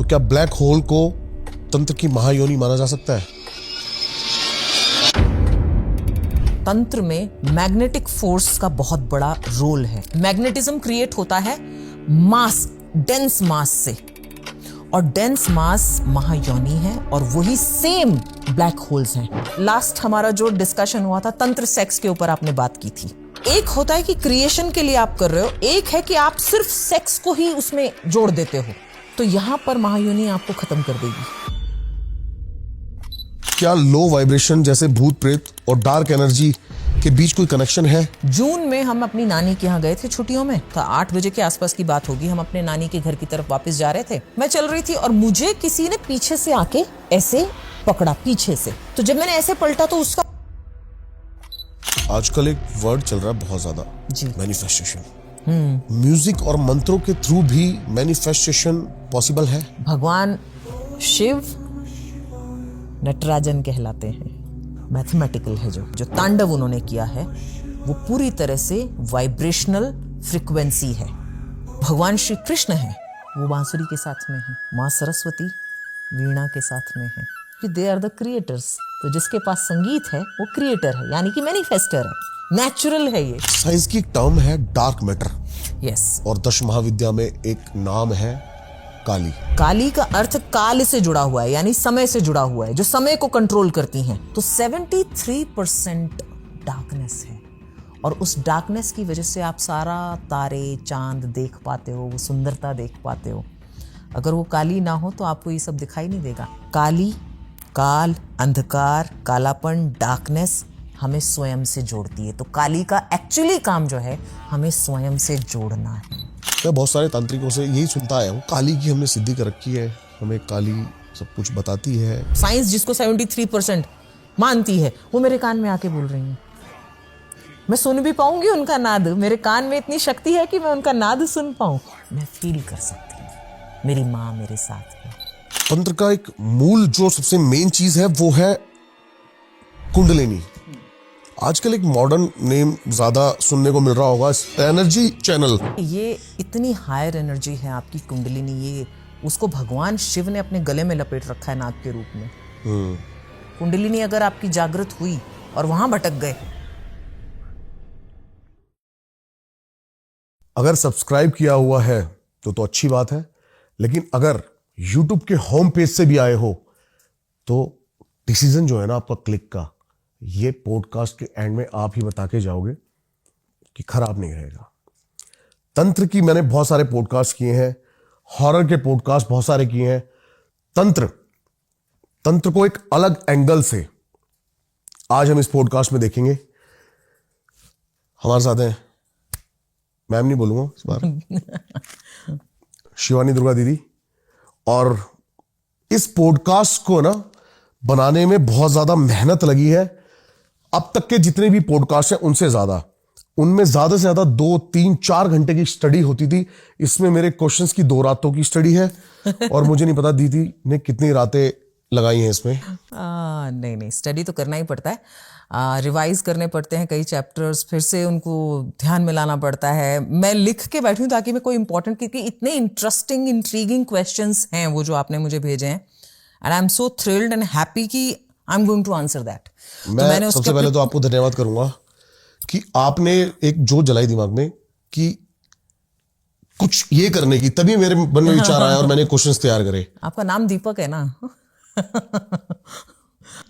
क्या black hole को तंत्र की महायोनि माना जा सकता है? तंत्र में मैग्नेटिक फोर्स का बहुत बड़ा रोल है। मैग्नेटिज्म क्रिएट होता है मास, डेंस मास से, और डेंस मास महायोनि है और वही सेम ब्लैक होल्स हैं। लास्ट हमारा जो डिस्कशन हुआ था तंत्र सेक्स के ऊपर आपने बात की थी। एक होता है कि क्रिएशन के लिए आप कर रहे हो, एक है कि आप सिर्फ सेक्स को ही उसमें जोड़ देते हो, तो यहां पर महायोनि आपको खत्म कर देगी। क्या लो वाइब्रेशन जैसे भूत प्रेत और डार्क एनर्जी के बीच कोई कनेक्शन है? जून में हम अपनी नानी के यहाँ गए थे छुट्टियों में, तो 8 बजे के आसपास की बात होगी। हम अपने नानी के घर की तरफ वापस जा रहे थे। मैं चल रही थी और मुझे किसी ने पीछे से आके ऐसे पकड़ा, पीछे से। तो जब मैंने ऐसे पलटा तो उसका आजकल एक वर्ड चल रहा है बहुत ज्यादा, जी, मैनिफेस्टेशन। म्यूजिक और मंत्रों के थ्रू भी मैनिफेस्टेशन पॉसिबल है? भगवान शिव नटराजन कहलाते हैं। मैथमेटिकल है जो तांडव उन्होंने किया है वो पूरी तरह से वाइब्रेशनल फ्रीक्वेंसी है। भगवान श्री कृष्ण है वो बांसुरी के साथ में है, माँ सरस्वती वीणा के साथ में है, कि दे आर द क्रिएटर्स। तो जिसके पास संगीत है वो क्रिएटर है, यानी कि मैनिफेस्टर है, नेचुरल है ये। साइंस की एक टर्म है डार्क मैटर। यस। और दश महाविद्या में एक नाम है काली। काली का अर्थ काल से जुड़ा हुआ है, यानी समय से जुड़ा हुआ है, जो समय को कंट्रोल करती हैं। तो 73% डार्कनेस है, और उस डार्कनेस की वजह से आप सारा तारे चांद देख पाते हो, वो सुंदरता देख पाते हो। अगर वो काली ना हो तो आपको ये सब दिखाई नहीं देगा। काली, काल, अंधकार, कालापन, डार्कनेस हमें स्वयं से जोड़ती है। तो काली का एक्चुअली काम जो है हमें स्वयं से जोड़ना है। मैं बहुत सारे तांत्रिकों से यही सुनता आया हूँ, काली की हमने सिद्धि कर रखी है, हमें काली सब कुछ बताती है। साइंस जिसको 73% मानती है वो मेरे कान में आके बोल रही है। मैं सुन भी पाऊंगी उनका नाद, मेरे कान में इतनी शक्ति है कि मैं उनका नाद सुन पाऊं, मैं फील कर सकती हूँ। मेरी माँ मेरे साथ है। तंत्र का एक मूल जो सबसे मेन चीज है वो है कुंडलिनी। आजकल एक मॉडर्न नेम ज्यादा सुनने को मिल रहा होगा, एनर्जी चैनल। ये इतनी हायर एनर्जी है आपकी कुंडलिनी, ये उसको भगवान शिव ने अपने गले में लपेट रखा है नाग के रूप में। कुंडलिनी अगर आपकी जागृत हुई और वहां भटक गए। अगर सब्सक्राइब किया हुआ है तो अच्छी बात है, लेकिन अगर YouTube के होम पेज से भी आए हो तो डिसीजन जो है ना आपका क्लिक का, ये पॉडकास्ट के एंड में आप ही बता के जाओगे कि खराब नहीं रहेगा। तंत्र की मैंने बहुत सारे पॉडकास्ट किए हैं, हॉरर के पॉडकास्ट बहुत सारे किए हैं। तंत्र को एक अलग एंगल से आज हम इस पॉडकास्ट में देखेंगे। हमारे साथ हैं, मैम नहीं बोलूंगा इस बार, शिवानी दुर्गा दीदी। और इस पॉडकास्ट को ना बनाने में बहुत ज्यादा मेहनत लगी है। अब तक के जितने भी पॉडकास्ट हैं उनसे ज्यादा, उनमें ज्यादा से ज्यादा 2, 3, 4 घंटे की स्टडी होती थी। इसमें मेरे क्वेश्चंस की 2 रातों की स्टडी है और मुझे नहीं पता दीदी ने कितनी रातें लगाई हैं इसमें। नहीं, स्टडी तो करना ही पड़ता है, रिवाइज करने पड़ते हैं कई चैप्टर्स, फिर से उनको ध्यान में लाना पड़ता है। मैं लिख के बैठी हूँ ताकि मैं कोई इंपॉर्टेंट, क्योंकि इतने इंटरेस्टिंग इंट्रीगिंग क्वेश्चंस हैं वो जो आपने मुझे भेजे हैं, and I am so thrilled and happy कि I am going to answer that. मैं सबसे पहले तो आपको धन्यवाद करूंगा कि आपने एक जोत जलाई दिमाग में कि कुछ ये करने की, तभी मेरे मन में विचार आया और मैंने क्वेश्चंस तैयार करे। आपका नाम दीपक है ना?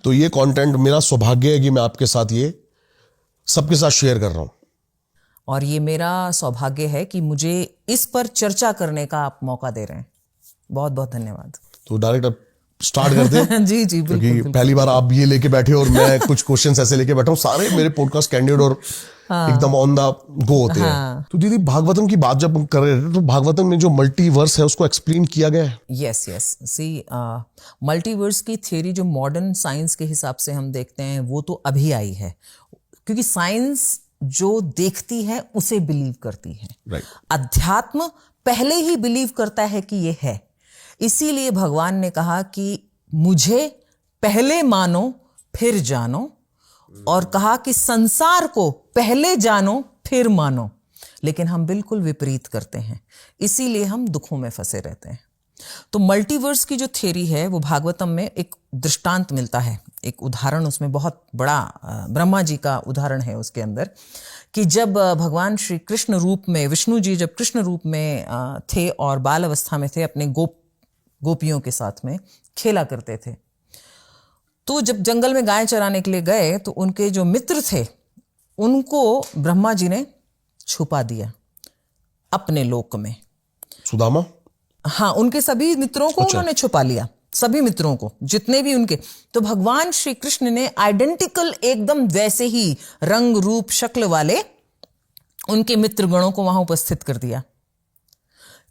तो ये कंटेंट मेरा सौभाग्य है कि मैं आपके साथ ये सबके साथ शेयर कर रहा हूं, और ये मेरा सौभाग्य है कि मुझे इस पर चर्चा करने का आप मौका दे रहे हैं। बहुत बहुत धन्यवाद। तो डायरेक्ट अब स्टार्ट करते हैं। जी बिल्कुल, क्योंकि पहली बार आप ये लेके बैठे और मैं कुछ क्वेश्चंस ऐसे लेके बैठा हूं। सारे मेरे पॉडकास्ट कैंडिडेट और एकदम ऑन द गो होते हैं। तो दीदी भागवतम की बात जब हम कर रहे थे तो भागवतम में जो मल्टीवर्स है उसको एक्सप्लेन किया गया है। यस सी मल्टीवर्स की थ्योरी जो मॉडर्न साइंस के हिसाब से हम देखते हैं वो तो अभी आई है, क्योंकि साइंस जो देखती है उसे बिलीव करती है। राइट। अध्यात्म पहले ही बिलीव करता है कि ये है, इसीलिए भगवान ने कहा कि मुझे पहले मानो फिर जानो, और कहा कि संसार को पहले जानो फिर मानो। लेकिन हम बिल्कुल विपरीत करते हैं, इसीलिए हम दुखों में फंसे रहते हैं। तो मल्टीवर्स की जो थ्योरी है वो भागवतम में एक दृष्टांत मिलता है, एक उदाहरण उसमें बहुत बड़ा, ब्रह्मा जी का उदाहरण है उसके अंदर, कि जब भगवान श्री कृष्ण रूप में, विष्णु जी जब कृष्ण रूप में थे और बाल अवस्था में थे, अपने गोपियों के साथ में खेला करते थे, तो जब जंगल में गाय चराने के लिए गए तो उनके जो मित्र थे उनको ब्रह्मा जी ने छुपा दिया अपने लोक में। सुदामा? हाँ, उनके सभी मित्रों को उन्होंने छुपा लिया, सभी मित्रों को, जितने भी उनके। तो भगवान श्री कृष्ण ने आइडेंटिकल, एकदम वैसे ही रंग रूप शक्ल वाले उनके मित्रगणों को वहां उपस्थित कर दिया,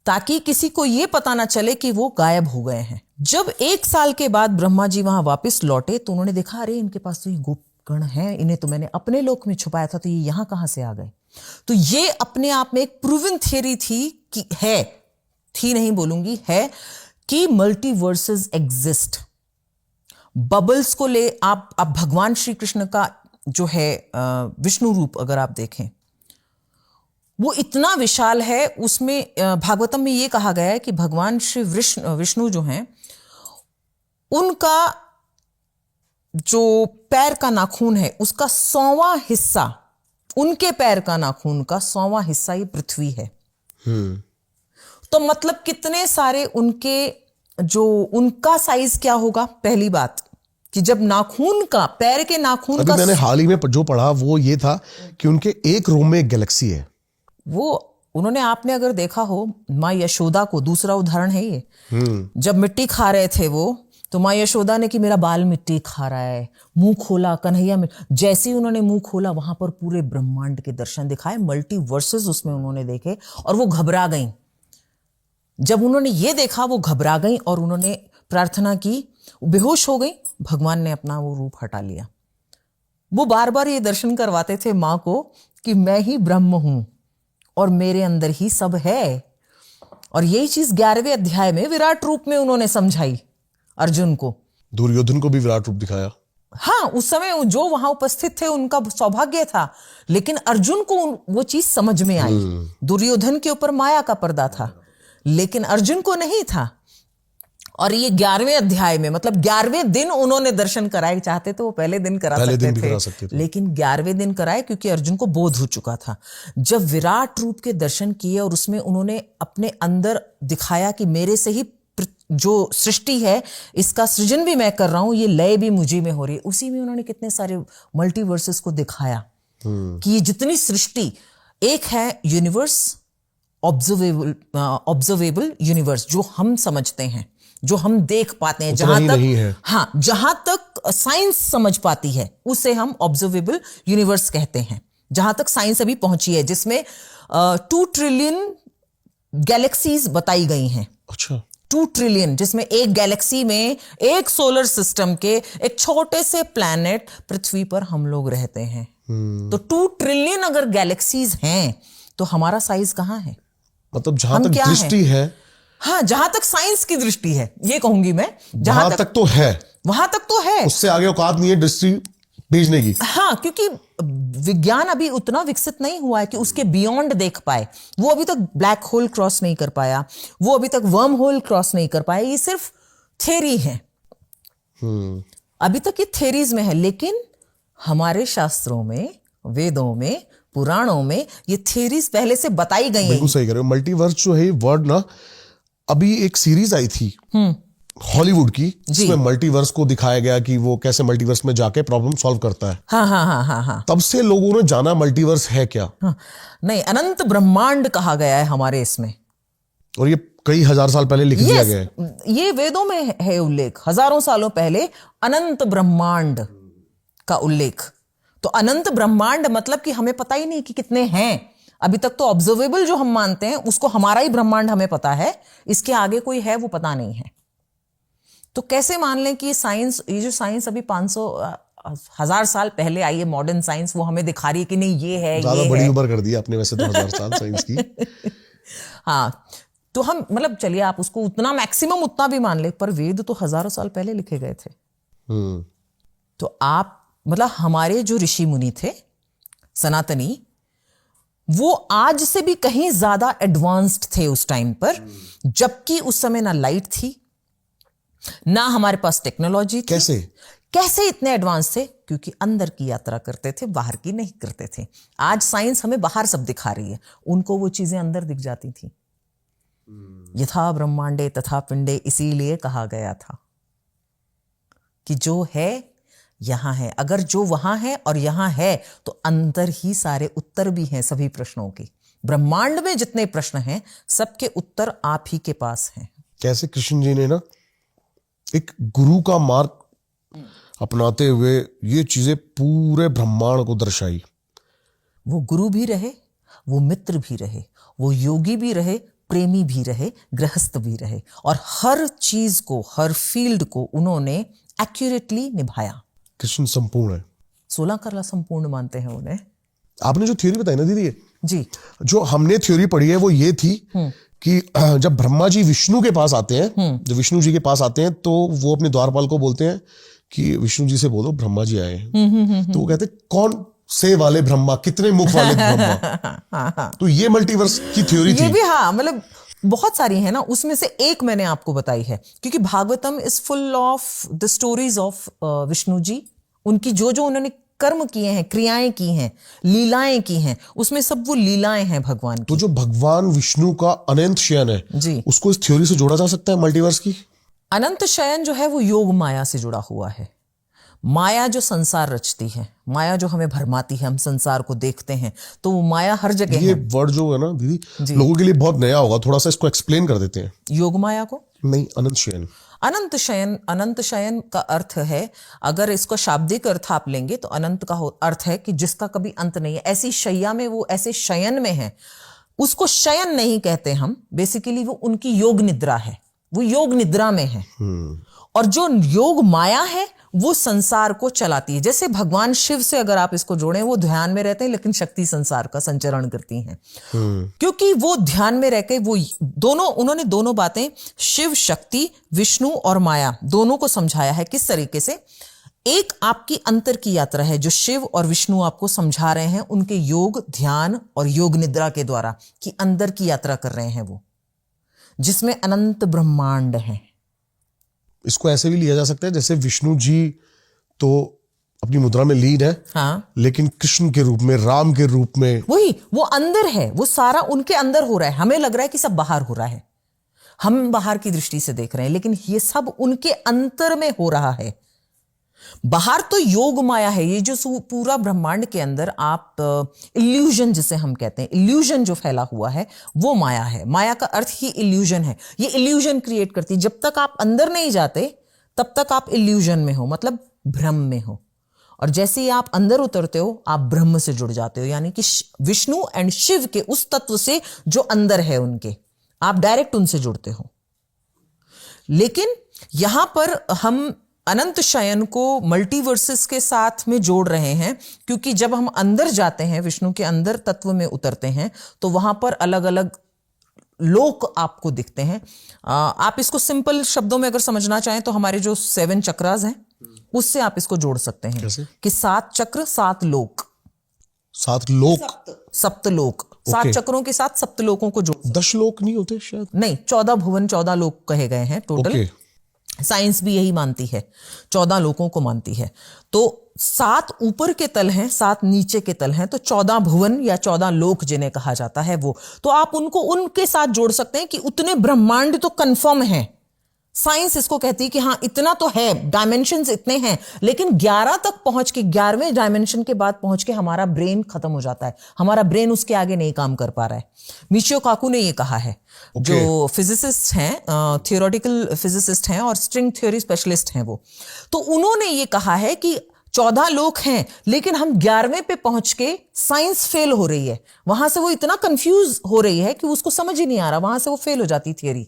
ताकि किसी को यह पता ना चले कि वो गायब हो गए हैं। जब 1 साल के बाद ब्रह्मा जी वहां वापस लौटे तो उन्होंने देखा, अरे इनके पास तो ये गोपगण हैं, इन्हें तो मैंने अपने लोक में छुपाया था, तो ये यहां कहां से आ गए। तो ये अपने आप में एक प्रूवन थ्योरी थी कि थी नहीं बोलूंगी, है कि मल्टीवर्सेस एग्जिस्ट। बबल्स को ले आप भगवान श्री कृष्ण का जो है विष्णु रूप अगर आप देखें, वो इतना विशाल है। उसमें भागवतम में ये कहा गया है कि भगवान श्री विष्णु जो हैं, उनका जो पैर का नाखून है उसका 100वां हिस्सा, उनके पैर का नाखून का 100वां हिस्सा ये पृथ्वी है। तो मतलब कितने सारे उनके, जो उनका साइज क्या होगा, पहली बात कि जब नाखून का, पैर के नाखून का, मैंने हाल ही में जो पढ़ा वो ये था कि उनके एक रोम में एक गैलेक्सी है। वो उन्होंने, आपने अगर देखा हो माँ यशोदा को, दूसरा उदाहरण है ये, जब मिट्टी खा रहे थे वो, तो माँ यशोदा ने कि मेरा बाल मिट्टी खा रहा है, मुंह खोला कन्हैया में, जैसे ही उन्होंने मुंह खोला वहां पर पूरे ब्रह्मांड के दर्शन दिखाए, मल्टीवर्सेस उसमें उन्होंने देखे, और वो घबरा गई। जब उन्होंने ये देखा वो घबरा गई और उन्होंने प्रार्थना की, बेहोश हो गई, भगवान ने अपना वो रूप हटा लिया। वो बार बार ये दर्शन करवाते थे माँ को कि मैं ही ब्रह्म हूं और मेरे अंदर ही सब है। और यही चीज 11वें अध्याय में विराट रूप में उन्होंने समझाई अर्जुन को। दुर्योधन को भी विराट रूप दिखाया। हाँ, उस समय जो वहां उपस्थित थे उनका सौभाग्य था, लेकिन अर्जुन को वो चीज समझ में आई। दुर्योधन के ऊपर माया का पर्दा था, लेकिन अर्जुन को नहीं था। और ये 11वें अध्याय में, मतलब 11वें दिन उन्होंने दर्शन कराए। चाहते तो वो पहले दिन करा सकते थे, लेकिन 11वें दिन कराए क्योंकि अर्जुन को बोध हो चुका था। जब विराट रूप के दर्शन किए और उसमें उन्होंने अपने अंदर दिखाया कि मेरे से ही जो सृष्टि है इसका सृजन भी मैं कर रहा हूं, ये लय भी मुझे में हो रही है, उसी में उन्होंने कितने सारे मल्टीवर्सेस को दिखाया कि ये जितनी सृष्टि, एक है यूनिवर्स, ऑब्जर्वेबल यूनिवर्स, जो हम समझते हैं, जो हम देख पाते हैं, जहां तक, हाँ, जहां तक साइंस समझ पाती है उसे हम ऑब्जर्वेबल यूनिवर्स कहते हैं, जहां तक साइंस अभी पहुंची है, जिसमें 2 ट्रिलियन गैलेक्सीज बताई गई हैं। अच्छा, 2 ट्रिलियन, जिसमें एक गैलेक्सी में, एक सोलर सिस्टम के एक छोटे से प्लैनेट पृथ्वी पर हम लोग रहते हैं। तो 2 ट्रिलियन अगर गैलेक्सीज हैं तो हमारा साइज कहां है? मतलब जहां तक दृष्टि है, हाँ, जहां तक साइंस की दृष्टि है, ये कहूंगी मैं, जहां तक तो है, वहां तक तो है, उससे आगे औकात नहीं है दृष्टि भेजने की। हाँ, क्योंकि विज्ञान अभी उतना विकसित नहीं हुआ है कि उसके बियॉन्ड देख पाए। वो अभी तक ब्लैक होल क्रॉस नहीं कर पाया, वो अभी तक वर्म होल क्रॉस नहीं कर पाया। ये सिर्फ थ्योरी है, अभी तक ये थ्योरीज में है। लेकिन हमारे शास्त्रों में, वेदों में, पुराणों में ये थ्योरीज पहले से बताई गई हैं। बिल्कुल सही कह रहे हो। मल्टीवर्स जो है वर्ड ना, अभी एक सीरीज आई थी हॉलीवुड की, जिसमें मल्टीवर्स को दिखाया गया कि वो कैसे मल्टीवर्स में जाके प्रॉब्लम सॉल्व करता है। हाँ। तब से लोगों ने जाना मल्टीवर्स है क्या। नहीं, अनंत ब्रह्मांड कहा गया है हमारे इसमें, और ये कई हजार साल पहले लिख दिया गया है। ये वेदों में है उल्लेख, हजारों सालों पहले अनंत ब्रह्मांड का उल्लेख। तो अनंत ब्रह्मांड मतलब कि हमें पता ही नहीं कि कितने हैं। अभी तक तो ऑब्जर्वेबल जो हम मानते हैं उसको हमारा ही ब्रह्मांड हमें पता है, इसके आगे कोई है वो पता नहीं है। तो कैसे मान लें कि साइंस, ये जो साइंस अभी 500-1000 साल पहले आई है, मॉडर्न साइंस, वो हमें दिखा रही है कि नहीं ये है, ज्यादा बड़ी उम्र कर दी आपने वैसे तो 1000 साल साइंस की। हाँ, तो हम, मतलब चलिए आप उसको उतना मैक्सिमम उतना भी मान ले, पर वेद तो हजारों साल पहले लिखे गए थे। तो आप, मतलब हमारे जो ऋषि मुनि थे सनातनी, वो आज से भी कहीं ज्यादा एडवांस्ड थे उस टाइम पर, जबकि उस समय ना लाइट थी, ना हमारे पास टेक्नोलॉजी थी। कैसे इतने एडवांस थे? क्योंकि अंदर की यात्रा करते थे, बाहर की नहीं करते थे। आज साइंस हमें बाहर सब दिखा रही है, उनको वो चीजें अंदर दिख जाती थी। यथा ब्रह्मांडे तथा पिंडे, इसीलिए कहा गया था कि जो है यहां है। अगर जो वहां है और यहां है तो अंदर ही सारे उत्तर भी हैं सभी प्रश्नों के। ब्रह्मांड में जितने प्रश्न हैं सबके उत्तर आप ही के पास हैं। कैसे कृष्ण जी ने ना एक गुरु का मार्ग अपनाते हुए ये चीजें पूरे ब्रह्मांड को दर्शाई। वो गुरु भी रहे, वो मित्र भी रहे, वो योगी भी रहे, प्रेमी भी रहे, गृहस्थ भी रहे, और हर चीज को, हर फील्ड को उन्होंने एक्यूरेटली निभाया। कृष्ण संपूर्ण है। 16 कला संपूर्ण मानते हैं उन्हें। आपने जो थ्योरी बताई ना दीदी, जी, जो हमने थ्योरी पढ़ी है वो ये थी कि जब ब्रह्मा जी विष्णु के पास आते हैं, जब विष्णु जी के पास आते हैं तो वो अपने द्वारपाल को बोलते हैं कि विष्णु जी से बोलो ब्रह्मा जी आए हैं। तो वो कहते हैं कौन से वाले ब्रह्मा, कितने मुख वाले ब्रह्मा। तो ये मल्टीवर्स की थ्योरी थी। ये भी हाँ, मतलब बहुत सारी है ना, उसमें से एक मैंने आपको बताई है, क्योंकि Bhagavatam is full of the stories of Vishnu ji. उनकी जो जो उन्होंने कर्म किए हैं, क्रियाएं की हैं, लीलाएं की हैं, उसमें सब वो लीलाएं हैं भगवान की। तो जो भगवान विष्णु का अनंत शयन है जी, उसको इस थ्योरी से जोड़ा जा सकता है मल्टीवर्स की। अनंत शयन जो है वो योग माया से जुड़ा हुआ है। माया जो संसार रचती है, माया जो हमें भरमाती है, हम संसार को देखते हैं तो वो माया हर जगह ये है। वर्ड जो है ना दीदी लोगों के लिए बहुत नया होगा, थोड़ा सा इसको एक्सप्लेन कर देते हैं। योग माया को नहीं, अनंत शयन। अनंत शयन, अनंत शयन का अर्थ है, अगर इसको शाब्दिक अर्थ आप लेंगे तो अनंत का अर्थ है कि जिसका कभी अंत नहीं है। ऐसी शैया में वो ऐसे शयन में है, उसको शयन नहीं कहते हम, बेसिकली वो उनकी योग निद्रा है, वो योग निद्रा में है। और जो योग माया है वो संसार को चलाती है। जैसे भगवान शिव से अगर आप इसको जोड़ें, वो ध्यान में रहते हैं लेकिन शक्ति संसार का संचरण करती हैं। क्योंकि वो ध्यान में रहकर वो दोनों, उन्होंने दोनों बातें, शिव शक्ति, विष्णु और माया, दोनों को समझाया है। किस तरीके से? एक आपकी अंतर की यात्रा है जो शिव और विष्णु आपको समझा रहे हैं उनके योग, ध्यान और योग निद्रा के द्वारा, कि अंदर की यात्रा कर रहे हैं वो, जिसमें अनंत ब्रह्मांड है। इसको ऐसे भी लिया जा सकता है जैसे विष्णु जी तो अपनी मुद्रा में लीन है, हाँ, लेकिन कृष्ण के रूप में, राम के रूप में, वही वो अंदर है, वो सारा उनके अंदर हो रहा है। हमें लग रहा है कि सब बाहर हो रहा है, हम बाहर की दृष्टि से देख रहे हैं, लेकिन ये सब उनके अंतर में हो रहा है। बाहर तो योग माया है, ये जो पूरा ब्रह्मांड के अंदर आप इल्यूजन जिसे हम कहते हैं, इल्यूजन जो फैला हुआ है वो माया है। माया का अर्थ ही इल्यूजन है, ये इल्यूजन क्रिएट करती है। जब तक आप अंदर नहीं जाते तब तक आप इल्यूजन में हो, मतलब भ्रम में हो, और जैसे ही आप अंदर उतरते हो आप ब्रह्म से जुड़ जाते हो, यानी कि विष्णु एंड शिव के उस तत्व से जो अंदर है उनके, आप डायरेक्ट उनसे जुड़ते हो। लेकिन यहां पर हम अनंत शयन को मल्टीवर्सेस के साथ में जोड़ रहे हैं, क्योंकि जब हम अंदर जाते हैं, विष्णु के अंदर तत्व में उतरते हैं, तो वहां पर अलग अलग लोक आपको दिखते हैं। आप इसको सिंपल शब्दों में अगर समझना चाहें तो हमारे जो 7 चक्रास हैं उससे आप इसको जोड़ सकते हैं। कैसे? कि 7 चक्र 7 लोक, 7 लोक, सप्तलोक, 7 चक्रों के साथ सप्तलोकों को जोड़। 10 लोक नहीं होते शायद? नहीं, 14 भुवन 14 लोक कहे गए हैं टोटल। साइंस भी यही मानती है, 14 लोकों को मानती है। तो 7 ऊपर के तल हैं, 7 नीचे के तल हैं, तो 14 भुवन या 14 लोक जिन्हें कहा जाता है वो, तो आप उनको उनके साथ जोड़ सकते हैं कि उतने ब्रह्मांड तो कंफर्म है। साइंस इसको कहती है कि हाँ इतना तो है, डायमेंशंस इतने हैं, लेकिन 11 तक पहुंच के, 11वें डायमेंशन के बाद पहुंच के हमारा ब्रेन खत्म हो जाता है, हमारा ब्रेन उसके आगे नहीं काम कर पा रहा है। मिचियो काकू ने ये कहा है, जो फिजिसिस्ट हैं, थियोरेटिकल फिजिसिस्ट हैं और स्ट्रिंग थ्योरी स्पेशलिस्ट हैं वो, तो उन्होंने ये कहा है कि 14 लोग हैं, लेकिन हम 11वें पे पहुंच के साइंस फेल हो रही है। वहां से वो इतना कंफ्यूज हो रही है कि उसको समझ ही नहीं आ रहा, वहां से वो फेल हो जाती थियरी,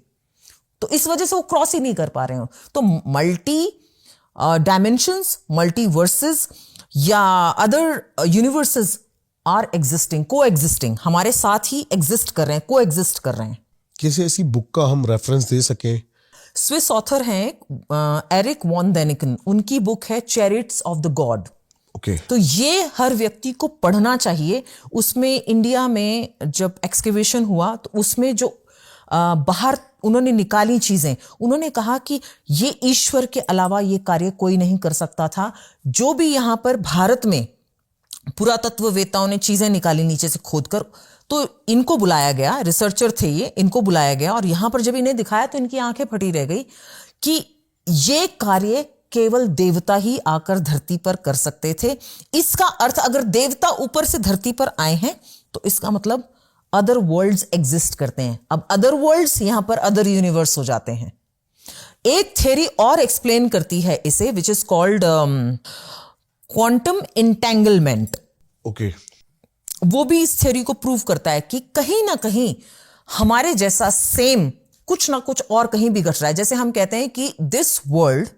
तो इस वजह से वो क्रॉस ही नहीं कर पा रहे हो। तो मल्टी डायमेंशंस, मल्टीवर्सेस या अदर यूनिवर्सेस आर एग्जिस्टिंग, को एग्जिस्टिंग, हमारे साथ ही एग्जिस्ट कर रहे हैं, को एग्जिस्ट कर रहे हैं। किसी ऐसी बुक का हम रेफरेंस दे सकें? स्विस ऑथर हैं एरिक वॉन डेनिकन, उनकी बुक है चैरिट्स ऑफ द गॉड। ओके तो ये हर व्यक्ति को पढ़ना चाहिए। उसमें इंडिया में जब एक्सकेवेशन हुआ तो उसमें जो बाहर उन्होंने निकाली चीजें, उन्होंने कहा कि ये ईश्वर के अलावा ये कार्य कोई नहीं कर सकता था। जो भी यहां पर भारत में पुरातत्ववेत्ताओं ने चीजें निकाली नीचे से खोदकर, तो इनको बुलाया गया, रिसर्चर थे ये, इनको बुलाया गया और यहां पर जब इन्हें दिखाया तो इनकी आंखें फटी रह गई कि ये कार्य केवल देवता ही आकर धरती पर कर सकते थे। इसका अर्थ, अगर देवता ऊपर से धरती पर आए हैं तो इसका मतलब अदर वर्ल्ड्स एग्जिस्ट करते हैं। अब अदर वर्ल्ड्स यहां पर अदर यूनिवर्स हो जाते हैं। एक थ्योरी और एक्सप्लेन करती है इसे, which is called quantum entanglement. Okay वो भी इस थ्योरी को प्रूव करता है कि कहीं ना कहीं हमारे जैसा सेम कुछ ना कुछ और कहीं भी घट रहा है। जैसे हम कहते हैं कि this world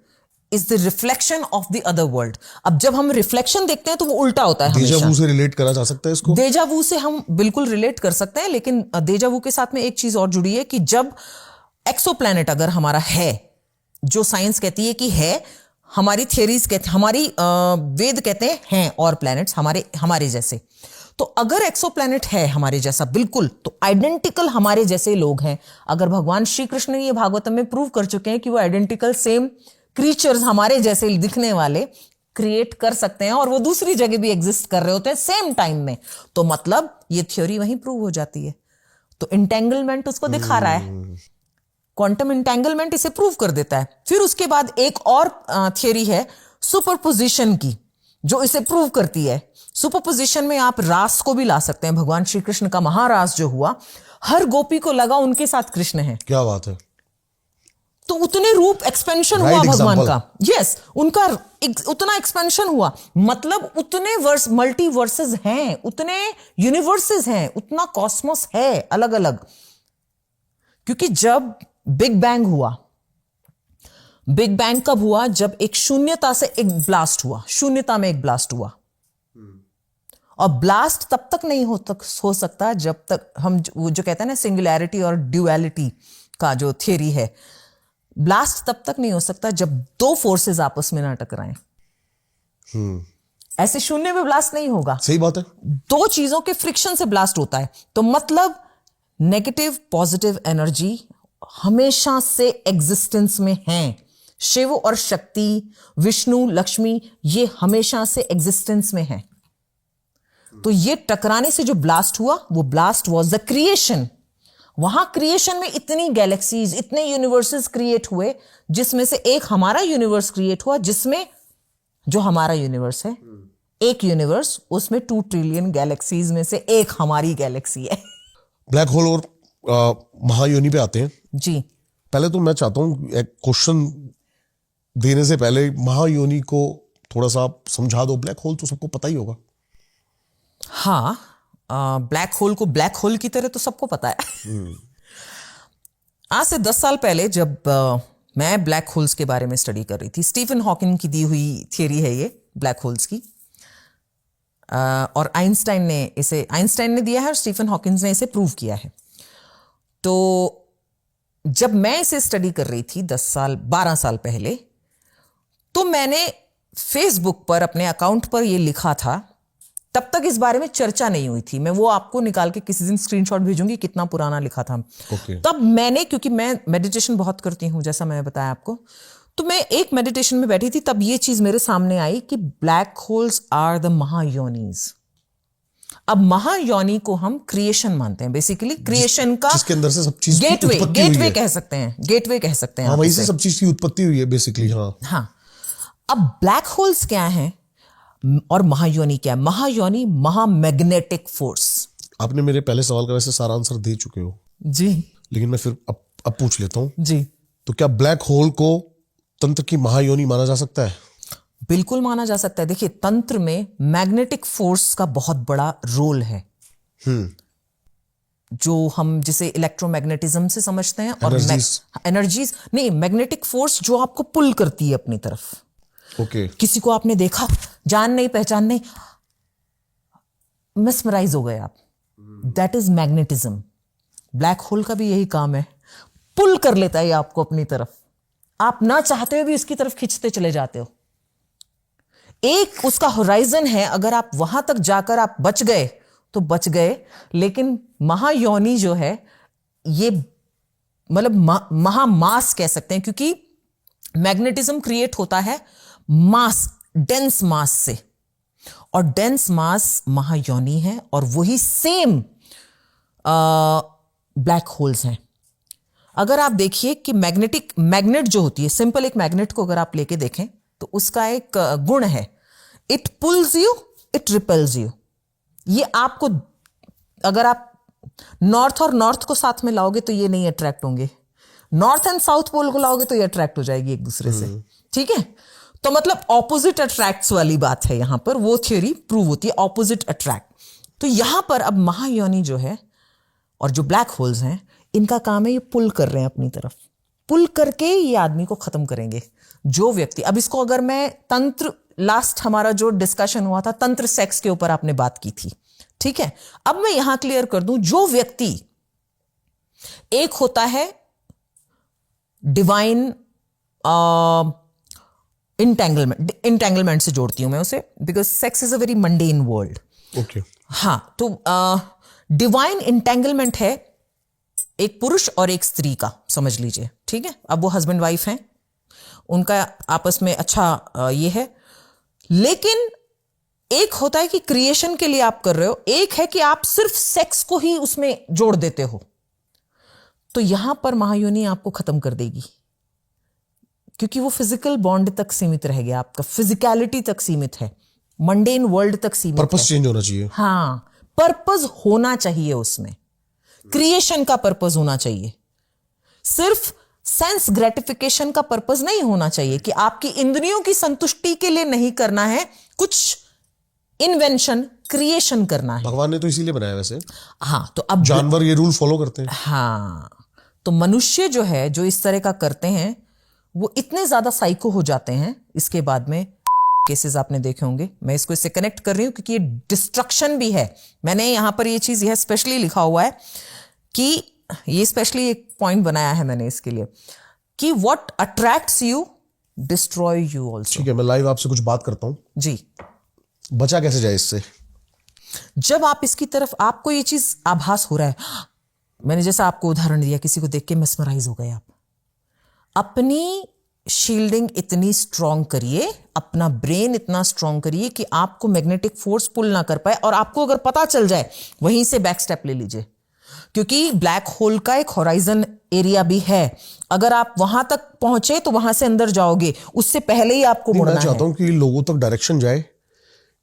is the reflection of the other world. अब जब हम रिफ्लेक्शन देखते हैं तो वो उल्टा होता है हमेशा। डेजावू से रिलेट करा जा सकता है इसको? डेजावू से हम बिल्कुल रिलेट कर सकते हैं, लेकिन डेजावू के साथ में एक चीज और जुड़ी है कि जब एक्सोप्लैनेट अगर हमारा है, जो साइंस कहती है कि है, हमारी थियरीज कहते, हमारी वेद कहते हैं और प्लैनेट्स हमारे जैसे, तो अगर एक्सोप्लैनेट है हमारे जैसा बिल्कुल, तो आइडेंटिकल हमारे जैसे लोग हैं। अगर भगवान श्री कृष्ण ने ये भागवतम में प्रूव कर चुके हैं कि वो आइडेंटिकल सेम क्रीचर्स हमारे जैसे दिखने वाले क्रिएट कर सकते हैं और वो दूसरी जगह भी एग्जिस्ट कर रहे होते हैं सेम टाइम में, तो मतलब ये थ्योरी वहीं प्रूव हो जाती है। तो इंटेंगलमेंट उसको दिखा रहा है, क्वांटम इंटेंगलमेंट इसे प्रूव कर देता है। फिर उसके बाद एक और थ्योरी है सुपरपोजिशन की, जो इसे प्रूव करती है। सुपरपोजिशन में आप रास को भी ला सकते हैं। भगवान श्री कृष्ण का महारास जो हुआ, हर गोपी को लगा उनके साथ कृष्ण है। क्या बात है। तो उतने रूप एक्सपेंशन हुआ भगवान का। यस, उनका उतना एक्सपेंशन हुआ, मतलब उतने वर्स, मल्टीवर्सेस हैं, उतने यूनिवर्सेस हैं, उतना कॉस्मोस है अलग अलग। क्योंकि जब बिग बैंग हुआ, बिग बैंग कब हुआ? जब एक शून्यता से एक ब्लास्ट हुआ, शून्यता में एक ब्लास्ट हुआ। और ब्लास्ट तब तक नहीं हो सकता जब तक हम जो कहते हैं ना सिंगुलैरिटी और ड्यूअलिटी का जो थियरी है, ब्लास्ट तब तक नहीं हो सकता जब दो फोर्सेस आपस में ना टकराएं। ऐसे शून्य में ब्लास्ट नहीं होगा। सही बात है। दो चीजों के फ्रिक्शन से ब्लास्ट होता है। तो मतलब नेगेटिव पॉजिटिव एनर्जी हमेशा से एग्जिस्टेंस में है। शिव और शक्ति, विष्णु, लक्ष्मी, ये हमेशा से एग्जिस्टेंस में है। तो ये टकराने से जो ब्लास्ट हुआ, वो ब्लास्ट वाज द क्रिएशन। वहां क्रिएशन में इतनी गैलेक्सीज, इतने यूनिवर्सेस क्रिएट हुए, जिसमें से एक हमारा यूनिवर्स क्रिएट हुआ, जिसमें जो हमारा यूनिवर्स है, एक यूनिवर्स, उसमें 2 ट्रिलियन गैलेक्सीज में से एक हमारी गैलेक्सी है। ब्लैक होल और महायोनि पे आते हैं जी। पहले तो मैं चाहता हूं एक क्वेश्चन देने से पहले महायोनि को थोड़ा सा आप समझा दो। ब्लैक होल तो सबको पता ही होगा। हाँ, ब्लैक होल को ब्लैक होल की तरह तो सबको पता है। आज से 10 साल पहले जब मैं ब्लैक होल्स के बारे में स्टडी कर रही थी, स्टीफन हॉकिंग की दी हुई थियरी है ये ब्लैक होल्स की, और आइंस्टाइन ने दिया है और स्टीफन हॉकिंस ने इसे प्रूव किया है। तो जब मैं इसे स्टडी कर रही थी 12 साल पहले, तो मैंने फेसबुक पर अपने अकाउंट पर यह लिखा था। तब तक इस बारे में चर्चा नहीं हुई थी। मैं वो आपको निकाल के किसी दिन स्क्रीनशॉट भेजूंगी, कितना पुराना लिखा था। तब मैंने, क्योंकि मैं मेडिटेशन बहुत करती हूं, जैसा मैंने बताया आपको, तो मैं एक मेडिटेशन में बैठी थी, तब ये चीज मेरे सामने आई कि ब्लैक होल्स आर द महायोनीज। अब महायोनि को हम क्रिएशन मानते हैं, बेसिकली क्रिएशन का, जिसके अंदर से सब चीज गेटवे कह सकते हैं, गेटवे कह सकते हैं। हाँ, वहीं से सब चीज की उत्पत्ति हुई है बेसिकली। हाँ। अब ब्लैक होल्स क्या है और महायोनि क्या है? महायोनि महामैग्नेटिक फोर्स। आपने मेरे पहले सवाल का वैसे सारा आंसर दे चुके हो जी, लेकिन मैं फिर अब पूछ लेता हूं जी। तो क्या ब्लैक होल को तंत्र की महायोनि माना जा सकता है? बिल्कुल माना जा सकता है। देखिए, तंत्र में मैग्नेटिक फोर्स का बहुत बड़ा रोल है, जो हम जिसे इलेक्ट्रोमैग्नेटिज्म से समझते हैं। और एनर्जीज नहीं, मैग्नेटिक फोर्स जो आपको पुल करती है अपनी तरफ। ओके। किसी को आपने देखा, जान नहीं पहचान नहीं, मिसमराइज हो गए आप, that is magnetism. Black hole का भी यही काम है, पुल कर लेता है आपको अपनी तरफ। आप ना चाहते हुए भी उसकी तरफ खींचते चले जाते हो। एक उसका होराइजन है, अगर आप वहां तक जाकर आप बच गए तो बच गए, लेकिन महायोनि जो है ये मतलब महामास कह सकते हैं, क्योंकि मैग्नेटिज्म क्रिएट होता है मास, डेंस मास से, और डेंस मास महायोनि है, और वही सेम ब्लैक होल्स हैं। अगर आप देखिए कि मैग्नेट जो होती है, सिंपल एक मैग्नेट को अगर आप लेके देखें तो उसका एक गुण है, it pools you, it repels you. ये आपको, अगर आप नॉर्थ और नॉर्थ को साथ में लाओगे तो ये नहीं अट्रैक्ट होंगे, नॉर्थ एंड साउथ पोल को लाओगे तो ये अट्रैक्ट हो जाएगी एक दूसरे से, ठीक है। तो मतलब ऑपोजिट अट्रैक्ट्स वाली बात है यहां पर, वो थ्योरी प्रूव होती है, ऑपोजिट अट्रैक्ट। तो यहां पर अब महायोनि जो है और जो ब्लैक होल्स हैं, इनका काम है ये पुल कर रहे हैं अपनी तरफ, पुल करके ये आदमी को खत्म करेंगे। जो व्यक्ति, अब इसको अगर मैं तंत्र, लास्ट हमारा जो डिस्कशन हुआ था तंत्र सेक्स के ऊपर आपने बात की थी, ठीक है, अब मैं यहां क्लियर कर दूं, जो व्यक्ति, एक होता है डिवाइन इंटेंगलमेंट से जोड़ती हूं मैं उसे, because sex is a very mundane world. Okay, हाँ, तो डिवाइन इंटेंगलमेंट है एक पुरुष और एक स्त्री का, समझ लीजिए, ठीक है। अब वो हस्बैंड वाइफ हैं, उनका आपस में अच्छा ये है, लेकिन एक होता है कि क्रिएशन के लिए आप कर रहे हो, एक है कि आप सिर्फ सेक्स को ही उसमें जोड़ देते हो। तो यहां पर महायोनि आपको खत्म कर देगी, क्योंकि वो फिजिकल बॉन्ड तक सीमित रह गया, आपका फिजिकलिटी तक सीमित है, मंडेन वर्ल्ड तक सीमित है। पर्पस चेंज होना चाहिए। हाँ, पर्पस होना चाहिए उसमें, क्रिएशन का पर्पस होना चाहिए, सिर्फ सेंस ग्रेटिफिकेशन का पर्पस नहीं होना चाहिए, कि आपकी इंद्रियों की संतुष्टि के लिए नहीं करना है, कुछ इन्वेंशन, क्रिएशन करना है। भगवान ने तो इसीलिए बनाया वैसे। हाँ, तो अब जानवर ये रूल फॉलो करते हैं। हाँ, तो मनुष्य जो है, जो इस तरह का करते हैं, वो इतने ज्यादा साइको हो जाते हैं, इसके बाद में केसेस आपने देखे होंगे। मैं इसको इससे कनेक्ट कर रही हूं क्योंकि ये डिस्ट्रक्शन भी है। मैंने यहां पर ये चीज यह स्पेशली लिखा हुआ है कि ये स्पेशली एक पॉइंट बनाया है मैंने इसके लिए, कि what attracts you destroy you also. ठीक है, मैं लाइव आपसे कुछ बात करता हूं जी। बचा कैसे जाए इससे? जब आप इसकी तरफ, आपको ये चीज आभास हो रहा है, मैंने जैसा आपको उदाहरण दिया, किसी को देख के मेस्मराइज हो गए आप, अपनी शील्डिंग इतनी स्ट्रांग करिए, अपना ब्रेन इतना स्ट्रांग करिए कि आपको मैग्नेटिक फोर्स पुल ना कर पाए, और आपको अगर पता चल जाए वहीं से बैक स्टेप ले लीजिए, क्योंकि ब्लैक होल का एक होराइजन एरिया भी है। अगर आप वहां तक पहुंचे तो वहां से अंदर जाओगे, उससे पहले ही आपको मुड़ना है। मैं चाहता हूं कि लोगों तक डायरेक्शन जाए,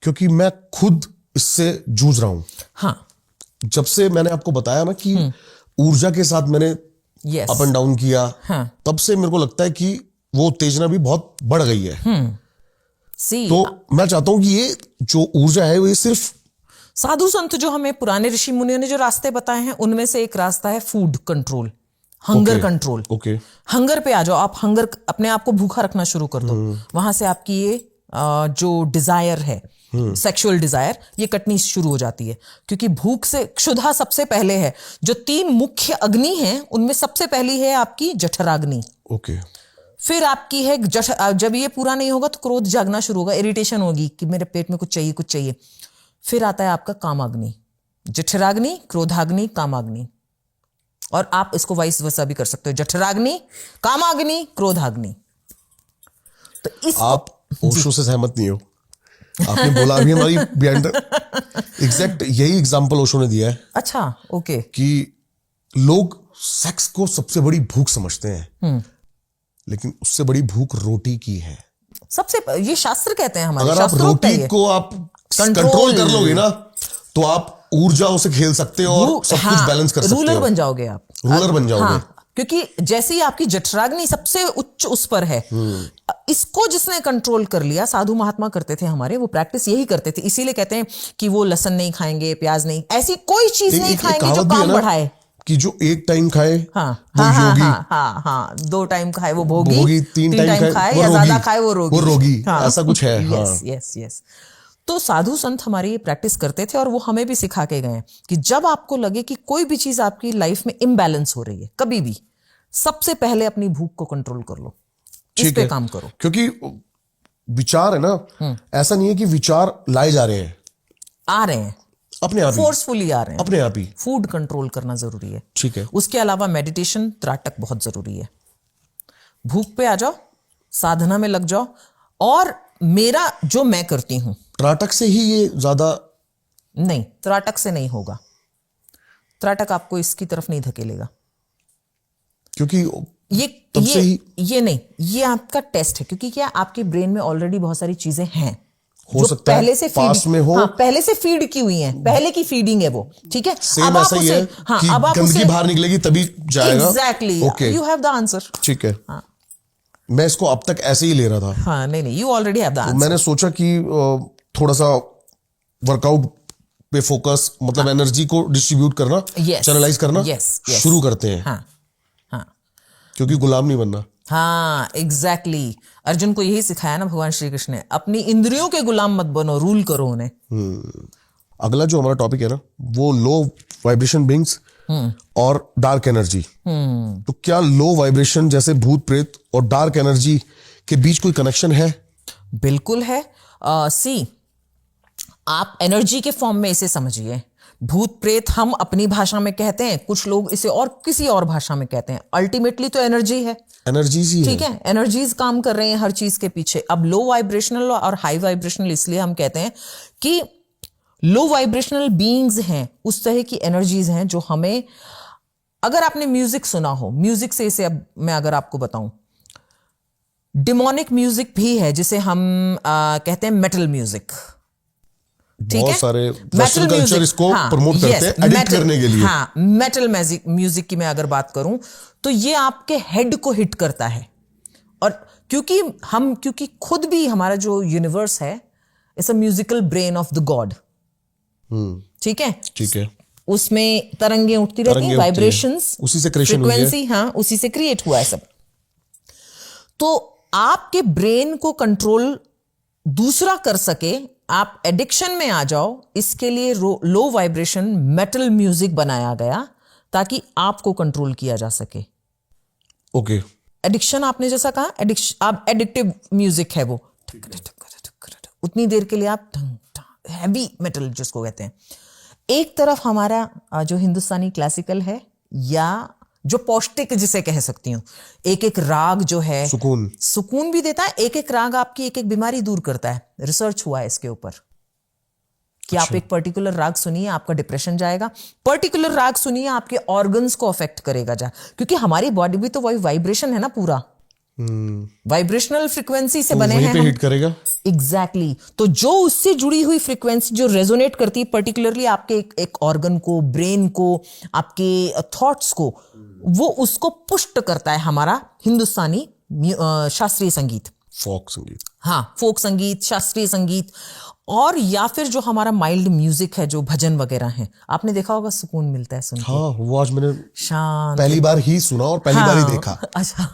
क्योंकि मैं खुद इससे जूझ रहा हूं। हाँ, जब से मैंने आपको बताया ना कि ऊर्जा के साथ मैंने यस, अप एंड डाउन किया, हाँ, तब से मेरे को लगता है कि वो उत्तेजना भी बहुत बढ़ गई है। सी, तो मैं चाहता हूं कि ये जो ऊर्जा है वो ये सिर्फ, साधु संत जो हमें पुराने ऋषि मुनियों ने जो रास्ते बताए हैं, उनमें से एक रास्ता है food control, hunger control. Okay, hunger पे आ जाओ आप, हंगर, अपने आप को भूखा रखना शुरू कर दो, वहां से आपकी ये जो डिजायर है, सेक्सुअल डिजायर, ये कटनी शुरू हो जाती है। क्योंकि भूख से क्षुधा सबसे पहले है। जो 3 मुख्य अग्नि हैं उनमें सबसे पहली है आपकी जठराग्नि, ओके, फिर आपकी है जब ये पूरा नहीं होगा तो क्रोध जागना शुरू होगा, इरिटेशन होगी कि मेरे पेट में कुछ चाहिए कुछ चाहिए। फिर आता है आपका कामाग्नि, जठराग्नि, क्रोधाग्नि, कामाग्नि, और आप इसको वाइस वर्सा भी कर सकते हो, जठराग्नि, कामाग्नि, क्रोधाग्नि। तो इस आप ओशो से सहमत नहीं हो? आपने बोला अभी हमारी बिहाइंड एग्जैक्ट यही एग्जांपल ओशो ने दिया है। अच्छा, ओके, कि लोग सेक्स को सबसे बड़ी भूख समझते हैं, लेकिन उससे बड़ी भूख रोटी की है। सबसे ये शास्त्र कहते हैं हमारे, अगर आप शास्त्रोक्त है रोटी ये। को आप कंट्रोल कर लोगे ना, तो आप ऊर्जाओं से खेल सकते हो और सब कुछ बैलेंस कर सकते हो। रूलर बन जाओगे आप, रूलर बन जाओगे। हाँ, क्योंकि जैसे ही आपकी जठराग्नि सबसे उच्च उस पर है, इसको जिसने कंट्रोल कर लिया, साधु महात्मा करते थे हमारे, वो प्रैक्टिस यही करते थे। इसीलिए कहते हैं कि वो लहसुन नहीं खाएंगे, प्याज नहीं, ऐसी कोई चीज नहीं खाएंगे जो काम बढ़ाए। कि जो एक टाइम खाए हाँ, वो योगी, हाँ, 2 टाइम खाए वो भोगी, 3 टाइम खाए या ज्यादा खाए वो रोगी, ऐसा कुछ है। Yes yes yes. तो साधु संत हमारी ये प्रैक्टिस करते थे, और वो हमें भी सिखा के गए कि जब आपको लगे कि कोई भी चीज आपकी लाइफ में इम्बैलेंस हो रही है, कभी भी सबसे पहले अपनी भूख को कंट्रोल कर लो, इस पे काम करो। क्योंकि विचार है ना, ऐसा नहीं है कि विचार लाए जा रहे हैं, आ रहे हैं, अपने आप ही, फोर्सफुली आ रहे हैं। अपने आप ही। फूड कंट्रोल करना जरूरी है, ठीक है। उसके अलावा मेडिटेशन, त्राटक बहुत जरूरी है। भूख पे आ जाओ, साधना में लग जाओ। और मेरा जो मैं करती हूं, त्राटक से ही ये ज्यादा नहीं, त्राटक से नहीं होगा। त्राटक आपको इसकी तरफ नहीं धकेलेगा, क्योंकि ये तब से ही ये नहीं, ये आपका टेस्ट है। क्योंकि क्या, आपके ब्रेन में ऑलरेडी बहुत सारी चीजें हैं हो जो सकता है पहले से पास में हो। हाँ, पहले से फीड की हुई हैं, पहले की फीडिंग है वो, ठीक है। सेम ऐसा ही है कि गंदगी बाहर निकलेगी तभी जाएगा। Exactly, okay, you have the answer. ठीक है। मैं इसको अब तक ऐसे ही ले रहा था। हाँ, नहीं, you already have the answer. मैंने सोचा कि थोड़ा सा वर्कआउट पे फोकस, मतलब एनर्जी को डिस्ट्रीब्यूट करना, चैनलाइज करना शुरू करते हैं। हाँ, हाँ, क्योंकि गुलाम नहीं बनना। हाँ, एग्जैक्टली। अर्जुन को यही सिखाया ना भगवान श्री कृष्ण ने, अपनी इंद्रियों के गुलाम मत बनो, रूल करो उन्हें। अगला जो हमारा टॉपिक है ना, वो लो वाइब्रेशन बीइंग्स और डार्क एनर्जी। तो क्या लो वाइब्रेशन जैसे भूत प्रेत और डार्क एनर्जी के बीच कोई कनेक्शन है? बिल्कुल है। सी, आप एनर्जी के फॉर्म में इसे समझिए। भूत प्रेत हम अपनी भाषा में कहते हैं, कुछ लोग इसे और किसी और भाषा में कहते हैं। अल्टीमेटली तो एनर्जी है, एनर्जीज ही ठीक है। एनर्जीज काम कर रहे हैं हर चीज के पीछे। अब लो वाइब्रेशनल और हाई वाइब्रेशनल इसलिए हम कहते हैं कि लो वाइब्रेशनल बीइंग्स हैं, उस तरह की एनर्जीज हैं जो हमें, अगर आपने म्यूजिक सुना हो, म्यूजिक से इसे अब मैं अगर आपको बताऊं, डिमोनिक म्यूजिक भी है जिसे हम कहते हैं मेटल म्यूजिक। बहुत सारे वेस्टर्न कल्चर इसको प्रमोट करते हैं एडिक्ट करने के लिए। हाँ, मेटल म्यूजिक की मैं अगर बात करूं तो ये आपके हेड को हिट करता है। और क्योंकि खुद भी हमारा जो यूनिवर्स है, it's a musical brain of the God, ठीक है। ठीक है, उसमें तरंगे उठती रहती हैं, वाइब्रेशंस, उसी से क्रिएशन हुई है, फ्रीक्वेंसी, हाँ, उसी से क्रिएट हुआ है सब। तो आपके ब्रेन को कंट्रोल दूसरा कर सके, आप एडिक्शन में आ जाओ, इसके लिए लो वाइब्रेशन मेटल म्यूजिक बनाया गया ताकि आपको कंट्रोल किया जा सके। ओके। एडिक्शन आपने जैसा कहा, आप एडिक्टिव म्यूजिक है वो, उतनी देर के लिए आप हैवी मेटल जिसको कहते हैं। एक तरफ हमारा जो हिंदुस्तानी क्लासिकल है, या जो पौष्टिक जिसे कह सकती हूँ, एक एक राग जो है सुकून भी देता है, एक एक राग आपकी एक एक बीमारी दूर करता है। रिसर्च हुआ है इसके ऊपर कि आप एक पर्टिकुलर राग सुनिए, आपका डिप्रेशन जाएगा। पर्टिकुलर राग सुनिए, आपके ऑर्गन्स को अफेक्ट करेगा क्योंकि हमारी बॉडी भी तो वही वाइब्रेशन है ना, पूरा वाइब्रेशनल फ्रीक्वेंसी से बने हैं हम। हिट करेगा। एग्जैक्टली। तो जो उससे जुड़ी हुई फ्रीक्वेंसी जो रेजोनेट करती है पर्टिकुलरली आपके एक ऑर्गन को, ब्रेन को, आपके थॉट्स को, वो उसको पुष्ट करता है हमारा हिंदुस्तानी शास्त्रीय संगीत, फोक संगीत। हाँ, फोक संगीत, शास्त्रीय संगीत। और या फिर जो हमारा माइल्ड म्यूजिक है, जो भजन वगैरह है, आपने देखा होगा, सुकून मिलता है सुन के। हाँ, वो आज मैंने शांत, पहली बार ही सुना और पहली बार ही देखा। अच्छा।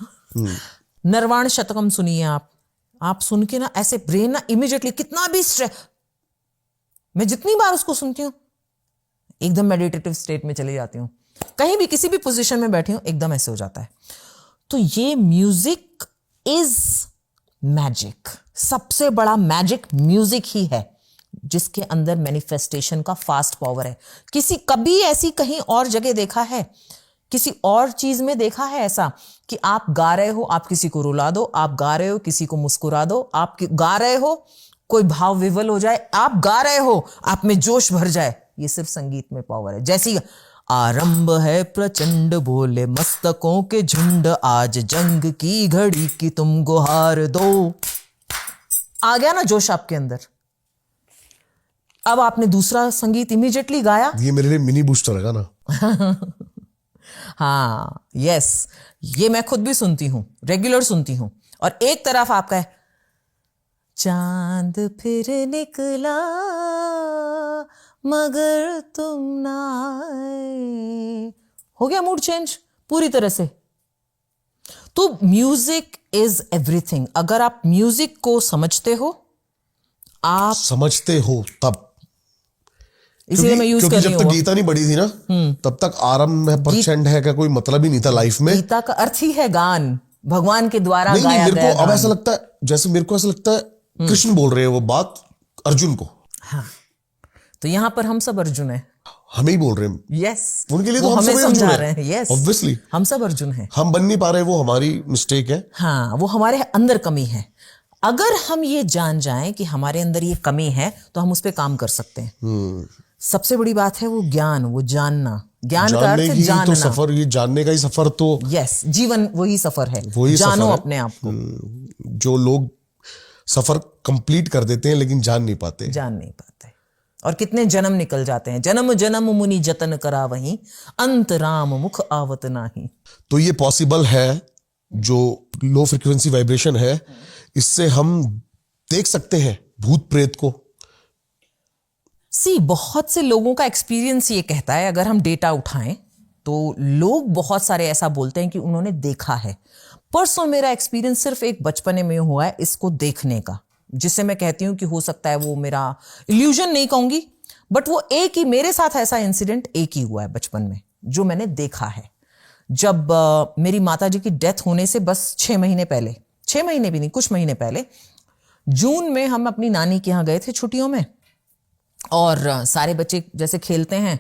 नरवाण शतकम सुनिए आप सुन के ना ऐसे ब्रेन ना इमीडिएटली, कितना भी स्ट्रेस, मैं जितनी बार उसको सुनती हूँ एकदम मेडिटेटिव स्टेट में चली जाती हूँ। कहीं भी किसी भी पोजीशन में बैठी हूँ एकदम ऐसे हो जाता है। तो ये म्यूजिक इज मैजिक। सबसे बड़ा मैजिक म्यूजिक ही है, जिसके अंदर मैनिफेस्टेशन का फास्ट पावर है। कभी ऐसी कहीं और जगह देखा है, किसी और चीज में देखा है ऐसा कि आप गा रहे हो, आप किसी को रुला दो, आप गा रहे हो, किसी को मुस्कुरा दो, आप गा रहे हो, कोई भाव विवल हो जाए, आप गा रहे हो, आप में जोश भर जाए। ये सिर्फ संगीत में पावर है। जैसी आरंभ है प्रचंड बोले मस्तकों के झुंड, आज जंग की घड़ी की तुम गुहार दो। आ गया ना जोश आपके अंदर। अब आपने दूसरा संगीत इमीडिएटली गाया। ये मेरे लिए मिनी बूस्टर है ना। हाँ, यस, ये मैं खुद भी सुनती हूं, रेगुलर सुनती हूं। और एक तरफ आपका है, चांद फिर निकला मगर तुम ना आए, हो गया मूड चेंज पूरी तरह से। तो म्यूजिक इज एवरीथिंग। अगर आप म्यूजिक को समझते हो, आप समझते हो तब, इसीलिए मैं यूज कर रही हूं। जब तक गीता नहीं पढ़ी थी ना, तब तक आरंभ है परसेंट है का कोई मतलब ही नहीं था लाइफ में। गीता का अर्थ ही है गान, भगवान के द्वारा नहीं, गाया मेरे गया को अब गान। ऐसा लगता है, जैसे मेरे को ऐसा लगता है कृष्ण बोल रहे हैं वो बात अर्जुन को, हाँ, तो यहां पर हम सब अर्जुन हैं। हमें ही बोल रहे हैं। यस, उनके लिए वो तो हम हमें सब अर्जुन समझा हैं। रहे हैं। यस, ऑब्वियसली हम सब अर्जुन हैं। हम बन नहीं पा रहे, वो हमारी मिस्टेक है। हाँ, वो हमारे अंदर कमी है। अगर हम ये जान जाएं कि हमारे अंदर ये कमी है तो हम उस पर काम कर सकते हैं। सबसे बड़ी बात है वो ज्ञान, वो जानना। ज्ञान का जानने अर्थ है की जानना। तो सफर, ये जानने का ही सफर तो यस, जीवन वही सफर है। वही जानो सफर है। अपने आप को। जो लोग सफर कंप्लीट कर देते हैं लेकिन जान नहीं पाते। जान नहीं पाते और कितने जन्म निकल जाते हैं। जन्म जन्म मुनि जतन करा वहीं, अंत राम मुख आवत नाही। तो ये पॉसिबल है, जो लो फ्रिक्वेंसी वाइब्रेशन है, इससे हम देख सकते हैं भूत प्रेत को। बहुत से लोगों का एक्सपीरियंस ये कहता है, अगर हम डेटा उठाएं तो लोग बहुत सारे ऐसा बोलते हैं कि उन्होंने देखा है। परसों मेरा एक्सपीरियंस सिर्फ एक बचपने में हुआ है इसको देखने का, जिससे मैं कहती हूं कि हो सकता है वो मेरा इल्यूजन नहीं कहूंगी, बट वो एक ही, मेरे साथ ऐसा इंसिडेंट एक ही हुआ है बचपन में जो मैंने देखा है। जब मेरी माताजी की डेथ होने से बस 6 महीने पहले, 6 महीने भी नहीं, कुछ महीने पहले, जून में हम अपनी नानी के यहाँ गए थे छुट्टियों में, और सारे बच्चे जैसे खेलते हैं,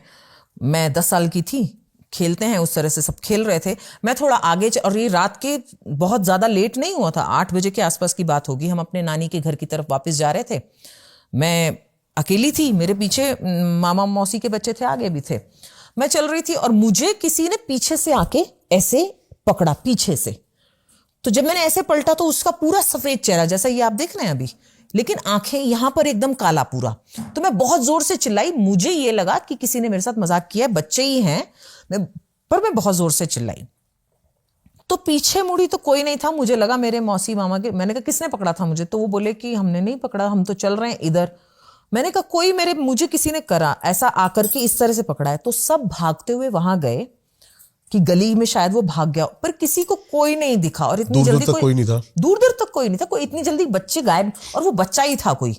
मैं 10 साल की थी, खेलते हैं उस तरह से सब खेल रहे थे। मैं थोड़ा आगे और ये रात के बहुत ज्यादा लेट नहीं हुआ था, 8 बजे के आसपास की बात होगी। हम अपने नानी के घर की तरफ वापस जा रहे थे। मैं अकेली थी, मेरे पीछे मामा मौसी के बच्चे थे, आगे भी थे। मैं चल रही थी और मुझे किसी ने पीछे से आके ऐसे पकड़ा, पीछे से। तो जब मैंने ऐसे पलटा तो उसका पूरा सफेद चेहरा, जैसा ये आप देख रहे हैं अभी, लेकिन आंखें यहां पर एकदम काला पूरा। तो मैं बहुत जोर से चिल्लाई। मुझे ये लगा कि किसी ने मेरे साथ मजाक किया है, बच्चे ही हैं, पर मैं बहुत जोर से चिल्लाई। तो पीछे मुड़ी तो कोई नहीं था। मुझे लगा मेरे मौसी मामा के। मैंने कहा किसने पकड़ा था मुझे? तो वो बोले कि हमने नहीं पकड़ा, हम तो चल रहे हैं इधर। मैंने कहा कोई मुझे किसी ने करा ऐसा आकर के इस तरह से पकड़ा है। तो सब भागते हुए वहां गए कि गली में शायद वो भाग गया, पर किसी को कोई नहीं दिखा। और इतनी जल्दी कोई नहीं था, दूर दूर तक कोई नहीं था, कोई इतनी जल्दी बच्चे गायब, और वो बच्चा ही था कोई।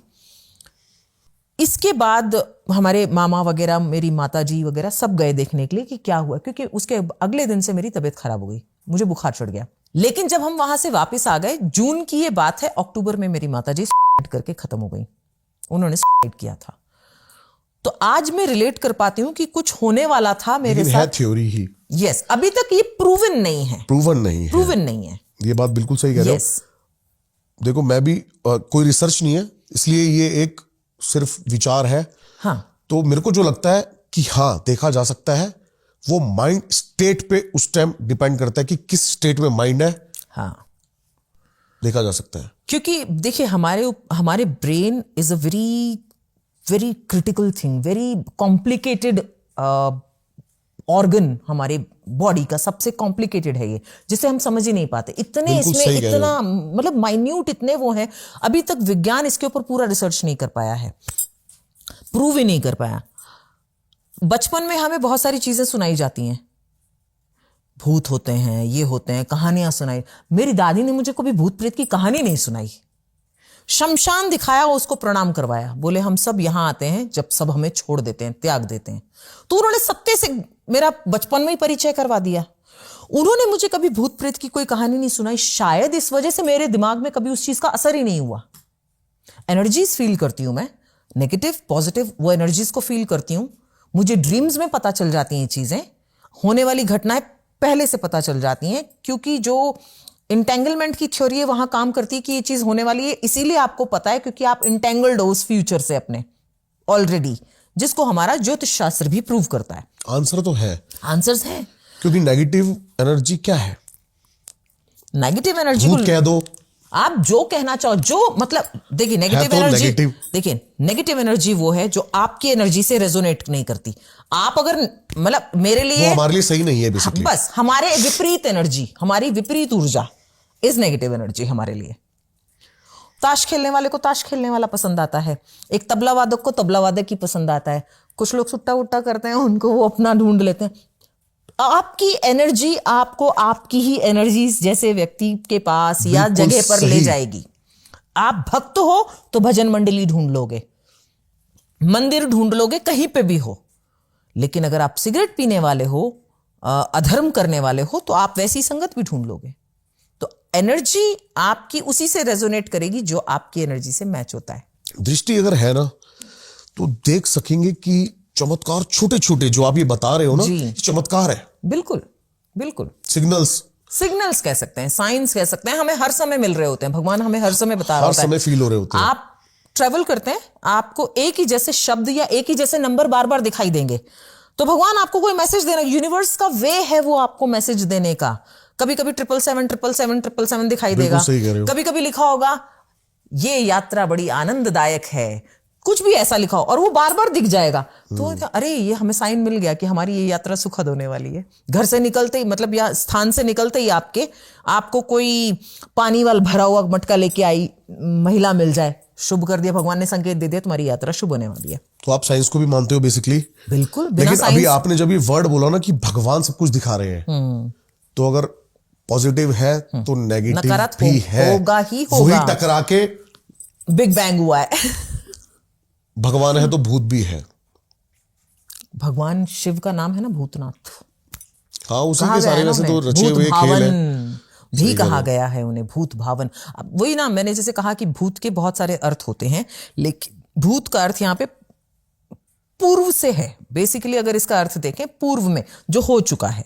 इसके बाद हमारे मामा वगैरह, मेरी माताजी वगैरह सब गए देखने के लिए कि क्या हुआ, क्योंकि उसके अगले दिन से मेरी तबीयत खराब हो गई, मुझे बुखार चढ़ गया। लेकिन जब हम वहां से वापस आ गए, जून की ये बात है, अक्टूबर में मेरी माताजी सुसाइड करके खत्म हो गई। उन्होंने सुसाइड किया था। तो आज मैं रिलेट कर पाती हूँ कि कुछ होने वाला था मेरे साथ। है थ्योरी ही। यस, अभी तक ये प्रूवन नहीं है। प्रूवन नहीं है। ये बात बिल्कुल सही कह रहे हो। देखो, मैं भी कोई रिसर्च नहीं है, इसलिए ये एक सिर्फ विचार है। हाँ, तो मेरे को जो लगता है कि हाँ, देखा जा सकता है। वो माइंड स्टेट पे उस टाइम डिपेंड करता है कि किस स्टेट में माइंड है। हाँ, देखा जा सकता है। क्योंकि देखिए हमारे brain is a very very critical thing, very complicated organ. हमारे बॉडी का सबसे कॉम्प्लिकेटेड है ये, जिसे हम समझ ही नहीं पाते। इतने इसमें इतना मतलब माइन्यूट इतने वो हैं, अभी तक विज्ञान इसके ऊपर पूरा रिसर्च नहीं कर पाया है, प्रूव ही नहीं कर पाया। बचपन में हमें बहुत सारी चीजें सुनाई जाती हैं, भूत होते हैं, ये होते हैं, कहानियां सुनाई। मेरी दादी ने मुझे कभी भूत प्रेत की कहानी नहीं सुनाई। शमशान दिखाया, उसको प्रणाम करवाया, बोले हम सब यहां आते हैं जब सब हमें छोड़ देते हैं, त्याग देते हैं। तो उन्होंने सत्य से मेरा बचपन में ही परिचय करवा दिया। उन्होंने मुझे कभी भूत प्रेत की कोई कहानी नहीं सुनाई। शायद इस वजह से मेरे दिमाग में कभी उस चीज का असर ही नहीं हुआ। एनर्जीज फील करती हूं मैं, नेगेटिव पॉजिटिव, वो एनर्जीज को फील करती हूं। मुझे ड्रीम्स में पता चल जाती हैं चीजें, होने वाली घटनाएं पहले से पता चल जाती हैं, क्योंकि जो इंटेंगलमेंट की थ्योरी है वहां काम करती है कि ये चीज होने वाली है। इसीलिए आपको पता है क्योंकि आप इंटेंगल्ड हो उस फ्यूचर से अपने ऑलरेडी, जिसको हमारा ज्योतिष शास्त्र भी प्रूव करता है। आंसर तो है, आंसर्स है। क्योंकि नेगेटिव एनर्जी क्या है? नेगेटिव एनर्जी भूत कह दो, आप जो कहना चाहो, जो मतलब देखिए नेगेटिव एनर्जी, देखिए नेगेटिव एनर्जी वो है जो आपकी एनर्जी से रेजोनेट नहीं करती। आप अगर मतलब मेरे लिए, वो हमारे लिए सही नहीं है बेसिकली। बस हमारे विपरीत एनर्जी, हमारी विपरीत ऊर्जा इज नेगेटिव एनर्जी हमारे लिए। ताश खेलने वाले को ताश खेलने वाला पसंद आता है, एक तबला वादक को तबला वादक ही पसंद आता है, कुछ लोग सुट्टा वुट्टा करते हैं, उनको वो अपना ढूंढ लेते हैं। आपकी एनर्जी आपको आपकी ही एनर्जी जैसे व्यक्ति के पास या जगह पर ले जाएगी। आप भक्त हो तो भजन मंडली ढूंढ लोगे, मंदिर ढूंढ लोगे, कहीं पे भी हो। लेकिन अगर आप सिगरेट पीने वाले हो, अधर्म करने वाले हो, तो आप वैसी संगत भी ढूंढ लोगे। तो एनर्जी आपकी उसी से रेजोनेट करेगी जो आपकी एनर्जी से मैच होता है। दृष्टि अगर है ना तो देख सकेंगे कि चमत्कार छोटे छोटे जो आप ये बता रहे हो ना, ये चमत्कार है। बिल्कुल बिल्कुल, सिग्नल्स कह सकते हैं, साइंस कह सकते हैं, हमें हर समय मिल रहे होते हैं, भगवान हमें हर समय बता रहा होता है, हर समय फील हो रहे होते हैं। आप ट्रेवल करते हैं, आपको एक ही जैसे शब्द या एक ही जैसे नंबर बार बार दिखाई देंगे, तो भगवान आपको कोई मैसेज देना, यूनिवर्स का वे है वो आपको मैसेज देने का। कभी कभी 777 दिखाई देगा, कभी कभी लिखा होगा ये यात्रा बड़ी आनंददायक है, कुछ भी ऐसा लिखा हो और वो बार बार दिख जाएगा, तो अरे ये हमें साइन मिल गया कि हमारी ये यात्रा सुखद होने वाली है। घर से निकलते ही, मतलब या स्थान से निकलते ही आपको कोई पानी वाला भरा हुआ मटका लेके आई महिला मिल जाए, शुभ कर दिया, भगवान ने संकेत दे दिया तुम्हारी यात्रा शुभ होने वाली है। तो आप साइंस को भी मानते हो बेसिकली? बिल्कुल। लेकिन अभी आपने जब ये वर्ड बोला ना कि भगवान सब कुछ दिखा रहे हैं, तो अगर पॉजिटिव है तो नेगेटिव भी है, होगा ही होगा। वही टकरा के बिग बैंग हुआ है। भगवान है तो भूत भी है। भगवान शिव का नाम है ना भूतनाथ। हाँ, उसी के सारे वैसे तो रचे हुए खेल हैं भी कहा गया है उन्हें, भूत भावन। अब वही ना, मैंने जैसे कहा कि भूत के बहुत सारे अर्थ होते हैं, लेकिन भूत का अर्थ यहाँ पे पूर्व से है। बेसिकली अगर इसका अर्थ देखें पूर्व में जो हो चुका है,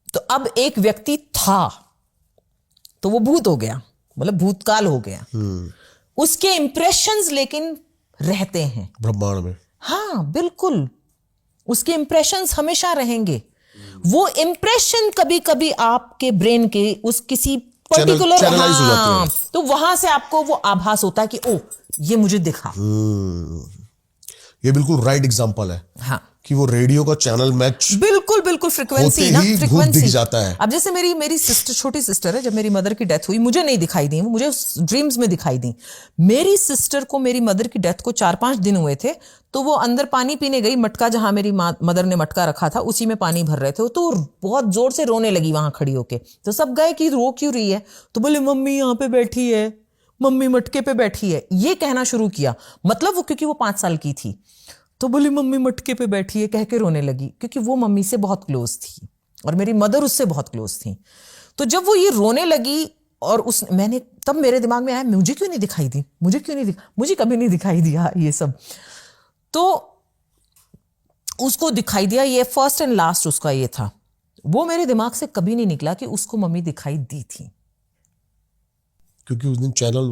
तो अब एक व्यक्ति था तो वो भूत हो गया, मतलब भूतकाल हो गया। उसके इंप्रेशंस लेकिन रहते हैं ब्रह्मांड में। हाँ बिल्कुल, उसके इंप्रेशंस हमेशा रहेंगे। वो इंप्रेशन कभी कभी आपके ब्रेन के उस किसी पर्टिकुलर, हाँ, तो वहां से आपको वो आभास होता है कि ओ ये मुझे दिखा। ये बिल्कुल राइट एग्जांपल है। हाँ, कि वो रेडियो का चैनल मैच बिल्कुल फ्रीक्वेंसी ना, फ्रीक्वेंसी दिख जाता है। अब जैसे मेरी सिस्टर, छोटी सिस्टर है, जब मेरी मदर की डेथ हुई मुझे नहीं दिखाई दी, मुझे ड्रीम्स में दिखाई दी। मेरी सिस्टर को मेरी मदर की डेथ को 4-5 दिन हुए थे, तो वो अंदर पानी पीने गई, मटका जहां मेरी मदर ने मटका रखा था उसी में पानी भर रहे थे, तो बहुत जोर से रोने लगी वहां खड़ी होके। तो सब गए कि रो क्यों रही है, तो बोले मम्मी यहाँ पे बैठी है, मम्मी मटके पे बैठी है, ये कहना शुरू किया। मतलब वो क्योंकि वो 5 साल की थी, तो बोली मम्मी मटके पे बैठी है, कह के रोने लगी, क्योंकि वो मम्मी से बहुत क्लोज थी और मेरी मदर उससे बहुत क्लोज थी। तो जब वो ये रोने लगी और मैंने तब मेरे दिमाग में आया मुझे क्यों नहीं दिखाई दी, मुझे कभी नहीं दिखाई दिया ये सब। तो उसको दिखाई दिया, ये फर्स्ट एंड लास्ट उसका ये था। वो मेरे दिमाग से कभी नहीं निकला कि उसको मम्मी दिखाई दी थी, क्योंकि उस दिन चैनल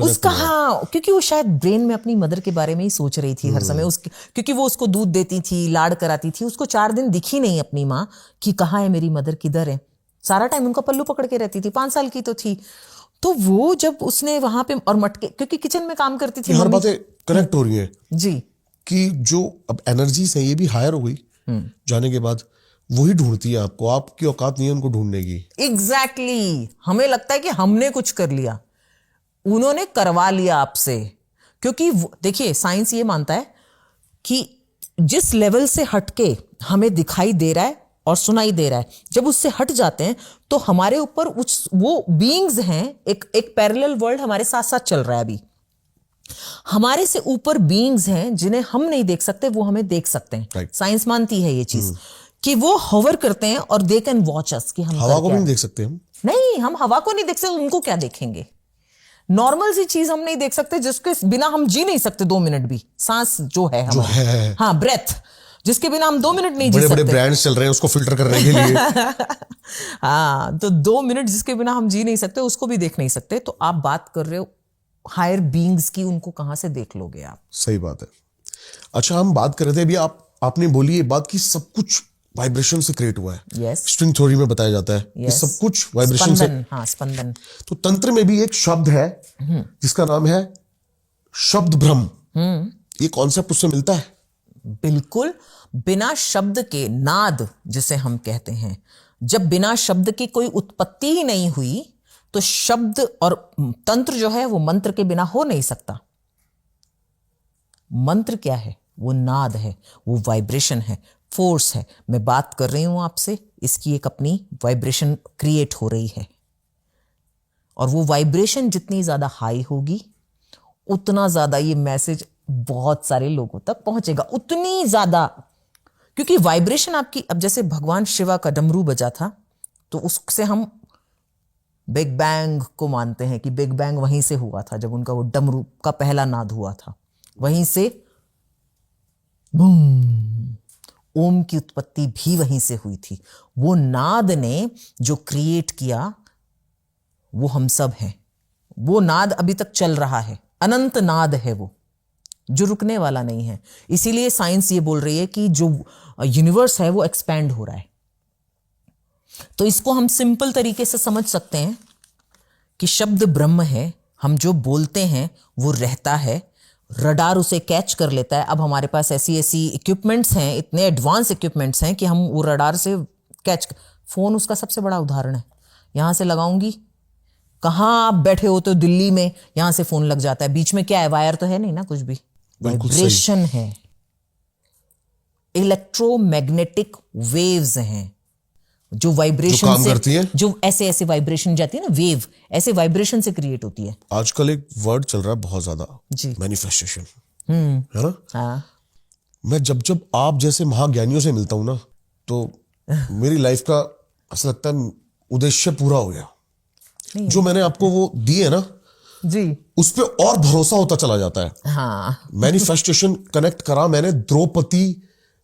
उसका हाँ, क्योंकि वो शायद ब्रेन में अपनी मदर के बारे में ही सोच रही थी हर समय। क्योंकि वो उसको दूध देती थी, लाड कराती थी, उसको 4 दिन दिखी नहीं अपनी माँ कि कहाँ है मेरी मदर, किधर है। सारा टाइम उनका पल्लू पकड़ के रहती थी, 5 साल की तो थी। तो वो जब उसने वहां पे और मटके, क्योंकि किचन में काम करती थी, हर बातें कनेक्ट हो रही है जी, कि जो अब एनर्जीज है ये भी हायर हो गई जाने के बाद, वही ढूंढती है आपको, आपकी औकात नहीं है उनको ढूंढने की। एग्जैक्टली। हमें लगता है कि हमने कुछ कर लिया, उन्होंने करवा लिया आपसे। क्योंकि देखिए साइंस ये मानता है कि जिस लेवल से हटके हमें दिखाई दे रहा है और सुनाई दे रहा है, जब उससे हट जाते हैं तो हमारे ऊपर वो बीइंग्स हैं, एक पैरेलल वर्ल्ड हमारे साथ साथ चल रहा है। अभी हमारे से ऊपर बीइंग्स हैं जिन्हें हम नहीं देख सकते, वो हमें देख सकते हैं। साइंस मानती है ये चीज कि वो हवर करते हैं और दे कैन वॉच अस, कि हम हवा को भी नहीं देख सकते हम। नहीं, हम हवा को नहीं देख सकते, उनको क्या देखेंगे। नॉर्मल सी चीज हम नहीं देख सकते जिसके बिना हम जी नहीं सकते 2 मिनट भी। सांस जो है हमारी, हाँ ब्रेथ, जिसके बिना हम 2 मिनट नहीं जी सकते। बड़े ब्रांड्स चल रहे हैं उसको फिल्टर करने के लिए। हाँ, तो 2 मिनट जिसके बिना हम जी नहीं सकते, उसको भी देख नहीं सकते। तो आप बात कर रहे हो हायर बीइंग्स की, उनको कहां से देख लोगे आप? सही बात है। अच्छा, हम बात कर रहे थे अभी, आपने बोली ये बात कि सब कुछ वाइब्रेशन से क्रिएट हुआ है। yes. स्ट्रिंग थ्योरी में बताया जाता है कि सब कुछ वाइब्रेशन से। हाँ, स्पंदन। तो तंत्र में भी एक शब्द है जिसका नाम है शब्द ब्रह्म। ये कॉन्सेप्ट उससे मिलता है? बिल्कुल। बिना शब्द के, नाद जिसे हम कहते हैं, जब बिना शब्द की कोई उत्पत्ति ही नहीं हुई, तो शब्द और तंत्र जो है वो मंत्र के बिना हो नहीं सकता। मंत्र क्या है? वो नाद है, वो वाइब्रेशन है, फोर्स है। मैं बात कर रही हूं आपसे, इसकी एक अपनी वाइब्रेशन क्रिएट हो रही है, और वो वाइब्रेशन जितनी ज्यादा हाई होगी उतना ज्यादा ये मैसेज बहुत सारे लोगों तक पहुंचेगा, उतनी ज्यादा। क्योंकि वाइब्रेशन आपकी, अब जैसे भगवान शिवा का डमरू बजा था, तो उससे हम बिग बैंग को मानते हैं कि बिग बैंग वहीं से हुआ था, जब उनका वो डमरू का पहला नाद हुआ था, वहीं से बूम, ओम की उत्पत्ति भी वहीं से हुई थी। वो नाद ने जो क्रिएट किया वो हम सब हैं। वो नाद अभी तक चल रहा है, अनंत नाद है वो, जो रुकने वाला नहीं है। इसीलिए साइंस ये बोल रही है कि जो यूनिवर्स है वो एक्सपैंड हो रहा है। तो इसको हम सिंपल तरीके से समझ सकते हैं कि शब्द ब्रह्म है, हम जो बोलते हैं वो रहता है, रडार उसे कैच कर लेता है। अब हमारे पास ऐसी ऐसी इक्विपमेंट्स हैं, इतने एडवांस इक्विपमेंट्स हैं कि हम वो रडार से कैच, फोन उसका सबसे बड़ा उदाहरण है। यहां से लगाऊंगी, कहाँ आप बैठे होते हो दिल्ली में, यहां से फोन लग जाता है, बीच में क्या है, वायर तो है नहीं ना, कुछ भी, वाइब्रेशन है, इलेक्ट्रोमैग्नेटिक वेव्स हैं, जो वाइब्रेशन काम से करती है? जो ऐसे ऐसे वाइब्रेशन जाती है ना, वेव ऐसे वाइब्रेशन से क्रिएट होती है। आजकल एक वर्ड चल रहा है बहुत ज्यादा, जी। मैनिफेस्टेशन, है ना? हाँ, मैं जब जब आप जैसे महाज्ञानियों से मिलता हूं ना, तो मेरी लाइफ का ऐसा लगता है उद्देश्य पूरा हो गया। जो मैंने आपको वो दी है ना जी, उस पे और भरोसा होता चला जाता है। हाँ, मैनिफेस्टेशन कनेक्ट करा मैंने, द्रौपदी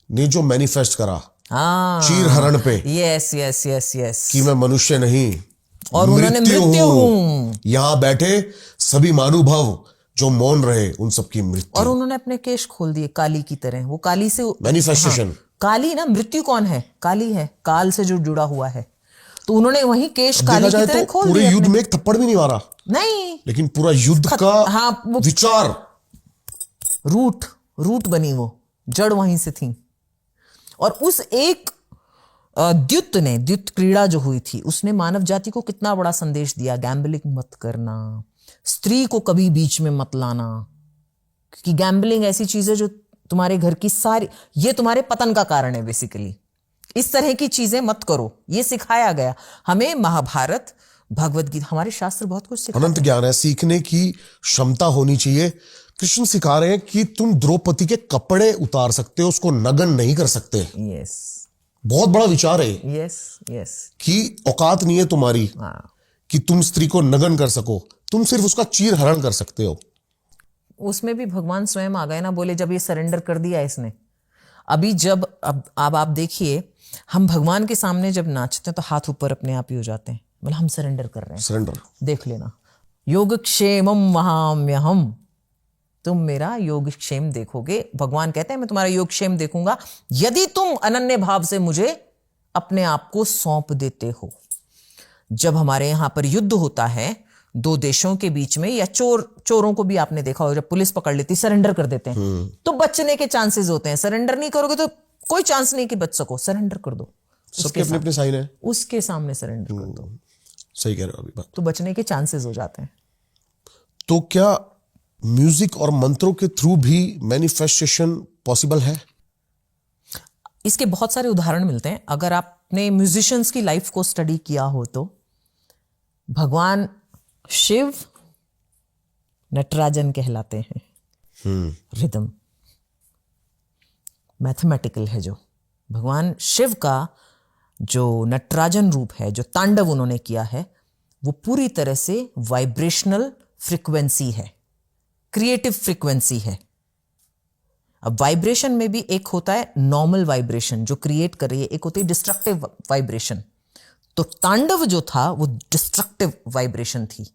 ने जो मैनिफेस्ट करा हाँ, चीर हरण पे, यस यस यस यस, कि मैं मनुष्य नहीं और उन्होंने मृत्यु हूं, यहां बैठे सभी मानुभव जो मौन रहे उन सबकी मृत्यु। और उन्होंने अपने केश खोल दिए काली की तरह। वो काली से, मैनिफेस्टेशन, काली ना, मृत्यु कौन है, काली है, काल से जो जुड़ा हुआ है। तो उन्होंने वही केश काली की तरह खोल पूरे दिए युद्ध अपने। में एक थप्पड़ भी नहीं मारा, नहीं, लेकिन पूरा युद्ध का हाँ, वो विचार, रूट बनी, वो जड़ वहीं से थी। और उस एक द्युत क्रीड़ा जो हुई थी, उसने मानव जाति को कितना बड़ा संदेश दिया। गैम्बलिंग मत करना, स्त्री को कभी बीच में मत लाना, क्योंकि गैम्बलिंग ऐसी चीज है जो तुम्हारे घर की सारी, ये तुम्हारे पतन का कारण है बेसिकली। इस तरह की चीजें मत करो, ये सिखाया गया हमें। महाभारत, भगवत गीता, हमारे शास्त्र बहुत कुछ सिखाते हैं। अनंत ज्ञान है, सीखने की क्षमता होनी चाहिए। कृष्ण सिखा रहे हैं कि तुम द्रौपदी के कपड़े उतार सकते हो, उसको नग्न नहीं कर सकते। यस बहुत बड़ा विचार है यस यस, कि औकात नहीं है तुम्हारी कि तुम स्त्री को नग्न कर सको, तुम सिर्फ उसका चीर हरण कर सकते हो। उसमें भी भगवान स्वयं आ गए ना, बोले जब ये सरेंडर कर दिया इसने। अभी जब अब आप देखिए, हम भगवान के सामने जब नाचते हैं तो हाथ ऊपर अपने आप ही हो जाते हैं, मतलब हम सरेंडर कर रहे हैं। सरेंडर, देख लेना, योगक्षेमम वहाम्यहम, तुम मेरा योगक्षेम देखोगे। भगवान कहते हैं मैं तुम्हारा योगक्षेम देखूंगा यदि तुम अनन्य भाव से मुझे अपने आप को सौंप देते हो। जब हमारे यहां पर युद्ध होता है दो देशों के बीच में, या चोरों को भी आपने देखा हो, जब पुलिस पकड़ लेती, सरेंडर कर देते हैं, तो बचने के चांसेस होते हैं। सरेंडर नहीं करोगे तो कोई चांस नहीं कि बच सको, सरेंडर कर दो। सबके अपने अपने साइन है, उसके सामने सरेंडर कर दो, सही कह रहे हो अभी बात। तो बचने के चांसेस हो जाते हैं। तो क्या म्यूजिक और मंत्रों के थ्रू भी मैनिफेस्टेशन पॉसिबल है? इसके बहुत सारे उदाहरण मिलते हैं। अगर आपने म्यूजिशियंस की लाइफ को स्टडी किया हो तो भगवान शिव नटराजन कहलाते हैं। रिदम मैथमेटिकल है। जो भगवान शिव का जो नटराजन रूप है, जो तांडव उन्होंने किया है, वो पूरी तरह से वाइब्रेशनल फ्रीक्वेंसी है, क्रिएटिव फ्रीक्वेंसी है। अब वाइब्रेशन में भी एक होता है नॉर्मल वाइब्रेशन जो क्रिएट कर रही है, एक होती है डिस्ट्रक्टिव वाइब्रेशन। तो तांडव जो था वो डिस्ट्रक्टिव वाइब्रेशन थी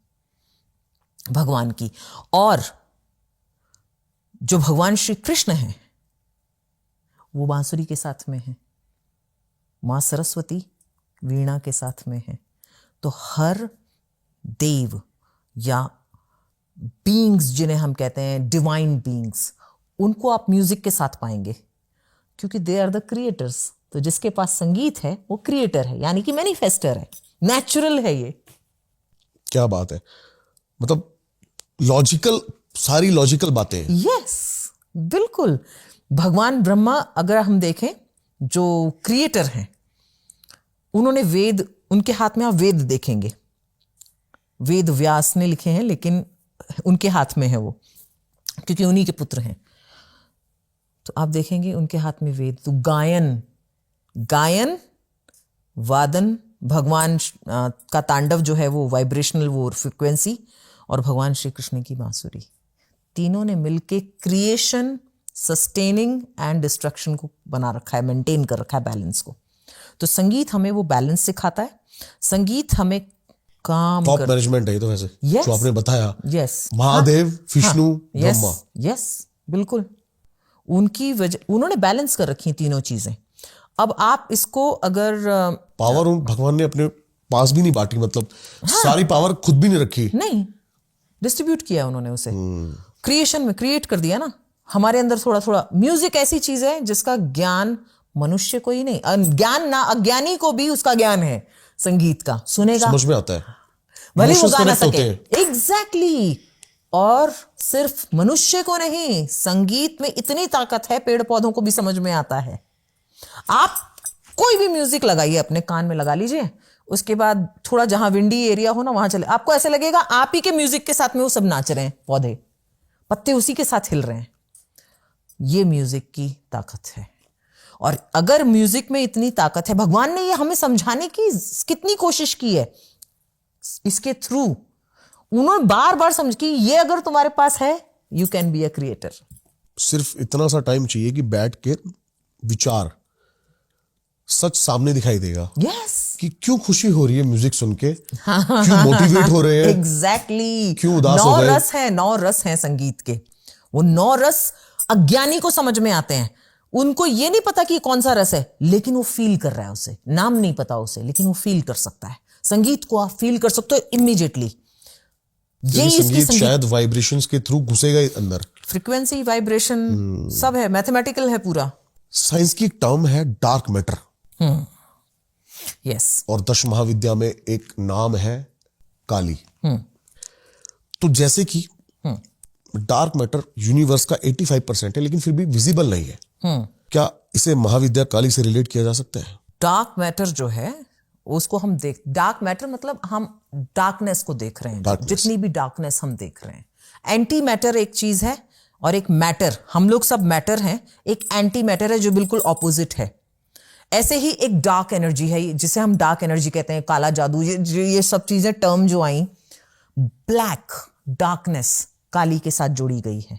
भगवान की। और जो भगवान श्री कृष्ण है वो बांसुरी के साथ में है, मां सरस्वती वीणा के साथ में है। तो हर देव या बीइंग्स जिन्हें हम कहते हैं डिवाइन बीइंग्स, उनको आप म्यूजिक के साथ पाएंगे, क्योंकि दे आर द क्रिएटर्स। तो जिसके पास संगीत है वो क्रिएटर है, यानी कि मैनिफेस्टर है, नेचुरल है ये। क्या बात है, मतलब लॉजिकल, सारी लॉजिकल बातें हैं। यस, बिल्कुल। भगवान ब्रह्मा अगर हम देखें जो क्रिएटर हैं, उन्होंने वेद, उनके हाथ में आप वेद देखेंगे, वेद व्यास ने लिखे हैं, लेकिन उनके हाथ में है वो, क्योंकि उन्हीं के पुत्र हैं। तो आप देखेंगे उनके हाथ में वेद। तो गायन, वादन, भगवान का तांडव जो है वो वाइब्रेशनल, वो फ्रिक्वेंसी, और भगवान श्री कृष्ण की बांसुरी, तीनों ने मिलके क्रिएशन, सस्टेनिंग एंड डिस्ट्रक्शन को बना रखा है, मेंटेन कर रखा है बैलेंस को। तो संगीत हमें वो बैलेंस सिखाता है। संगीत हमें काम टॉप मैनेजमेंट है ये तो वैसे, Yes. जो आपने बताया। यस, महादेव, विष्णु, ब्रह्मा। यस, बिल्कुल। उनकी वजह, उन्होंने बैलेंस कर रखी तीनों चीजें। अब आप इसको अगर पावर भगवान ने अपने पास भी नहीं बांटी, मतलब सारी पावर खुद भी नहीं रखी, नहीं, डिस्ट्रीब्यूट किया उन्होंने उसे, क्रिएशन में क्रिएट कर दिया ना। हमारे अंदर थोड़ा थोड़ा, म्यूजिक ऐसी चीज है जिसका ज्ञान मनुष्य को ही नहीं, ज्ञान ना, अज्ञानी को भी उसका ज्ञान है संगीत का, सुनेगा, समझ में आता है, भले वो Emotions गा ना connect होते सके। हैं। एग्जैक्टली। और सिर्फ मनुष्य को नहीं, संगीत में इतनी ताकत है, पेड़ पौधों को भी समझ में आता है। आप कोई भी म्यूजिक लगाइए, अपने कान में लगा लीजिए, उसके बाद थोड़ा जहां विंडी एरिया हो ना वहां चले, आपको ऐसे लगेगा आप ही के म्यूजिक के साथ में वो सब नाच रहे हैं, पौधे पत्ते उसी के साथ हिल रहे हैं। ये म्यूजिक की ताकत है। और अगर म्यूजिक में इतनी ताकत है, भगवान ने ये हमें समझाने की कितनी कोशिश की है इसके थ्रू, उन्होंने बार बार समझ कि ये अगर तुम्हारे पास है, you can be a creator. सिर्फ इतना सा टाइम चाहिए कि बैठ के विचार, सच सामने दिखाई देगा। यस, कि क्यों खुशी हो रही है म्यूजिक सुन के, क्यों मोटिवेट हो रहे हैं, एग्जैक्टली। क्यों उदास हो गए। 9 रस हैं संगीत के। वो 9 रस अज्ञानी को समझ में आते हैं। उनको ये नहीं पता कि कौन सा रस है, लेकिन वो फील कर रहा है उसे, नाम नहीं पता उसे, लेकिन वो फील कर सकता है। संगीत को आप फील कर सकते हो इमीडिएटली। यही संगीत शायद वाइब्रेशंस के थ्रू घुसेगा अंदर। फ्रीक्वेंसी, वाइब्रेशन सब है, मैथमेटिकल है पूरा। साइंस की टर्म है डार्क मैटर। यस। और दश महाविद्या में एक नाम है काली। तो जैसे कि डार्क मैटर यूनिवर्स का 85% है, लेकिन फिर भी विजिबल नहीं है। क्या इसे महाविद्या काली से रिलेट किया जा सकता है? डार्क मैटर जो है उसको हम डार्क मैटर मतलब हम डार्कनेस को देख रहे हैं, जितनी भी डार्कनेस हम देख रहे हैं। एंटी मैटर एक चीज है और एक मैटर, हम लोग सब मैटर हैं, एक एंटी मैटर है जो बिल्कुल ऑपोजिट है। ऐसे ही एक डार्क एनर्जी है जिसे हम डार्क एनर्जी कहते हैं, काला जादू, ये सब चीजें टर्म जो आई, ब्लैक डार्कनेस काली के साथ जोड़ी गई है।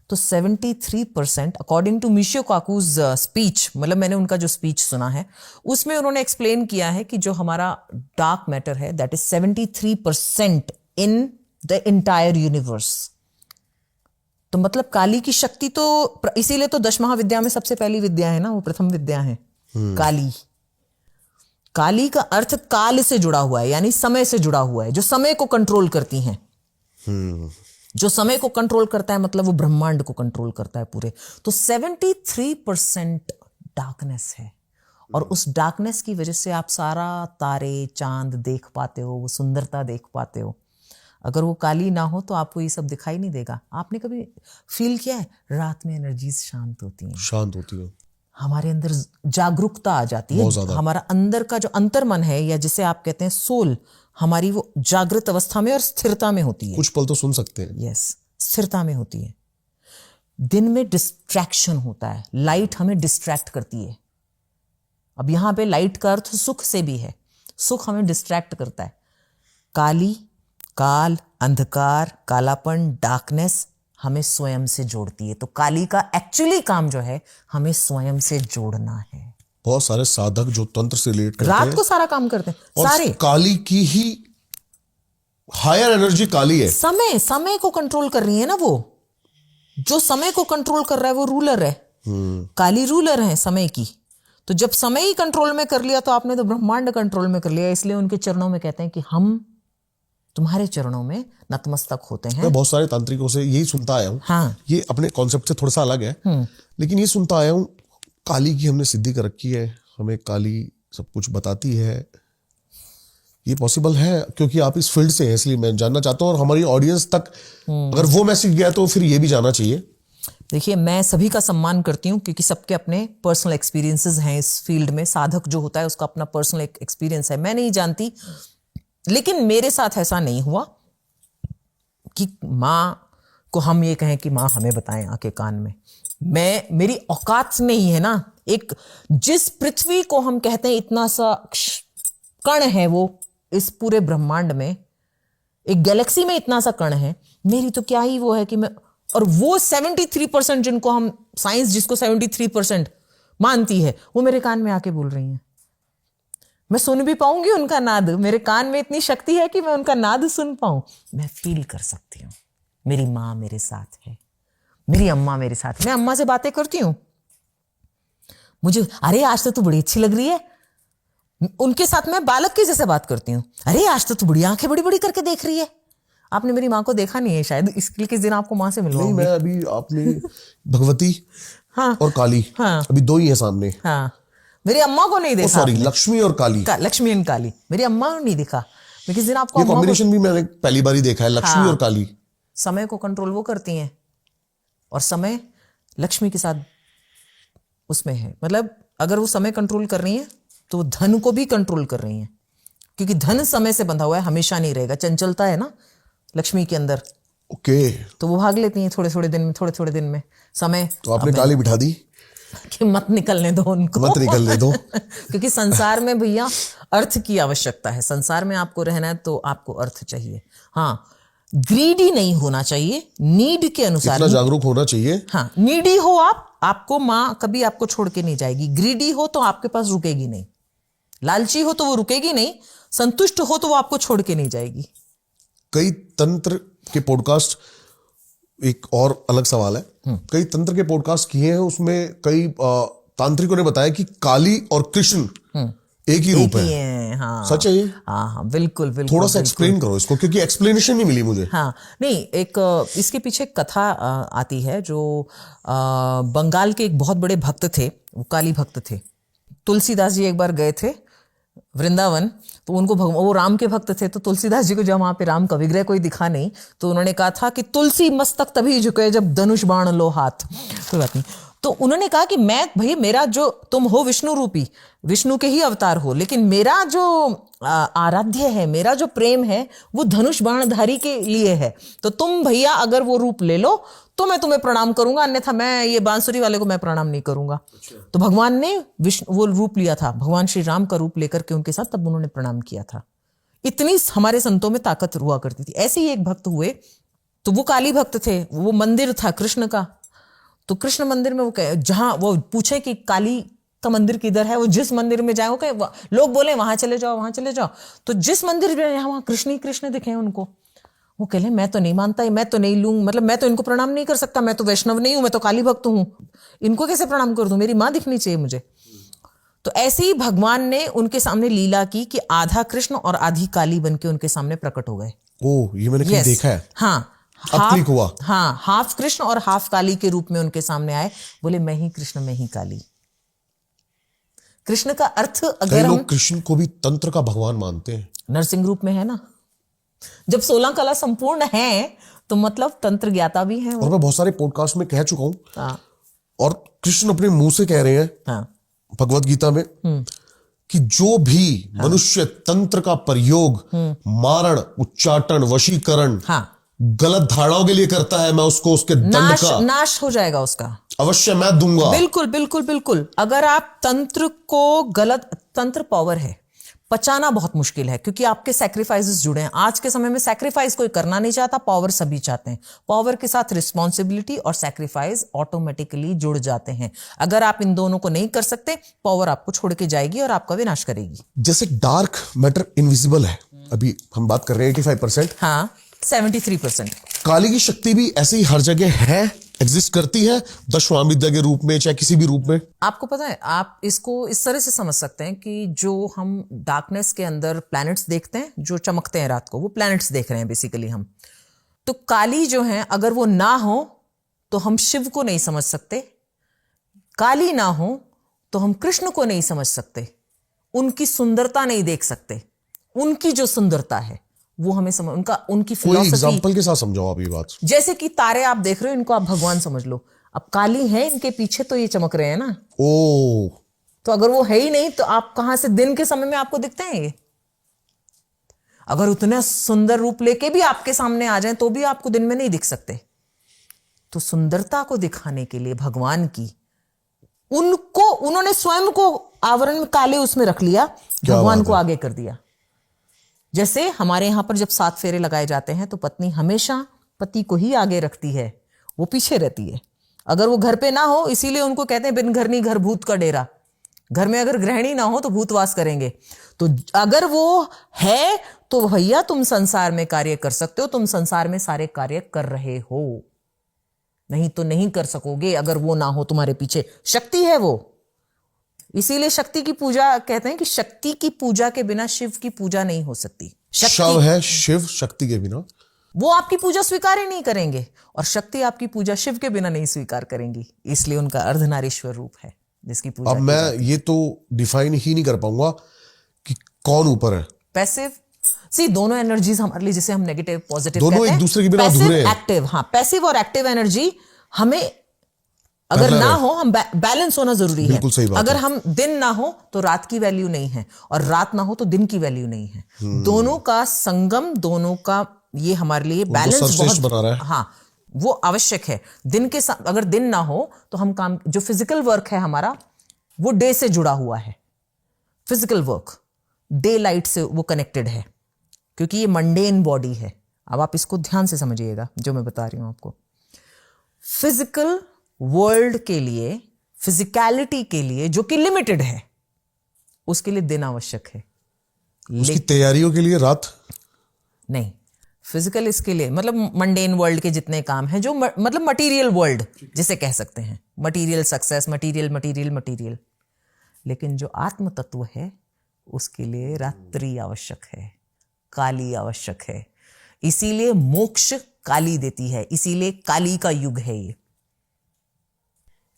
तो 73% अकॉर्डिंग टू मिशियो काकुज स्पीच, मतलब मैंने उनका जो स्पीच सुना है उसमें उन्होंने एक्सप्लेन किया है कि जो हमारा डार्क मैटर है that is 73% in the entire universe. तो मतलब काली की शक्ति तो, इसीलिए तो 10 महाविद्या में सबसे पहली विद्या है ना, वो प्रथम विद्या है काली। काली का अर्थ काल से जुड़ा हुआ है, यानी समय से जुड़ा हुआ है, जो समय को कंट्रोल करती हैं। जो समय को कंट्रोल करता है मतलब वो ब्रह्मांड को कंट्रोल करता है पूरे। तो 73% डार्कनेस है, और उस डार्कनेस की वजह से आप सारा तारे चांद देख पाते हो, वो सुंदरता देख पाते हो। अगर वो काली ना हो तो आपको ये सब दिखाई नहीं देगा। आपने कभी फील किया है रात में एनर्जीज शांत होती हैं, शांत होती है, हमारे अंदर जागरूकता आ जाती है, हमारा अंदर का जो अंतर्मन है या जिसे आप कहते हैं सोल, हमारी वो जागृत अवस्था में और स्थिरता में होती है। कुछ पल तो सुन सकते हैं। यस, स्थिरता में होती है। दिन में डिस्ट्रैक्शन होता है, लाइट हमें डिस्ट्रैक्ट करती है। अब यहां पे लाइट का अर्थ सुख से भी है, सुख हमें डिस्ट्रैक्ट करता है। काली, काल, अंधकार, कालापन, डार्कनेस हमें स्वयं से जोड़ती है। तो काली का एक्चुअली काम जो है हमें स्वयं से जोड़ना है। बहुत सारे साधक जो तंत्र से रिलेट करते हैं रात को सारा काम करते हैं, और सारे काली की ही हायर एनर्जी काली है। समय को कंट्रोल कर रही है ना, वो जो समय को कंट्रोल कर रहा है वो रूलर है। काली रूलर है समय की। तो जब समय ही कंट्रोल में कर लिया तो आपने तो ब्रह्मांड कंट्रोल में कर लिया। इसलिए उनके चरणों में कहते हैं कि हम तुम्हारे चरणों में नतमस्तक होते हैं। मैं बहुत सारे तांत्रिकों से यही सुनता आया हूँ। हाँ। ये अपने कॉन्सेप्ट से थोड़ा सा अलग है, लेकिन ये सुनता आया हूँ, काली की हमने सिद्धि कर रखी है, हमें काली सब कुछ बताती है। ये पॉसिबल है क्योंकि आप इस फील्ड से हैं, इसलिए मैं जानना चाहता हूँ, और हमारी ऑडियंस तक अगर वो मैसेज गया तो फिर ये भी जाना चाहिए। देखिए, मैं सभी का सम्मान करती हूँ क्योंकि सबके अपने पर्सनल एक्सपीरियंसेस हैं इस फील्ड में। साधक जो होता है उसका अपना पर्सनल एक्सपीरियंस है, मैं नहीं जानती। लेकिन मेरे साथ ऐसा नहीं हुआ कि माँ को हम ये कहें कि माँ हमें बताएं आके कान में। मेरी औकात नहीं है ना। एक जिस पृथ्वी को हम कहते हैं इतना सा कण है वो इस पूरे ब्रह्मांड में, एक गैलेक्सी में इतना सा कण है, मेरी तो क्या ही वो है कि मैं, और वो 73% जिनको हम साइंस जिसको 73% मानती है, वो मेरे कान में आके बोल रही हैं। मैं सुन भी पाऊंगी उनका नाद, मेरे कान में इतनी शक्ति है कि मैं उनका नाद सुन पाऊं, मैं फील कर सकती हूँ। मेरी माँ मेरे साथ है, मेरी अम्मा मेरे साथ है। मैं अम्मा से बातें करती हूँ, मुझे अरे आज तो तू बड़ी अच्छी लग रही है, उनके साथ मैं बालक के जैसे बात करती हूँ। अरे आज तो तू बड़ी आंखें बड़ी बड़ी करके देख रही है। आपने मेरी माँ को देखा नहीं है शायद, इसलिए किस दिन आपको माँ से नहीं, मिलवाऊंगी। मैं अभी आपने भगवती हाँ और काली, हाँ अभी दो ही है सामने। हाँ, मेरी अम्मा को नहीं देखा सॉरी, आपने। लक्ष्मी और काली, लक्ष्मी एंड काली, मेरी अम्मा को नहीं देखा। मैं किस दिन आपको ये अम्मा को, कॉम्बिनेशन भी मैंने पहली बार ही देखा है, लक्ष्मी हाँ। और काली। समय को कंट्रोल वो करती हैं और समय लक्ष्मी के साथ उसमें है। मतलब अगर वो समय कंट्रोल कर रही हैं तो वो धन को भी कंट्रोल कर रही हैं, क्योंकि धन समय से बंधा हुआ है, हमेशा नहीं रहेगा, चंचलता है ना लक्ष्मी के अंदर, ओके, तो वो भाग लेती हैं थोड़े थोड़े दिन में, थोड़े थोड़े दिन में। समय तो आपने काली बिठा दी कि मत निकलने दो उनको, मत निकलने दो। क्योंकि संसार में भैया अर्थ की आवश्यकता है। संसार में आपको रहना है तो आपको अर्थ चाहिए। हाँ, ग्रीडी नहीं होना चाहिए, नीड के अनुसार। इतना जागरूक होना चाहिए। हाँ, नीडी हो आप, आपको माँ कभी आपको छोड़ के नहीं जाएगी। ग्रीडी हो तो आपके पास रुकेगी नहीं, लालची हो तो वो रुकेगी नहीं, संतुष्ट हो तो वो आपको छोड़ के नहीं जाएगी। कई तंत्र के पॉडकास्ट, एक और अलग सवाल है, कई तंत्र के पॉडकास्ट किए हैं, उसमें कई तांत्रिकों ने बताया कि काली और कृष्ण एक ही रूप है। हाँ सच है ये? हाँ हाँ, बिल्कुल बिल्कुल। थोड़ा सा एक्सप्लेन करो इसको, क्योंकि एक्सप्लेनेशन नहीं मिली मुझे। हाँ नहीं, एक इसके पीछे एक कथा आती है, जो बंगाल के एक बहुत बड़े भक्त थे, वो काली भक्त थे। तुलसीदास जी एक बार गए थे वृंदावन, तो उनको वो राम के भक्त थे, तो तुलसीदास जी को जब वहां पे राम का विग्रह कोई दिखा नहीं, तो उन्होंने कहा था कि तुलसी मस्तक तभी झुके जब धनुष बाण लो हाथ। कोई बात नहीं, तो उन्होंने कहा कि मैं भाई, मेरा जो तुम हो विष्णु रूपी, विष्णु के ही अवतार हो, लेकिन मेरा जो आराध्य है, मेरा जो प्रेम है वो धनुष बाणधारी के लिए है। तो तुम भैया अगर वो रूप ले लो तो मैं तुम्हें प्रणाम करूंगा, अन्यथा मैं ये बांसुरी वाले को मैं प्रणाम नहीं करूंगा। तो भगवान ने विष्णु वो रूप लिया था, भगवान श्री राम का रूप लेकर के उनके साथ, तब उन्होंने प्रणाम किया था। इतनी हमारे संतों में ताकत हुआ करती थी। ऐसे ही एक भक्त हुए, तो वो काली भक्त थे, वो मंदिर था कृष्ण का, तो कृष्ण मंदिर में वो जहां वो पूछे कि काली का मंदिर किधर है, वो जिस मंदिर में जाए, वो कहे, लोग बोले वहां चले जाओ वहां चले जाओ, तो जिस मंदिर में वहां कृष्ण ही कृष्ण दिखे उनको, वो कह मैं तो नहीं मानता, मैं तो नहीं लूंग, मतलब मैं तो इनको प्रणाम नहीं कर सकता, मैं तो वैष्णव नहीं हूं, मैं तो काली भक्त हूं, इनको कैसे प्रणाम कर दूं, मेरी मां दिखनी चाहिए मुझे। तो ऐसे ही भगवान ने उनके सामने लीला की कि आधा कृष्ण और आधी काली बन के उनके सामने प्रकट हो गए। ओह, ये मैंने कहीं देखा है। हाँ, अब क्लिक हुआ। हाँ, हाफ कृष्ण और हाफ काली के रूप में उनके सामने आए, बोले मैं ही कृष्ण मैं ही काली। कृष्ण का अर्थ अगर कई हम, लोग कृष्ण को भी तंत्र का भगवान मानते हैं। नरसिंह रूप में है ना, जब 16 कला संपूर्ण है तो मतलब तंत्र ज्ञाता भी है वो। और मैं बहुत सारे पॉडकास्ट में कह चुका हूं, हाँ और कृष्ण अपने मुंह से कह रहे हैं हाँ भगवत गीता में कि जो भी मनुष्य तंत्र का प्रयोग मारण, उच्चाटन, वशीकरण, हाँ, गलत धारणाओं के लिए करता है, मैं उसको उसके दंड का नाश हो जाएगा उसका, अवश्य मैं दूंगा। बिल्कुल बिल्कुल बिल्कुल। अगर आप तंत्र को गलत, तंत्र पावर है, पचाना बहुत मुश्किल है, क्योंकि आपके सैक्रिफाइसेस जुड़े हैं। आज के समय में सैक्रिफाइस कोई करना नहीं चाहता, पावर सभी चाहते हैं। पावर के साथ रिस्पॉन्सिबिलिटी और सैक्रिफाइस ऑटोमेटिकली जुड़ जाते हैं। अगर आप इन दोनों को नहीं कर सकते, पावर आपको छोड़ के जाएगी और आपका विनाश करेगी। जैसे डार्क मैटर इनविजिबल है, अभी हम बात कर रहे हैं 85%, हाँ 73%। काली की शक्ति भी ऐसे ही हर जगह है, एग्जिस्ट करती है, दशवामिद्या के रूप में, चाहे किसी भी रूप में। आपको पता है, आप इसको इस तरह से समझ सकते हैं कि जो हम डार्कनेस के अंदर प्लैनेट्स देखते हैं जो चमकते हैं रात को, वो प्लैनेट्स देख रहे हैं बेसिकली हम। तो काली जो है, अगर वो ना हो तो हम शिव को नहीं समझ सकते, काली ना हो तो हम कृष्ण को नहीं समझ सकते, उनकी सुंदरता नहीं देख सकते। उनकी जो सुंदरता है वो हमें समझ, उनकी कोई फिलॉसफी, एग्जांपल के साथ समझाओ आप ये बात। जैसे कि तारे आप देख रहे हो, इनको आप भगवान समझ लो। अब काली है, इनके पीछे तो ये चमक रहे हैं ना, ओ, तो अगर वो है ही नहीं तो आप कहां से दिन के समय में आपको दिखते हैं ये? अगर उतने सुंदर रूप लेके भी आपके सामने आ जाएं तो भी आपको दिन में नहीं दिख सकते। तो सुंदरता को दिखाने के लिए भगवान की, उन्होंने स्वयं को आवरण में काले उसमें रख लिया, क्या भगवान बात को है। आगे कर दिया। जैसे हमारे यहां पर जब 7 फेरे लगाए जाते हैं तो पत्नी हमेशा पति को ही आगे रखती है, वो पीछे रहती है। अगर वो घर पे ना हो, इसीलिए उनको कहते हैं बिन घरनी घर भूत का डेरा। घर में अगर गृहिणी ना हो तो भूतवास करेंगे। तो अगर वो है तो भैया तुम संसार में कार्य कर सकते हो, तुम संसार में सारे कार्य कर रहे हो, नहीं तो नहीं कर सकोगे अगर वो ना हो तुम्हारे पीछे। शक्ति है वो, इसीलिए शक्ति की पूजा कहते हैं कि शक्ति की पूजा के बिना शिव की पूजा नहीं हो सकती। शव है शिव, शक्ति के बिना वो आपकी पूजा स्वीकार ही नहीं करेंगे, और शक्ति आपकी पूजा शिव के बिना नहीं स्वीकार करेंगी। इसलिए उनका अर्धनारीश्वर रूप है जिसकी पूजा अब की मैं जाती है। ये तो डिफाइन ही नहीं कर पाऊंगा कि कौन ऊपर है। पैसिव, सी दोनों एनर्जीज हमारे लिए, जिसे हम नेगेटिव पॉजिटिव दोनों कहते हैं, एक दूसरे के बिना पैसिव अधूरे हैं। एक्टिव। हाँ, पैसिव और एक्टिव एनर्जी हमें अगर पहला ना है। हो, हम बैलेंस होना जरूरी है। बिल्कुल सही बात अगर है। हम दिन ना हो तो रात की वैल्यू नहीं है, और रात ना हो तो दिन की वैल्यू नहीं है। दोनों का संगम, दोनों का ये हमारे लिए बैलेंस सर्वश्रेष्ठ बहुत बना रहा है। हाँ, वो आवश्यक है। दिन के अगर दिन ना हो तो हम काम, जो फिजिकल वर्क है हमारा, वो डे से जुड़ा हुआ है। फिजिकल वर्क डे लाइट से वो कनेक्टेड है, क्योंकि ये मंडेन बॉडी है। अब आप इसको ध्यान से समझिएगा जो मैं बता रही हूं आपको। फिजिकल वर्ल्ड के लिए, फिजिकलिटी के लिए, जो कि लिमिटेड है, उसके लिए दिन आवश्यक है। उसकी तैयारियों के लिए रात नहीं, फिजिकल इसके लिए मतलब मंडेन वर्ल्ड के जितने काम हैं, जो मतलब मटेरियल वर्ल्ड जिसे कह सकते हैं, material success, material material material. लेकिन जो आत्म तत्व है उसके लिए रात्रि आवश्यक है, काली आवश्यक है। इसीलिए मोक्ष काली देती है, इसीलिए काली का युग है ये,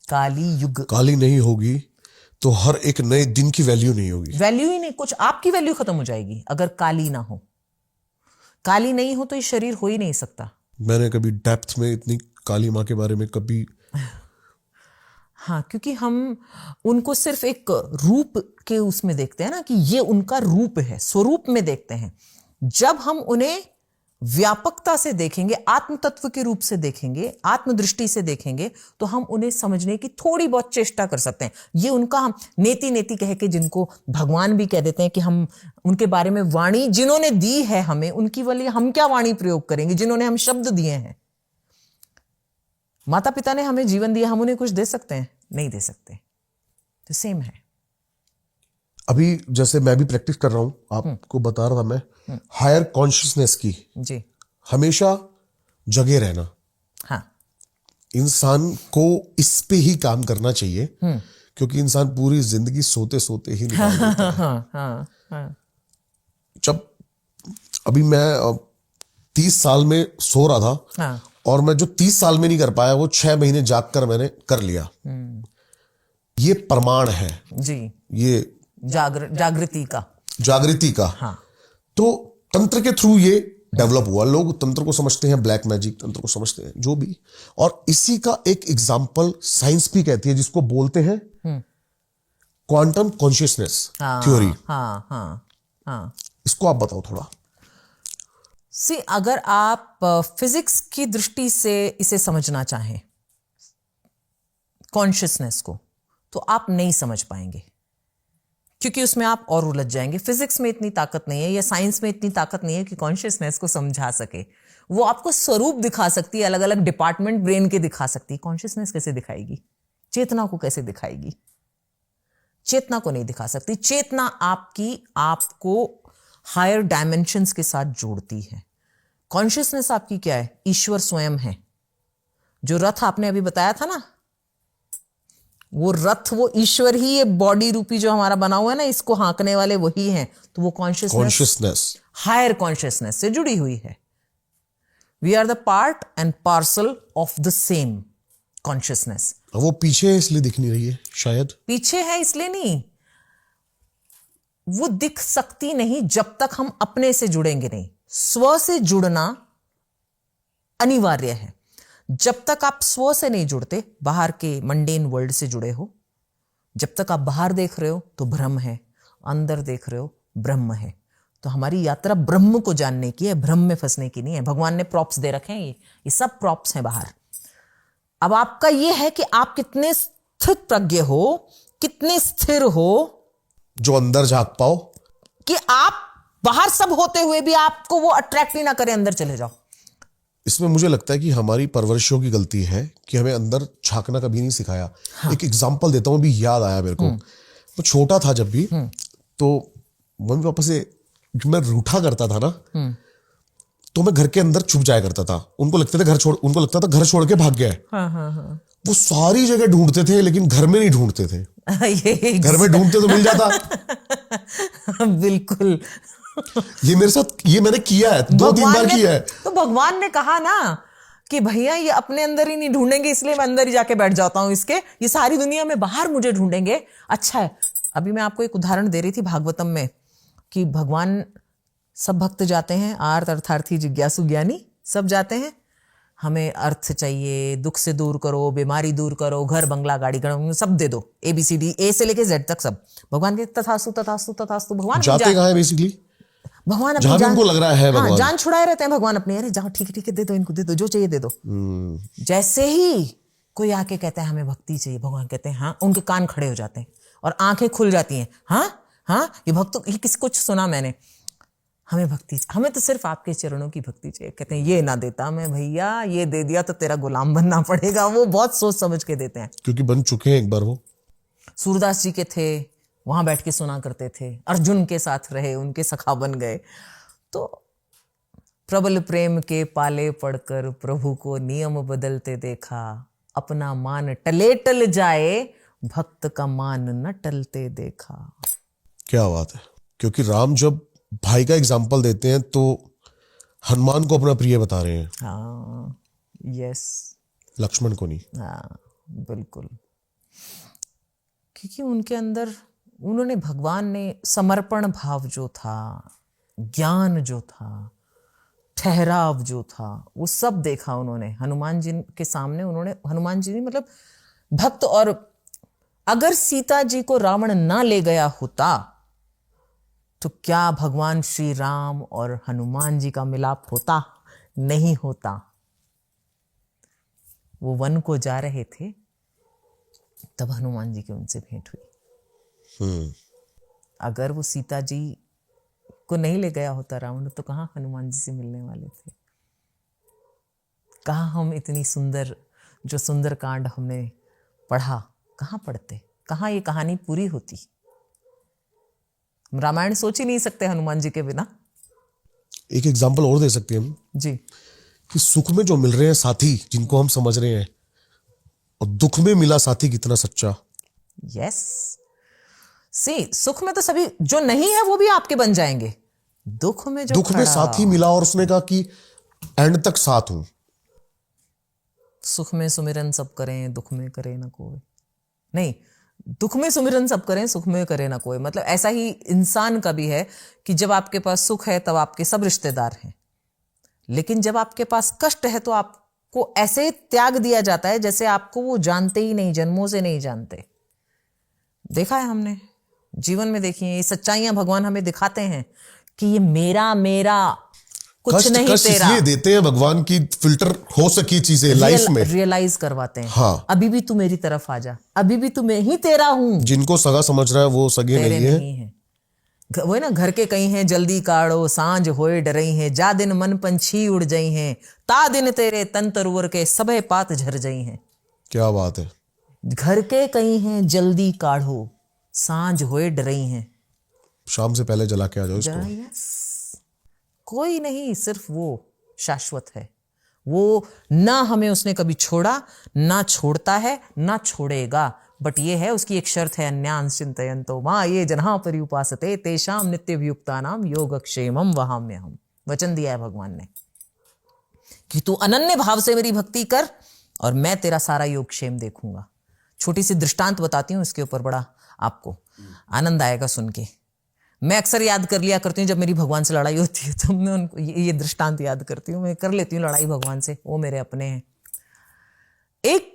काली युग। काली नहीं होगी तो हर एक नए दिन की वैल्यू नहीं होगी। वैल्यू ही नहीं, कुछ आपकी वैल्यू खत्म हो जाएगी अगर काली ना हो। काली नहीं हो तो ये शरीर हो ही नहीं सकता। मैंने कभी डेप्थ में इतनी काली माँ के बारे में कभी, हाँ, क्योंकि हम उनको सिर्फ एक रूप के उसमें देखते हैं ना, कि ये उनका रूप है, स्वरूप में देखते हैं। जब हम उन्हें व्यापकता से देखेंगे, आत्म तत्व के रूप से देखेंगे, आत्मदृष्टि से देखेंगे, तो हम उन्हें समझने की थोड़ी बहुत चेष्टा कर सकते हैं। ये उनका हम नेति नेति कह के, जिनको भगवान भी कह देते हैं, कि हम उनके बारे में वाणी जिन्होंने दी है हमें, उनकी वाली हम क्या वाणी प्रयोग करेंगे, जिन्होंने हम शब्द दिए हैं। माता पिता ने हमें जीवन दिया, हम उन्हें कुछ दे सकते हैं? नहीं दे सकते। तो सेम है। अभी जैसे मैं भी प्रैक्टिस कर रहा हूं, आपको बता रहा था मैं, हायर कॉन्शियसनेस की जी हमेशा जगे रहना। हाँ, इंसान को इस पे ही काम करना चाहिए, क्योंकि इंसान पूरी जिंदगी सोते सोते ही निकाल देता है। हाँ, हाँ, हाँ। जब अभी मैं 30 साल में सो रहा था, हाँ, और मैं जो 30 साल में नहीं कर पाया वो 6 महीने जाग कर मैंने कर लिया। ये प्रमाण है, जी, ये जागृति का। जागृति का। हाँ, तो तंत्र के थ्रू ये डेवलप हुआ। लोग तंत्र को समझते हैं ब्लैक मैजिक, तंत्र को समझते हैं जो भी, और इसी का एक एग्जाम्पल साइंस भी कहती है, जिसको बोलते हैं क्वांटम कॉन्शियसनेस थ्योरी। हाँ, हाँ, हाँ। इसको आप बताओ थोड़ा। सी, अगर आप फिजिक्स की दृष्टि से इसे समझना चाहें, कॉन्शियसनेस को, तो आप नहीं समझ पाएंगे, क्योंकि उसमें आप और उलझ जाएंगे। फिजिक्स में इतनी ताकत नहीं है, या साइंस में इतनी ताकत नहीं है कि कॉन्शियसनेस को समझा सके। वो आपको स्वरूप दिखा सकती है, अलग अलग डिपार्टमेंट ब्रेन के दिखा सकती है। कॉन्शियसनेस कैसे दिखाएगी? चेतना को कैसे दिखाएगी? चेतना को नहीं दिखा सकती। चेतना आपको हायर डायमेंशंस के साथ जोड़ती है। कॉन्शियसनेस आपकी क्या है? ईश्वर स्वयं है। जो रथ आपने अभी बताया था ना, वो रथ, वो ईश्वर ही, ये बॉडी रूपी जो हमारा बना हुआ है ना, इसको हाँकने वाले वही हैं। तो वो कॉन्शियसनेस हायर कॉन्शियसनेस से जुड़ी हुई है। We are the part and parcel of the same consciousness. वो पीछे है इसलिए दिख नहीं रही है, शायद पीछे है इसलिए नहीं, वो दिख सकती नहीं जब तक हम अपने से जुड़ेंगे नहीं। स्व से जुड़ना अनिवार्य है। जब तक आप स्व से नहीं जुड़ते, बाहर के मंडेन वर्ल्ड से जुड़े हो, जब तक आप बाहर देख रहे हो तो भ्रम है, अंदर देख रहे हो ब्रह्म है। तो हमारी यात्रा ब्रह्म को जानने की है, भ्रम में फंसने की नहीं है। भगवान ने प्रॉप्स दे रखे हैं, ये सब प्रॉप्स हैं बाहर। अब आपका ये है कि आप कितने स्थित प्रज्ञ हो, कितने स्थिर हो जो अंदर झांक पाओ, कि आप बाहर सब होते हुए भी आपको वो अट्रैक्ट ही ना करे, अंदर चले जाओ। इसमें मुझे लगता है कि हमारी परवरिशों की गलती है कि हमें अंदर झांकना कभी नहीं सिखाया। एक एग्जांपल देता हूं, अभी याद आया मेरे को। मैं छोटा था जब भी, तो मम्मी पापा से जब मैं रूठा करता था ना, तो मैं घर के अंदर छुप जाया करता था। उनको लगता था घर छोड़ के भाग गया है। हाँ। वो सारी जगह ढूंढते थे, लेकिन घर में नहीं ढूंढते थे। ये घर में ढूंढते तो मिल जाता। बिल्कुल। ये मेरे साथ, ये मैंने किया है, 2-3 बार किया है। तो भगवान ने कहा ना कि भैया ये अपने अंदर ही नहीं ढूंढेंगे, इसलिए मैं अंदर ही जाके बैठ जाता हूं इसके, ये सारी दुनिया में बाहर मुझे ढूंढेंगे। अच्छा है, अभी मैं आपको एक उदाहरण दे रही थी भागवतम में, कि भगवान सब भक्त जाते हैं, आर्त अर्थार्थी जिज्ञासु ज्ञानी सब जाते हैं, हमें अर्थ चाहिए, दुख से दूर करो, बीमारी दूर करो, घर बंगला गाड़ी सब दे दो, ABCD, A से लेके Z तक सब। भगवान के तथास्तु तथास्तु तथास्तु। भगवान जाते कहाँ है बेसिकली? भगवान जहां भी उनको लग रहा है भगवान। हाँ, जान छुड़ाए रहते हैं भगवान अपनी। अरे जाओ, ठीक है दे दो, इनको दे दो, जो चाहिए दे दो। जैसे ही कोई आके कहता है हमें भक्ति चाहिए, भगवान कहते हैं हाँ, उनके कान खड़े हो जाते हैं और आंखें खुल जाती हैं। हाँ, ये भक्त, ये किसी कुछ सुना मैंने, हमें भक्ति, हमें तो सिर्फ आपके चरणों की भक्ति चाहिए। कहते हैं ये ना देता मैं भैया, ये दे दिया तो तेरा गुलाम बनना पड़ेगा। वो बहुत सोच समझ के देते हैं, क्योंकि बन चुके हैं एक बार वो। सूरदास जी के थे, वहां बैठ के सुना करते थे, अर्जुन के साथ रहे, उनके सखा बन गए। तो प्रबल प्रेम के पाले पड़कर प्रभु को नियम बदलते देखा, अपना मान टले टल जाए, भक्त का मान न टलते देखा। क्या बात है। क्योंकि राम जब भाई का एग्जाम्पल देते हैं तो हनुमान को अपना प्रिय बता रहे हैं। हाँ, यस, लक्ष्मण को नहीं। हाँ बिल्कुल, क्योंकि उनके अंदर, उन्होंने, भगवान ने समर्पण भाव जो था, ज्ञान जो था, ठहराव जो था, वो सब देखा उन्होंने हनुमान जी के सामने। उन्होंने, हनुमान जी मतलब भक्त, और अगर सीता जी को रावण ना ले गया होता तो क्या भगवान श्री राम और हनुमान जी का मिलाप होता? नहीं होता। वो वन को जा रहे थे, तब हनुमान जी की उनसे भेंट हुई। अगर वो सीता जी को नहीं ले गया होता रावण, तो कहाँ हनुमान जी से मिलने वाले थे? कहाँ हम इतनी सुंदर, जो सुंदर कांड हमने पढ़ा, कहाँ पढ़ते? कहाँ ये कहानी पूरी होती? रामायण सोच ही नहीं सकते हनुमान जी के बिना। एक एग्जाम्पल और दे सकते हैं हम जी, कि सुख में जो मिल रहे हैं साथी, जिनको हम समझ रहे हैं, और दुख में मिला साथी कितना सच्चा। यस, सुख में तो सभी जो नहीं है वो भी आपके बन जाएंगे। दुख में जो दुख में साथी मिला और उसने कहा कि एंड तक साथ हूं। सुख में सुमिरन सब करें, दुख में करे ना कोई। नहीं, दुख में सुमिरन सब करें, सुख में करे ना कोई। मतलब ऐसा ही इंसान का भी है कि जब आपके पास सुख है तब आपके सब रिश्तेदार हैं, लेकिन जब आपके पास कष्ट है तो आपको ऐसे त्याग दिया जाता है जैसे आपको वो जानते ही नहीं, जन्मों से नहीं जानते। देखा है हमने, जीवन में देखी है ये सच्चाइयां। भगवान हमें दिखाते हैं कि ये मेरा मेरा कुछ कष्ट, नहीं कष्ट तेरा। इसलिए देते हैं भगवान की फिल्टर हो सकी चीजें लाइफ में, रियलाइज करवाते हैं। हाँ। अभी भी तू मेरी तरफ आ जा, अभी भी तू मैं ही तेरा हूं। जिनको सगा समझ रहा है वो सगे तेरे नहीं है। नहीं है। वो है ना, घर के कहीं हैं जल्दी काढ़ो, सांझ होए डरई हैं, जा दिन मन पंछी उड़ जई हैं, ता दिन तेरे तन तरुवर के सबे पात झर जई हैं। क्या बात है। घर के कहीं हैं जल्दी काढ़ो, सांझ होए डरई हैं। शाम से पहले जला के आ जाओ इसको। यस, कोई नहीं, सिर्फ वो शाश्वत है। वो ना हमें उसने कभी छोड़ा, ना छोड़ता है, ना छोड़ेगा। बट ये है, उसकी एक शर्त है, अन्यांश चिंतयन्तो मां ये जन्हा पर्युपासते तेषाम नित्यभियुक्तानाम योगक्षेमम वहाम्यहम्। वचन दिया है भगवान ने कि तू अनन्य भाव से मेरी भक्ति कर और मैं तेरा सारा योगक्षेम देखूंगा। छोटी सी दृष्टांत बताती हूँ इसके ऊपर, बड़ा आपको आनंद आएगा सुन के। मैं अक्सर याद कर लिया करती हूँ जब मेरी भगवान से लड़ाई होती है, तो मैं उनको ये दृष्टांत याद करती हूँ। मैं कर लेती हूँ लड़ाई भगवान से, वो मेरे अपने हैं। एक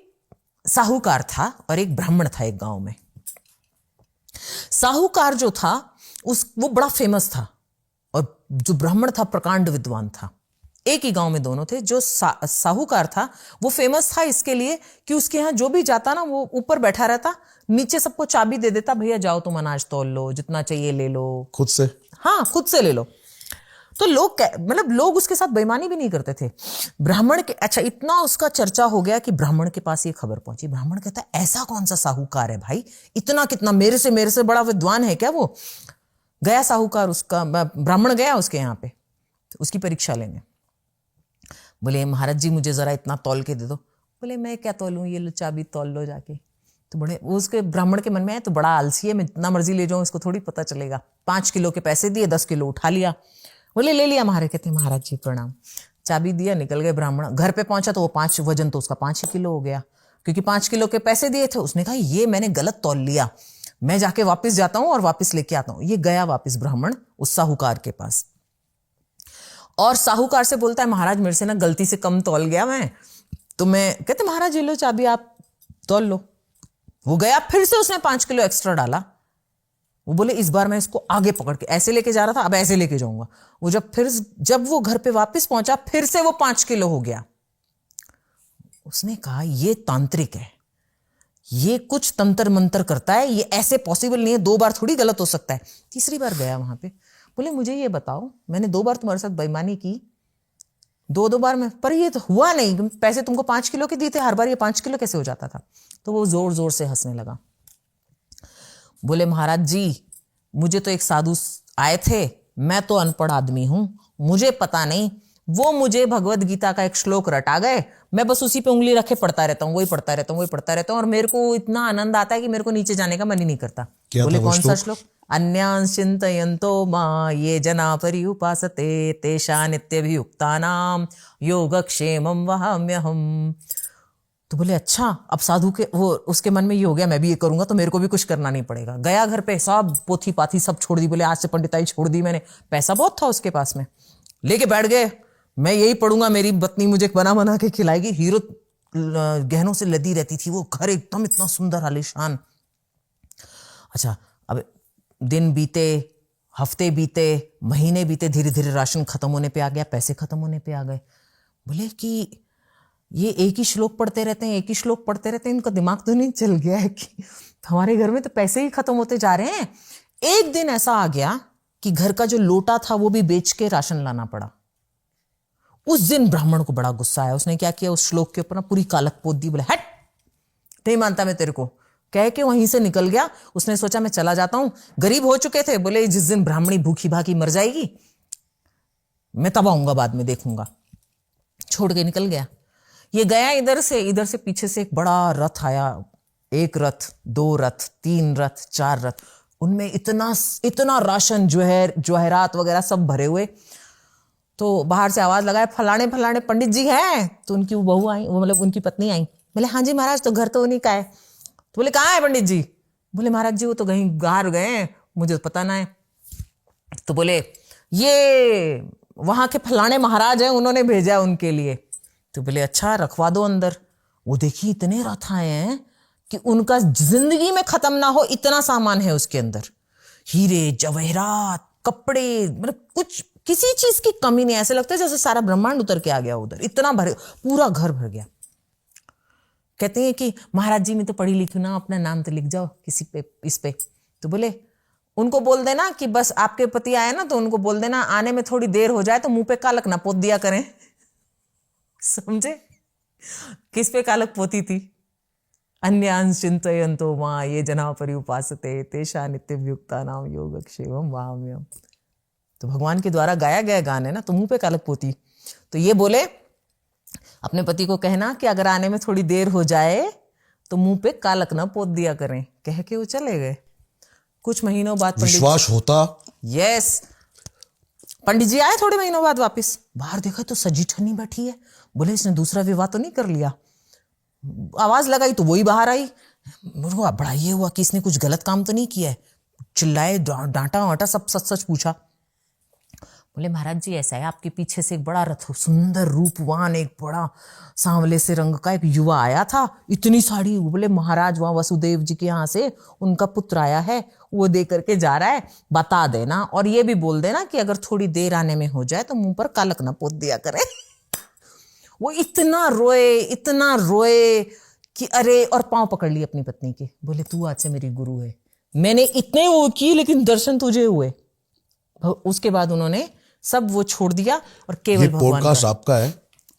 साहूकार था और एक ब्राह्मण था एक गांव में। साहूकार जो था वो बड़ा फेमस था, और जो ब्राह्मण था प्रकांड विद्वान था। एक ही गांव में दोनों थे। जो साहूकार था वो फेमस था इसके लिए कि उसके यहाँ जो भी जाता ना वो ऊपर बैठा रहता, नीचे सबको चाबी दे देता, भैया जाओ तुम अनाज तौल लो, जितना चाहिए ले लो, खुद से। हाँ खुद से ले लो। तो लोग मतलब लोग उसके साथ बेईमानी भी नहीं करते थे। ब्राह्मण के, अच्छा इतना उसका चर्चा हो गया कि ब्राह्मण के पास ये खबर पहुंची। ब्राह्मण कहता है ऐसा कौन सा साहूकार है भाई, इतना कितना मेरे से बड़ा विद्वान है क्या वो। गया साहूकार, उसका ब्राह्मण गया उसके यहाँ पे उसकी परीक्षा लेने। बोले महाराज जी मुझे जरा इतना तौल के दे दो। बोले मैं क्या तौलूं, ये लो चाबी तौल लो जाके। तो बड़े उसके ब्राह्मण के मन में है तो बड़ा आलसी है, मैं जितना मर्जी ले जाऊं इसको थोड़ी पता चलेगा। 5 किलो के पैसे दिए, 10 किलो उठा लिया। बोले ले लिया महाराज। कहते महाराज जी प्रणाम। चाबी दिया, निकल गए ब्राह्मण। घर पे पहुंचा तो वो 5 वजन तो उसका 5 ही किलो हो गया, क्योंकि 5 किलो के पैसे दिए थे। उसने कहा ये मैंने गलत तौल लिया, मैं जाके वापस जाता हूं और वापस लेके आता हूं। ये गया वापस ब्राह्मण उस साहूकार के पास, और साहूकार से बोलता है महाराज मेरे से ना गलती से कम तौल गया मैं, तो मैं, कहते महाराज ये लो चाबी आप तौल लो। वो गया, फिर से उसने 5 किलो एक्स्ट्रा डाला। वो बोले इस बार मैं इसको आगे पकड़ के ऐसे लेके जा रहा था, अब ऐसे लेके जाऊंगा। वो जब वो घर पे वापस पहुंचा, फिर से वो 5 किलो हो गया। उसने कहा ये तांत्रिक है, ये कुछ तंत्र मंत्र करता है, ये ऐसे पॉसिबल नहीं है, 2 बार थोड़ी गलत हो सकता है। तीसरी बार गया वहां पे, बोले मुझे ये बताओ मैंने 2 बार तुम्हारे साथ बेईमानी की, 2 बार में, पर ये तो हुआ नहीं, पैसे तुमको 5 किलो के दिए थे, हर बार ये 5 किलो कैसे हो जाता था। तो वो जोर जोर से हंसने लगा। बोले महाराज जी मुझे तो एक साधु आए थे, मैं तो अनपढ़ आदमी हूं, मुझे पता नहीं, वो मुझे भगवत गीता का एक श्लोक रटा गए, मैं बस उसी पे उंगली रखे पढ़ता रहता हूँ, वही पढ़ता रहता हूँ, वही पढ़ता रहता हूँ, और मेरे को इतना आनंद आता है कि मेरे को नीचे जाने का मन ही नहीं करता। बोले कौन सा श्लोक। अन्यांश चिंतयन्तो मां ये जना पर्युपासते तेषा नित्यभियुक्तानां योगक्षेमं वहाम्यहम्। तो बोले अच्छा, अब साधु के वो उसके मन में ये हो गया मैं भी ये करूंगा तो मेरे को भी कुछ करना नहीं पड़ेगा। गया घर पे, सब पोथी पाथी सब छोड़ दी। बोले आज से पंडिताई छोड़ दी मैंने, पैसा बहुत था उसके पास में, लेके बैठ गए, मैं यही पढ़ूंगा, मेरी पत्नी मुझे बना के खिलाएगी। हीरो गहनों से लदी रहती थी वो, घर एकदम इतना सुंदर आलीशान। अच्छा, अब दिन बीते, हफ्ते बीते, महीने बीते, धीरे धीरे राशन खत्म होने पे आ गया, पैसे खत्म होने पे आ गए। बोले कि ये एक ही श्लोक पढ़ते रहते हैं, एक ही श्लोक पढ़ते रहते हैं, इनका दिमाग तो नहीं चल गया है कि हमारे घर में तो पैसे ही खत्म होते जा रहे हैं। एक दिन ऐसा आ गया कि घर का जो लोटा था वो भी बेच के राशन लाना पड़ा। उस दिन ब्राह्मण को बड़ा गुस्सा आया। उसने क्या किया, उस श्लोक के ऊपर ना पूरी कालक पोत दी। बोले हट, नहीं मानता मैं तेरे को, कह के वहीं से निकल गया। उसने सोचा मैं चला जाता हूं, गरीब हो चुके थे। बोले जिस दिन ब्राह्मणी भूखी भागी मर जाएगी मैं तब आऊंगा, बाद में देखूंगा। छोड़ के निकल गया। ये गया इधर से पीछे से एक बड़ा रथ आया। 1 रथ, 2 रथ, 3 रथ, 4 रथ, उनमें इतना राशन, जवाहरात वगैरह सब भरे हुए। तो बाहर से आवाज लगाया फलाने पंडित जी हैं। तो उनकी वो बहू आई, वो मतलब उनकी पत्नी आई। बोले हाँ जी महाराज, तो घर तो उन्हीं का है। तो बोले कहाँ है पंडित जी। बोले महाराज जी वो तो कहीं बाहर गए हैं, मुझे तो पता ना है। तो बोले ये वहां के फलाने महाराज हैं, उन्होंने भेजा है उनके लिए। तो बोले अच्छा रखवा दो अंदर। वो देखिए इतने रथ आए हैं कि उनका जिंदगी में खत्म ना हो इतना सामान है उसके अंदर, हीरे जवाहरात, कपड़े, मतलब कुछ किसी चीज की कमी नहीं। ऐसे लगता है जैसे सारा ब्रह्मांड उतर के आ गया उधर, इतना भरे, पूरा घर भर गया। कहते हैं कि महाराज जी मैं तो पढ़ी लिखी ना, अपना नाम तो लिख जाओ किसी पे, इस पे। तो बोले उनको बोल देना कि बस आपके पति आए ना तो उनको बोल देना आने में थोड़ी देर हो जाए तो मुंह पे कालक ना पोत दिया करें। समझे किस पे कालक पोती थी। अन्यांश चिंतयन्तो मां ये जना पर्युपासते तेषा नित्यभियुक्तानां योगक्षेमं वहाम्यहम्। तो भगवान के द्वारा गाया गया गान है ना, तो मुंह पे कालक पोती। तो ये बोले अपने पति को कहना कि अगर आने में थोड़ी देर हो जाए तो मुंह पे कालक ना पोत दिया करें। कह के वो चले गए। कुछ महीनों बाद विश्वास होता। यस, पंडित जी आए थोड़े महीनों बाद वापस। बाहर देखा तो सजी ठनी बैठी है। बोले इसने दूसरा विवाह तो नहीं कर लिया। आवाज लगाई तो वही बाहर आई। मुझको बड़ा ये हुआ कि इसने कुछ गलत काम तो नहीं किया है। चिल्लाए, डांटा वाटा, सब सच सच पूछा। बोले महाराज जी ऐसा है, आपके पीछे से एक बड़ा रथ, सुंदर रूपवान, एक बड़ा सांवले से रंग का एक युवा आया था, इतनी साड़ी। बोले महाराज वहां वसुदेव जी के यहाँ से उनका पुत्र आया है, वो दे करके जा रहा है, बता देना और ये भी बोल देना कि अगर थोड़ी देर आने में हो जाए तो मुंह पर कालक ना पोत दिया करे। वो इतना रोए कि अरे, और पांव पकड़ लिए अपनी पत्नी के। बोले तू आज से मेरी गुरु है, मैंने इतने वो किए लेकिन दर्शन तुझे हुए। उसके बाद उन्होंने सब वो छोड़ दिया और केवल ये भगवान पॉडकास्ट आपका है,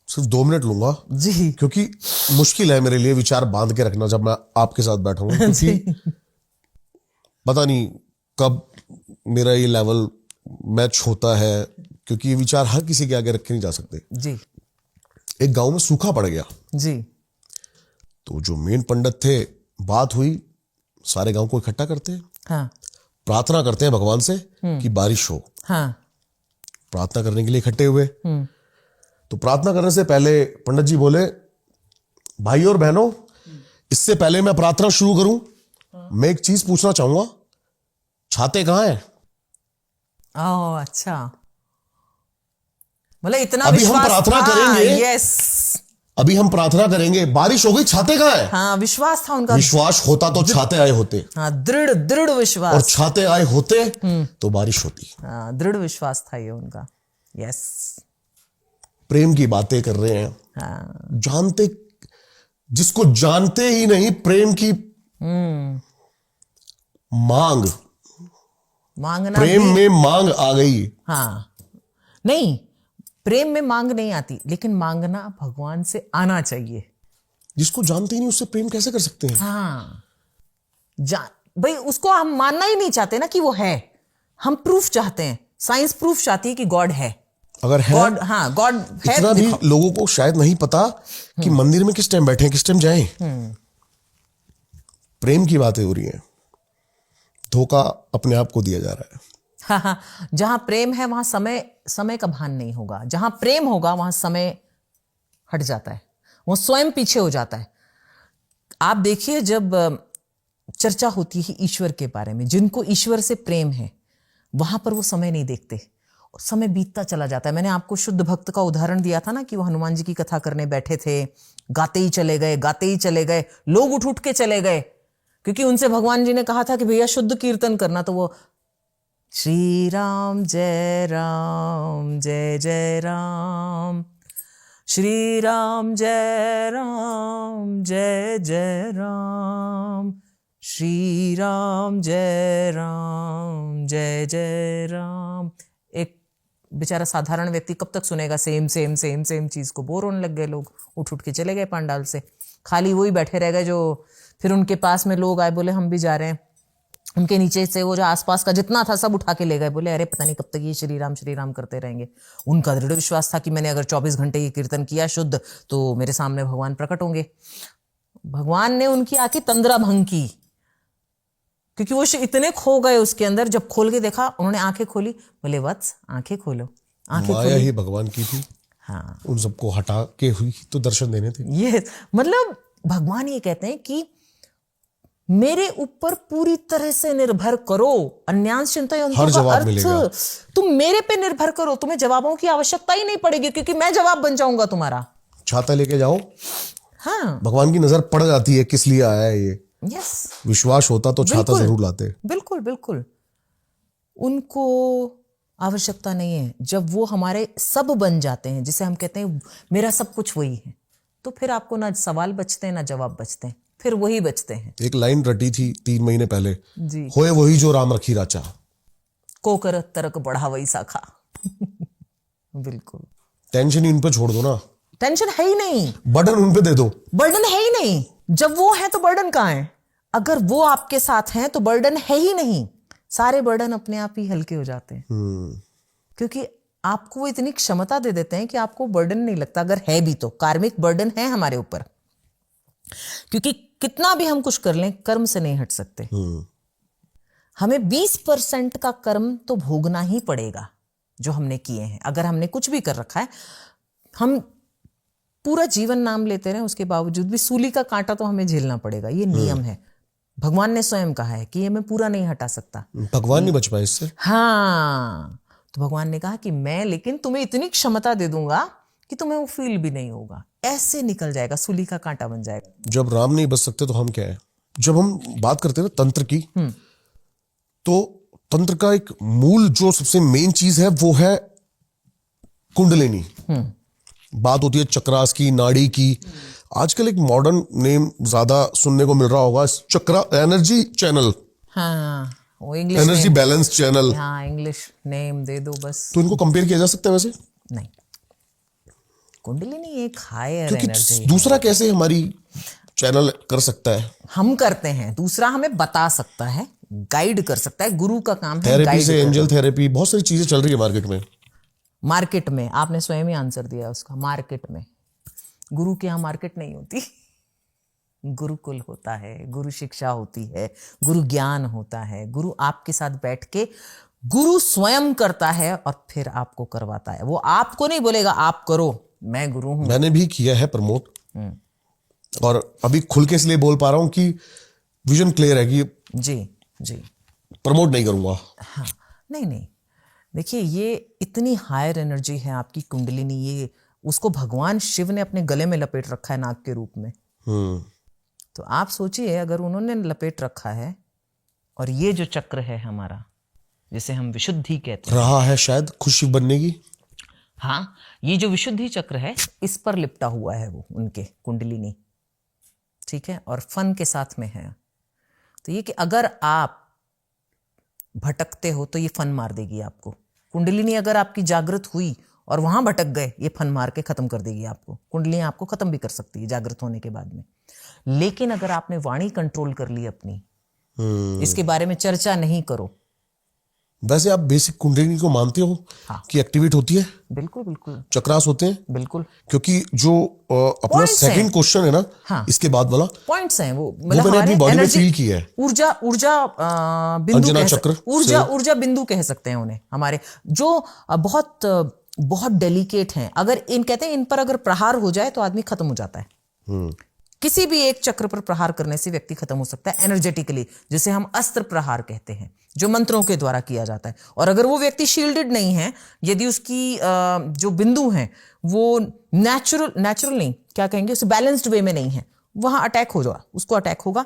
सिर्फ 2 मिनट लूंगा जी, क्योंकि मुश्किल है मेरे लिए विचार बांध के रखना जब मैं आपके साथ बैठूंगा, क्योंकि पता नहीं कब मेरा ये लेवल मैच होता है, क्योंकि ये विचार हर किसी के आगे रखे नहीं जा सकते जी एक गांव में सूखा पड़ गया, जी, तो जो मेन पंडित थे, बात हुई, सारे गांव को इकट्ठा करते हैं, हाँ प्रार्थना करते हैं भगवान से कि बारिश हो। हाँ, प्रार्थना करने के लिए इकट्ठे हुए। तो प्रार्थना करने से पहले पंडित जी बोले, भाई और बहनों, इससे पहले मैं प्रार्थना शुरू करूं, मैं एक चीज पूछना चाहूंगा, छाते कहां हैं? ओह अच्छा, बोले इतना अभी हम विश्वास प्रार्थना था, करेंगे। यस, अभी हम प्रार्थना करेंगे, बारिश हो गई, छाते कहां हैं? हाँ विश्वास था उनका, विश्वास होता तो छाते आए होते, हाँ दृढ़ दृढ़ और विश्वास, छाते आए होते तो बारिश होती। हाँ दृढ़ विश्वास था ये उनका, यस, प्रेम की बातें कर रहे हैं, हाँ जानते, जिसको जानते ही नहीं प्रेम की मांगना प्रेम भी, में मांग आ गई। हाँ नहीं, प्रेम में मांग नहीं आती, लेकिन मांगना भगवान से आना चाहिए। जिसको जानते ही नहीं उससे प्रेम कैसे कर सकते हैं? हाँ भाई उसको हम मानना ही नहीं चाहते ना कि वो है, हम प्रूफ चाहते हैं, साइंस प्रूफ चाहती है कि गॉड है, अगर है, गॉड, हाँ गॉड है, इतना भी लोगों को शायद नहीं पता कि मंदिर में किस टाइम बैठे हैं, किस टाइम जाएं। प्रेम की बातें हो रही हैं, धोखा अपने आप को दिया जा रहा है। हाँ हाँ, जहां प्रेम है वहां समय का भान नहीं होगा, जहां प्रेम होगा वहां समय हट जाता है, वो स्वयं पीछे हो जाता है। आप देखिए जब चर्चा होती है ईश्वर के बारे में, जिनको ईश्वर से प्रेम है वहां पर वो समय नहीं देखते, समय बीतता चला जाता है। मैंने आपको शुद्ध भक्त का उदाहरण दिया था ना कि वो हनुमान जी की कथा करने बैठे थे, गाते ही चले गए, गाते ही चले गए, लोग उठ उठ के चले गए, क्योंकि उनसे भगवान जी ने कहा था कि भैया शुद्ध कीर्तन करना, तो वो श्री राम जय जय राम, श्री राम जय जय राम, श्री राम जय जय राम। एक बेचारा साधारण व्यक्ति कब तक सुनेगा सेम सेम सेम सेम चीज को? बोर होने लग गए लोग, उठ उठ के चले गए पंडाल से, खाली वही बैठे रह गए। जो फिर उनके पास में लोग आए, बोले हम भी जा रहे हैं, उनके नीचे से वो जो आसपास का जितना था सब उठा के ले गए, बोले अरे पता नहीं कब तक ये श्री राम करते रहेंगे। उनका दृढ़ विश्वास था कि मैंने अगर 24 घंटे ये कीर्तन किया शुद्ध तो मेरे सामने भगवान प्रकट होंगे। भगवान ने उनकी आंखें तंद्रा भंग की, क्योंकि वो इतने खो गए उसके अंदर। जब खोल के देखा, उन्होंने आंखें खोली, बोले वत्स आंखें खोलो, आंखें माया ही भगवान की थी, हाँ उन सबको हटा के हुई तो दर्शन देने थे। ये मतलब भगवान ये कहते हैं कि मेरे ऊपर पूरी तरह से निर्भर करो, अन्यांश चिंतयन्तु हर का जवाब मिलेगा। अर्थ तुम मेरे पे निर्भर करो, तुम्हें जवाबों की आवश्यकता ही नहीं पड़ेगी, क्योंकि मैं जवाब बन जाऊंगा तुम्हारा। छाता लेके जाओ, हाँ भगवान की नजर पड़ जाती है किस लिए आया है ये। यस, विश्वास होता तो छाता बिल्कुल। जरूर लाते। बिल्कुल बिल्कुल, उनको आवश्यकता नहीं है। जब वो हमारे सब बन जाते हैं, जिसे हम कहते हैं मेरा सब कुछ वही है, तो फिर आपको ना सवाल बचते हैं ना जवाब बचते हैं, फिर वही बचते हैं। एक लाइन रटी थी 3 महीने पहले, जी, होए वही जो राम रखी राचा, को कर तरक बढ़ा वही साखा। बिल्कुल, टेंशन ही उन पे छोड़ दो ना, टेंशन है ही नहीं, बर्डन उन पे दे दो। बर्डन है ही नहीं। जब वो है तो बर्डन कहाँ है? अगर वो आपके साथ हैं तो बर्डन है ही नहीं, सारे बर्डन अपने आप ही हल्के हो जाते हैं, क्योंकि आपको वो इतनी क्षमता दे देते हैं कि आपको बर्डन नहीं लगता। अगर है भी तो कार्मिक बर्डन है हमारे ऊपर, क्योंकि कितना भी हम कुछ कर लें कर्म से नहीं हट सकते। हमें 20% का कर्म तो भोगना ही पड़ेगा जो हमने किए हैं। अगर हमने कुछ भी कर रखा है, हम पूरा जीवन नाम लेते रहे, उसके बावजूद भी सूली का कांटा तो हमें झेलना पड़ेगा, ये नियम है। भगवान ने स्वयं कहा है कि ये मैं पूरा नहीं हटा सकता। भगवान नहीं बच पाए इससे। हाँ, तो भगवान ने कहा कि मैं लेकिन तुम्हें इतनी क्षमता दे दूंगा कि तुम्हें वो फील भी नहीं होगा, ऐसे निकल जाएगा, सूली का कांटा बन जाएगा। जब राम नहीं बच सकते तो हम क्या है? जब हम बात करते हैं ना तंत्र की, तो तंत्र का एक मूल जो सबसे मेन चीज है वो है कुंडलिनी। बात होती है चक्रास की, नाड़ी की। आजकल एक मॉडर्न नेम ज्यादा सुनने को मिल रहा होगा, चक्रा एनर्जी चैनल। हाँ, वो इंग्लिश एनर्जी बैलेंस चैनल। हाँ, इंग्लिश नेम दे दो बस। तो इनको कंपेयर किया जा सकता है वैसे? नहीं, कुंडलिनी एक हायर क्योंकि एनर्जी। दूसरा कैसे हमारी चैनल कर सकता है? हम करते हैं, दूसरा हमें बता सकता है, गाइड कर सकता है। गुरु का काम है थेरेपी गाइड से करना। एंजल थेरेपी, बहुत सारी चीजें चल रही है मार्केट में। मार्केट में आपने स्वयं ही आंसर दिया उसका, मार्केट में। गुरु के यहाँ मार्केट नहीं होती, गुरुकुल होता है, गुरु शिक्षा होती है, गुरु ज्ञान होता है। गुरु आपके साथ बैठ के गुरु स्वयं करता है और फिर आपको करवाता है। वो आपको नहीं बोलेगा आप करो, मैं गुरु हूं। मैंने भी किया है प्रमोट, और अभी खुल के इसलिए बोल पा रहा हूं कि विजन क्लियर है कि जी जी, प्रमोट नहीं करूंगा। हाँ, नहीं नहीं, देखिए ये इतनी हायर एनर्जी है आपकी कुंडलिनी, ये उसको भगवान शिव ने अपने गले में लपेट रखा है नाग के रूप में। तो आप सोचिए, अगर उन्होंने लपेट रखा है, और ये जो चक्र है हमारा, जिसे हम विशुद्धि कहते हैं, रहा है शायद खुशी बनने की। हाँ, ये जो विशुद्धि चक्र है, इस पर लिपटा हुआ है वो उनके कुंडलिनी, ठीक है, और फन के साथ में है। तो ये कि अगर आप भटकते हो तो ये फन मार देगी आपको। कुंडलिनी अगर आपकी जागृत हुई और वहां भटक गए, ये फन मार के खत्म कर देगी आपको। कुंडलिनी आपको खत्म भी कर सकती है जागृत होने के बाद में। लेकिन अगर आपने वाणी कंट्रोल कर ली अपनी, इसके बारे में चर्चा नहीं करो। वैसे आप बेसिक कुंडलिनी को मानते हो? हाँ। कि एक्टिवेट होती है? बिल्कुल बिल्कुल चक्रास होते हैं? बिल्कुल। क्योंकि जो अपना Points हैं। सेकंड क्वेश्चन है ना, हाँ। इसके बाद वाला, पॉइंट्स हैं वो, मैंने अपनी हमारे बॉडी में energy- फील किया है। ऊर्जा बिंदु अंजना कह चक्र ऊर्जा बिंदु कह सकते हैं उन्हें, हमारे जो बहुत डेलिकेट हैं। अगर इन कहते हैं इन पर अगर प्रहार हो जाए तो आदमी खत्म हो जाता है। किसी भी एक चक्र पर प्रहार करने से व्यक्ति खत्म हो सकता है एनर्जेटिकली, जिसे हम अस्त्र प्रहार कहते हैं, जो मंत्रों के द्वारा किया जाता है। और अगर वो व्यक्ति शील्डेड नहीं है, यदि उसकी जो बिंदु हैं वो नेचुरल नहीं, क्या कहेंगे, उसे बैलेंस्ड वे में नहीं है, वहां अटैक हो जाएगा, उसको अटैक होगा।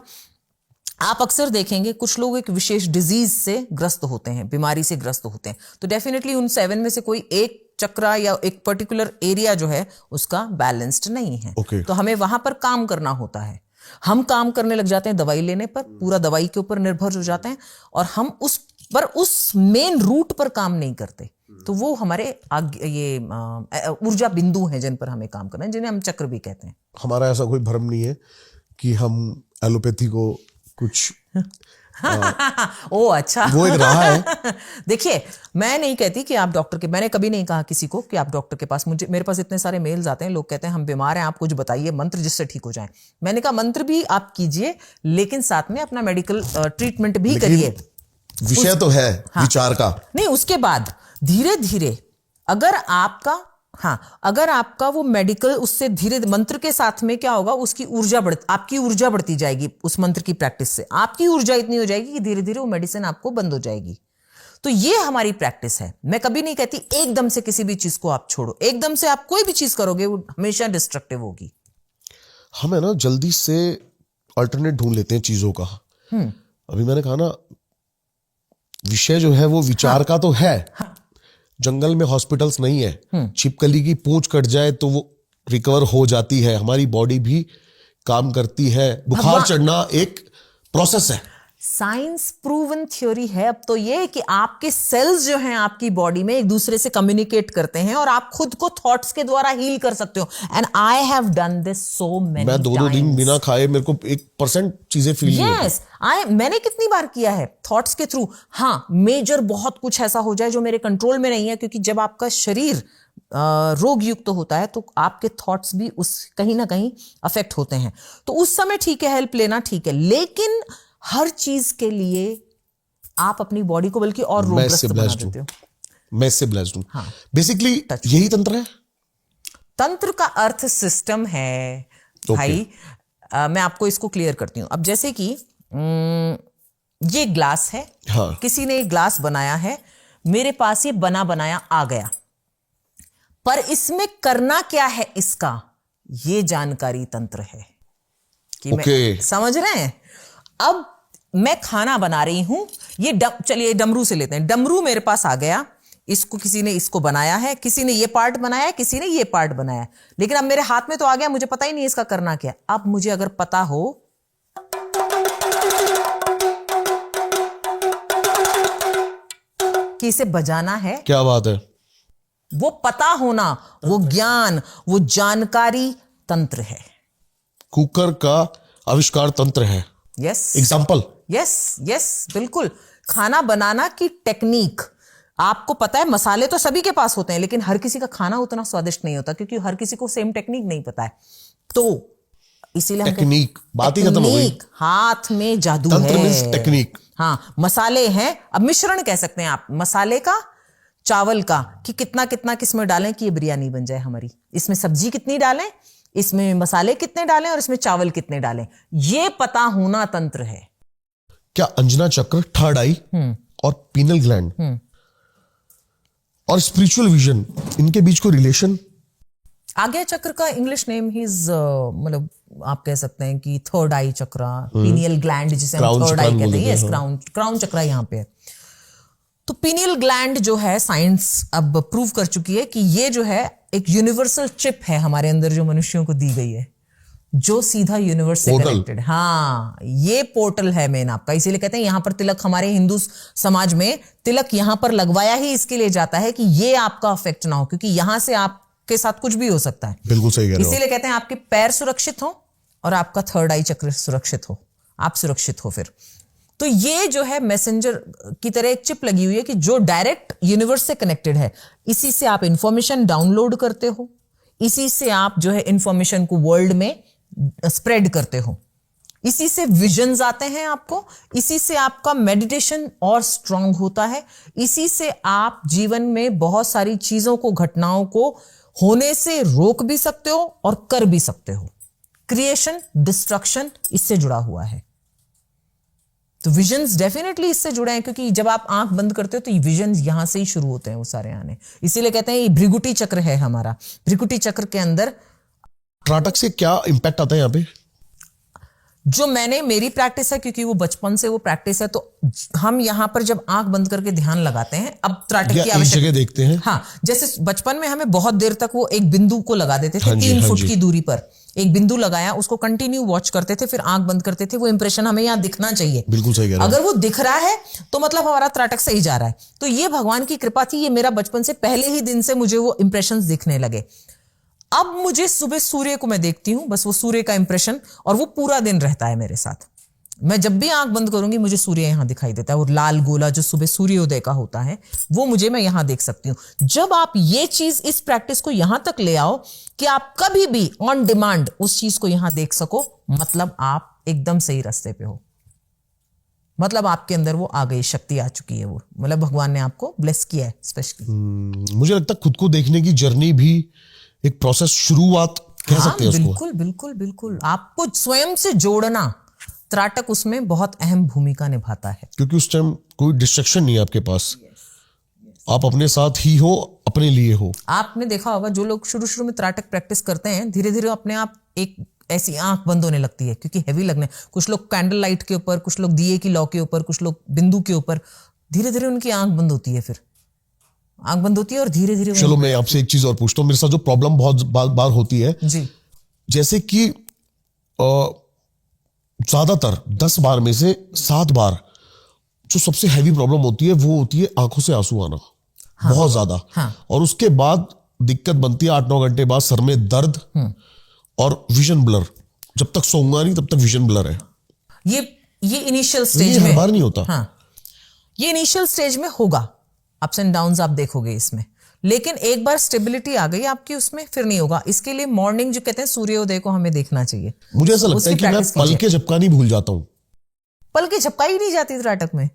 आप अक्सर देखेंगे कुछ लोग एक विशेष डिजीज से ग्रस्त होते हैं, बीमारी से ग्रस्त होते हैं, तो डेफिनेटली उन 7 में से कोई एक चक्र या एक पर्टिकुलर एरिया जो है उसका बैलेंस्ड नहीं है। तो हमें वहां पर काम करना होता है। हम काम करने लग जाते हैं दवाई लेने पर, पूरा दवाई के ऊपर निर्भर हो जाते हैं, और हम उस मेन रूट पर काम नहीं करते। तो वो हमारे ये ऊर्जा बिंदु हैं जिन पर हमें काम करना है, जिन्हें हम चक्र भी कहते हैं। हमारा ऐसा कोई भ्रम नहीं है कि हम एलोपैथी को कुछ ओ अच्छा, वो एक रहा है। देखिए, मैं नहीं कहती कि आप डॉक्टर के, मैंने कभी नहीं कहा किसी को कि आप डॉक्टर के पास, मेरे पास इतने सारे मेल्स आते हैं, लोग कहते हैं हम बीमार हैं, आप कुछ बताइए मंत्र जिससे ठीक हो जाए। मैंने कहा मंत्र भी आप कीजिए, लेकिन साथ में अपना मेडिकल ट्रीटमेंट भी करिए। विषय तो है विचार का। नहीं, उसके बाद धीरे धीरे अगर आपका वो मेडिकल, उससे धीरे मंत्र के साथ में क्या होगा, आपकी ऊर्जा बढ़ती जाएगी उस मंत्र की प्रैक्टिस से। आपकी ऊर्जा इतनी हो जाएगी कि धीरे धीरे वो मेडिसिन आपको बंद हो जाएगी। तो ये हमारी प्रैक्टिस है। मैं कभी नहीं कहती एकदम से किसी भी चीज को आप छोड़ो, एकदम से आप कोई भी चीज करोगे वो हमेशा डिस्ट्रक्टिव होगी। हम है ना जल्दी से अल्टरनेट ढूंढ लेते हैं चीजों का। अभी मैंने कहा ना, विषय जो है वो विचार का तो है। जंगल में हॉस्पिटल्स नहीं है, छिपकली की पूंछ कट जाए तो वो रिकवर हो जाती है। हमारी बॉडी भी काम करती है। बुखार चढ़ना एक प्रोसेस है। साइंस प्रूवन थ्योरी है अब तो ये कि आपके सेल्स जो हैं आपकी बॉडी में एक दूसरे से कम्युनिकेट करते हैं, और आप खुद को थॉट्स के द्वारा हील कर सकते हो। And I have done this so many मैं 2 दिन बिना खाए मेरे को 1% चीजें फील नहीं होती। मैंने कितनी बार किया है थॉट्स के थ्रू। हाँ, मेजर बहुत कुछ ऐसा हो जाए जो मेरे कंट्रोल में नहीं है, क्योंकि जब आपका शरीर रोग युक्त होता है तो आपके थॉट्स भी उस कहीं ना कहीं अफेक्ट होते हैं। तो उस समय ठीक है, हेल्प लेना ठीक है, लेकिन हर चीज के लिए आप अपनी बॉडी को बल्कि और रोगग्रस्त बना देते हो। मैं इससे ब्लेस्ड हूं। बेसिकली यही तंत्र है। तंत्र का अर्थ सिस्टम है भाई। मैं आपको इसको क्लियर करती हूं। अब जैसे कि ये ग्लास है, किसी ने ग्लास बनाया है, मेरे पास ये बना बनाया आ गया, पर इसमें करना क्या है इसका, ये जानकारी तंत्र है कि मैं समझ रहे हैं। अब मैं खाना बना रही हूं, ये चलिए डमरू से लेते हैं। डमरू मेरे पास आ गया, इसको किसी ने इसको बनाया है, किसी ने ये पार्ट बनाया है, किसी ने ये पार्ट बनाया है, लेकिन अब मेरे हाथ में तो आ गया, मुझे पता ही नहीं इसका करना क्या। अब मुझे अगर पता हो कि इसे बजाना है, क्या बात है, वो पता होना, वो ज्ञान, वो जानकारी तंत्र है। कुकर का आविष्कार तंत्र है। Yes example. यस बिल्कुल। खाना बनाना की टेक्निक, आपको पता है मसाले तो सभी के पास होते हैं, लेकिन हर किसी का खाना उतना स्वादिष्ट नहीं होता, क्योंकि हर किसी को सेम टेक्निक नहीं पता है। तो इसीलिए टेक्निक, बात ही खत्म हो गई। हाथ में जादू तंत्र है। Means technique. हाँ, मसाले हैं, अब मिश्रण कह सकते हैं आप, मसाले का, चावल का, कि कितना कितना किसमें डालें कि ये बिरयानी बन जाए हमारी। इसमें सब्जी कितनी डालें, इसमें मसाले कितने डालें, और इसमें चावल कितने डालें, ये पता होना तंत्र है। क्या अंजना चक्र, थर्ड आई और पीनल ग्लैंड और स्पिरिचुअल विजन, इनके बीच कोई रिलेशन? आज्ञा चक्र का इंग्लिश नेम हिज मतलब आप कह सकते हैं कि थर्ड आई चक्र, पीनियल ग्लैंड जिसे हम थर्ड आई कहते हैं, यस, क्राउन चक्र यहाँ पे है। तो पीनियल ग्लैंड जो है, साइंस अब प्रूव कर चुकी है कि ये जो है एक यूनिवर्सल चिप है हमारे अंदर, जो मनुष्यों को दी गई है, जो सीधा यूनिवर्स से कनेक्टेड। हाँ, ये पोर्टल है मेन आपका। इसीलिए कहते हैं यहां पर तिलक, हमारे हिंदू समाज में तिलक यहां पर लगवाया ही इसके लिए जाता है कि ये आपका अफेक्ट ना हो, क्योंकि यहां से आपके साथ कुछ भी हो सकता है। बिल्कुल सही कह रहे हो। इसीलिए कहते हैं आपके पैर सुरक्षित हो और आपका थर्ड आई चक्र सुरक्षित हो, आप सुरक्षित हो फिर। तो ये जो है मैसेंजर की तरह एक चिप लगी हुई है कि जो डायरेक्ट यूनिवर्स से कनेक्टेड है। इसी से आप इंफॉर्मेशन डाउनलोड करते हो, इसी से आप जो है इंफॉर्मेशन को वर्ल्ड में स्प्रेड करते हो, इसी से विजन्स आते हैं आपको, इसी से आपका मेडिटेशन और स्ट्रांग होता है, इसी से आप जीवन में बहुत सारी चीजों को, घटनाओं को होने से रोक भी सकते हो और कर भी सकते हो। क्रिएशन, डिस्ट्रक्शन इससे जुड़ा हुआ है। तो विजन्स डेफिनेटली इससे जुड़े हैं, क्योंकि जब आप आंख बंद करते हो तो ये विजन्स यहां से ही शुरू होते हैं वो सारे आने। इसीलिए कहते हैं ये भृगुटी चक्र है हमारा। भृगुटी चक्र के अंदर त्राटक से क्या इंपैक्ट आता है यहाँ पे? जो मेरी प्रैक्टिस है, क्योंकि वो बचपन से वो प्रैक्टिस है, तो हम यहाँ पर जब आंख बंद करके ध्यान लगाते हैं, अब त्राटक की आवश्यकता देखते हैं। हाँ, जैसे बचपन में हमें बहुत देर तक वो एक बिंदु को लगा देते थे, 3 फुट की दूरी पर एक बिंदु लगाया, उसको कंटिन्यू वॉच करते थे, फिर आंख बंद करते थे। वो इंप्रेशन हमें यहाँ दिखना चाहिए। बिल्कुल सही कह रहे हो। अगर वो दिख रहा है तो मतलब हमारा त्राटक सही जा रहा है। तो ये भगवान की कृपा थी, ये मेरा बचपन से पहले ही दिन से मुझे वो इंप्रेशन दिखने लगे। अब मुझे सुबह सूर्य को मैं देखती हूं, बस वो सूर्य का इंप्रेशन, और वो पूरा दिन रहता है मेरे साथ। मैं जब भी आंख बंद करूंगी मुझे सूर्य यहां दिखाई देता है, और लाल गोला जो सुबह सूर्योदय का होता है वो मैं यहां देख सकती हूं। जब आप ये चीज, इस प्रैक्टिस को यहां तक ले आओ कि आप कभी भी ऑन डिमांड उस चीज को यहां देख सको, मतलब आप एकदम सही रास्ते पे हो। मतलब आपके अंदर वो आ गई, शक्ति आ चुकी है, वो मतलब भगवान ने आपको ब्लेस किया है स्पेशली। मुझे लगता है खुद को देखने की जर्नी भी एक प्रोसेस, शुरुआत कह सकते हैं उसको। बिल्कुल बिल्कुल बिल्कुल। आपको स्वयं से जोड़ना, त्राटक उसमें बहुत अहम भूमिका निभाता है, क्योंकि उस टाइम कोई डिस्ट्रैक्शन नहीं है आपके पास। आप अपने साथ ही हो, अपने लिए हो। आपने देखा होगा जो लोग शुरू शुरू में त्राटक प्रैक्टिस करते हैं, धीरे धीरे अपने आप एक ऐसी आंख बंद होने लगती है, क्योंकि हैवी लगने। कुछ लोग कैंडल लाइट के ऊपर, कुछ लोग दिए की लौ के ऊपर, कुछ लोग बिंदु के ऊपर, धीरे धीरे उनकी आंख बंद होती है, फिर आंख बंद होती है और धीरे धीरे। चलो मैं आपसे एक चीज और पूछता हूँ। मेरे साथ जो प्रॉब्लम बहुत बार होती है जी, जैसे कि ज्यादातर 10 बार में से 7 बार जो सबसे हैवी प्रॉब्लम होती है वो होती है आंखों से आंसू आना। हाँ, बहुत ज्यादा। हाँ, और उसके बाद दिक्कत बनती है 8-9 घंटे बाद सर में दर्द और विजन ब्लर। जब तक सोऊंगा नहीं तब तक विजन ब्लर है। ये इनिशियल स्टेज में हर बार नहीं होता। हाँ, ये इनिशियल स्टेज में होगा, अप्स एंड डाउन्स आप देखोगे इसमें, लेकिन एक बार स्टेबिलिटी आ गई आपकी उसमें फिर नहीं होगा। इसके लिए मॉर्निंग जो कहते हैं सूर्योदय को हमें देखना चाहिए। मुझे ऐसा लगता है कि मैं पल के झपकानी भूल जाता हूँ। पल के झपकाई नहीं जाती त्राटक में?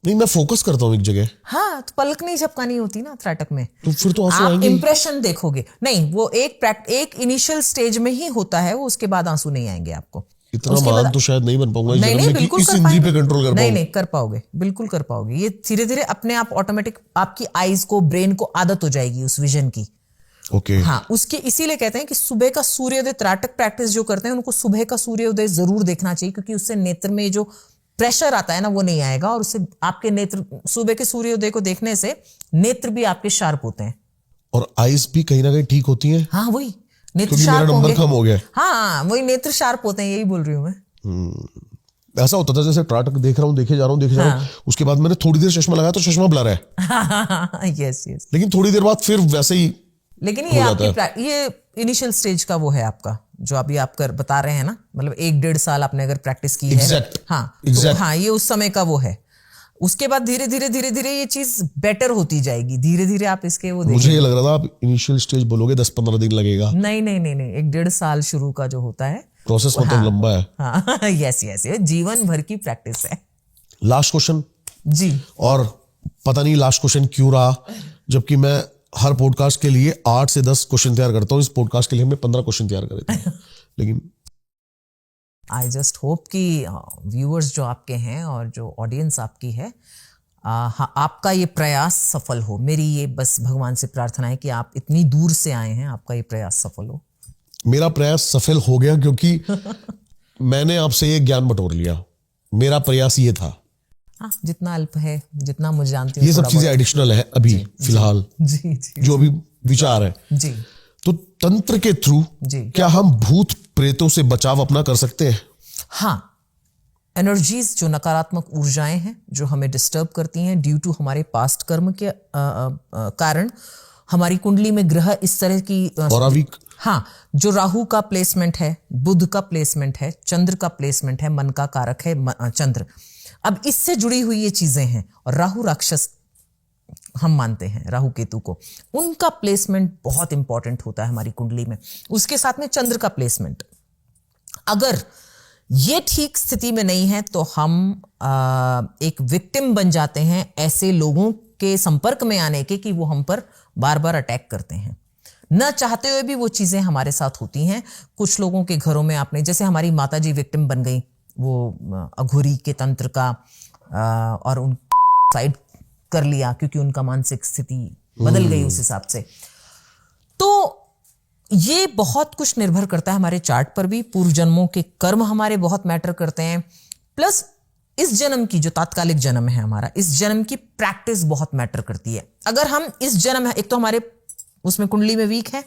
नहीं, मैं फोकस करता हूँ एक जगह। हाँ, तो पलक नहीं झपकानी होती ना त्राटक में। तो फिर तो आंसू आप आएंगे। इंप्रेशन देखोगे नहीं, वो एक इनिशियल स्टेज में ही होता है वो, उसके बाद आंसू नहीं आएंगे आपको। इतना उसके महान बाद- तो शायद नहीं बन पाऊंगा इस नहीं जन्म नहीं में कि बिल्कुल इस कर इंद्री पाएंगे। पे कंट्रोल कर नहीं पाऊं। नहीं कर पाओगे, बिल्कुल कर पाओगे। ये धीरे धीरे अपने आप ऑटोमेटिक आपकी आईज को, ब्रेन को आदत हो जाएगी उस विजन की। ओके। हाँ, उसके इसीलिए कहते हैं कि सुबह का सूर्योदय, त्राटक प्रैक्टिस जो करते हैं उनको सुबह का सूर्योदय जरूर देखना चाहिए, क्योंकि उससे नेत्र में जो प्रेशर आता है ना वो नहीं आएगा, और उससे आपके नेत्र, सुबह के सूर्योदय को देखने से नेत्र भी आपके शार्प होते हैं। और आइज भी कहीं ना कहीं ठीक होती हैं, हाँ वही, नेत्र क्योंकि मेरा शार्प नंबर होंगे। कम हो गया है। हाँ वही, नेत्र शार्प होते हैं, यही बोल रही हूँ मैं। ऐसा होता था जैसे त्राटक देख रहा हूँ, देखे जा रहा हूँ, उसके बाद मैंने थोड़ी देर चश्मा लगाया तो चश्मा ब्लर है, यस यस। लेकिन लेकिन थोड़ी देर बाद फिर वैसे ही ये आपकी ये इनिशियल स्टेज का वो है आपका, जो अभी आप बता रहे हैं ना, मतलब 1-1.5 साल आपने अगर प्रैक्टिस की Exact. है। हाँ Exact. हाँ, ये उस समय का वो है। उसके बाद धीरे धीरे ये चीज बेटर होती जाएगी, धीरे धीरे आप इसके वो मुझे ये लग रहा था आप इनिशियल स्टेज बोलोगे 10-15 दिन लगेगा, नहीं नहीं नहीं नहीं, 1-1.5 साल शुरू का जो होता है। प्रोसेस मतलब लंबा है। हाँ यस यस, ये जीवन भर की प्रैक्टिस है लास्ट क्वेश्चन, जी। और पता नहीं लास्ट क्वेश्चन क्यों रहा, जबकि मैं हर पॉडकास्ट के लिए 8 से 10 क्वेश्चन तैयार करता हूँ। इस पॉडकास्ट के लिए हमने 15 क्वेश्चन तैयार करे थे, लेकिन आई जस्ट होप कि व्यूअर्स जो आपके हैं और जो ऑडियंस आपकी है, हाँ, आपका ये प्रयास सफल हो। मेरी ये बस भगवान से प्रार्थना है कि आप इतनी दूर से आए हैं, आपका ये प्रयास सफल हो। मेरा प्रयास सफल हो गया, क्योंकि मैंने आपसे ये ज्ञान बटोर लिया। मेरा प्रयास ये था। हाँ, जितना अल्प है, जितना मुझे जानती हूँ, ये सब थोड़ा चीजें एडिशनल है अभी फिलहाल, बहुत- जी जी जो अभी विचार है। जी तो तंत्र के थ्रू जी। क्या हम भूत प्रेतों से बचाव अपना कर सकते हैं? हाँ, एनर्जीज जो नकारात्मक ऊर्जाएं हैं जो हमें डिस्टर्ब करती हैं ड्यू टू हमारे पास्ट कर्म के कारण, हमारी कुंडली में ग्रह इस तरह की और वीक, हाँ, जो राहु का प्लेसमेंट है, बुध का प्लेसमेंट है, चंद्र का प्लेसमेंट है, मन का कारक है चंद्र। अब इससे जुड़ी हुई ये चीजें हैं, और राहु राक्षस हम मानते हैं राहु केतु को, उनका प्लेसमेंट बहुत इंपॉर्टेंट होता है हमारी कुंडली में। उसके साथ में चंद्र का प्लेसमेंट, अगर ये ठीक स्थिति में नहीं है तो हम एक विक्टिम बन जाते हैं ऐसे लोगों के संपर्क में आने के कि वो हम पर बार बार अटैक करते हैं। न चाहते हुए भी वो चीजें हमारे साथ होती हैं। कुछ लोगों के घरों में आपने, जैसे हमारी माताजी विक्टिम बन गई वो अघोरी के तंत्र का, और उन साइड कर लिया क्योंकि उनका मानसिक स्थिति बदल गई उस हिसाब से। तो ये बहुत कुछ निर्भर करता है हमारे चार्ट पर भी। पूर्व जन्मों के कर्म हमारे बहुत मैटर करते हैं, प्लस इस जन्म की जो तात्कालिक जन्म है हमारा, इस जन्म की प्रैक्टिस बहुत मैटर करती है। अगर हम इस जन्म, एक तो हमारे उसमें कुंडली में वीक है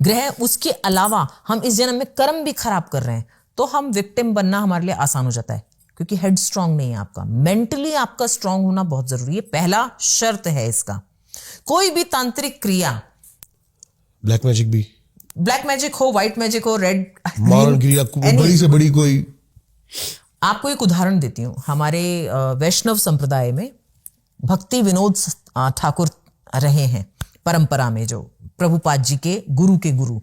ग्रह, उसके अलावा हम इस जन्म में कर्म भी खराब कर रहे हैं, तो हम विक्टिम बनना हमारे लिए आसान हो जाता है, क्योंकि हेड स्ट्रांग नहीं है आपका। मेंटली आपका स्ट्रांग होना बहुत जरूरी है, पहला शर्त है इसका। कोई भी तांत्रिक क्रिया, ब्लैक मैजिक भी, ब्लैक मैजिक हो, व्हाइट मैजिक हो, रेड मारण क्रिया, बड़ी से बड़ी कोई। आपको एक उदाहरण देती हूं। हमारे वैष्णव संप्रदाय में भक्ति विनोद ठाकुर रहे हैं परंपरा में, जो प्रभुपाद जी के गुरु,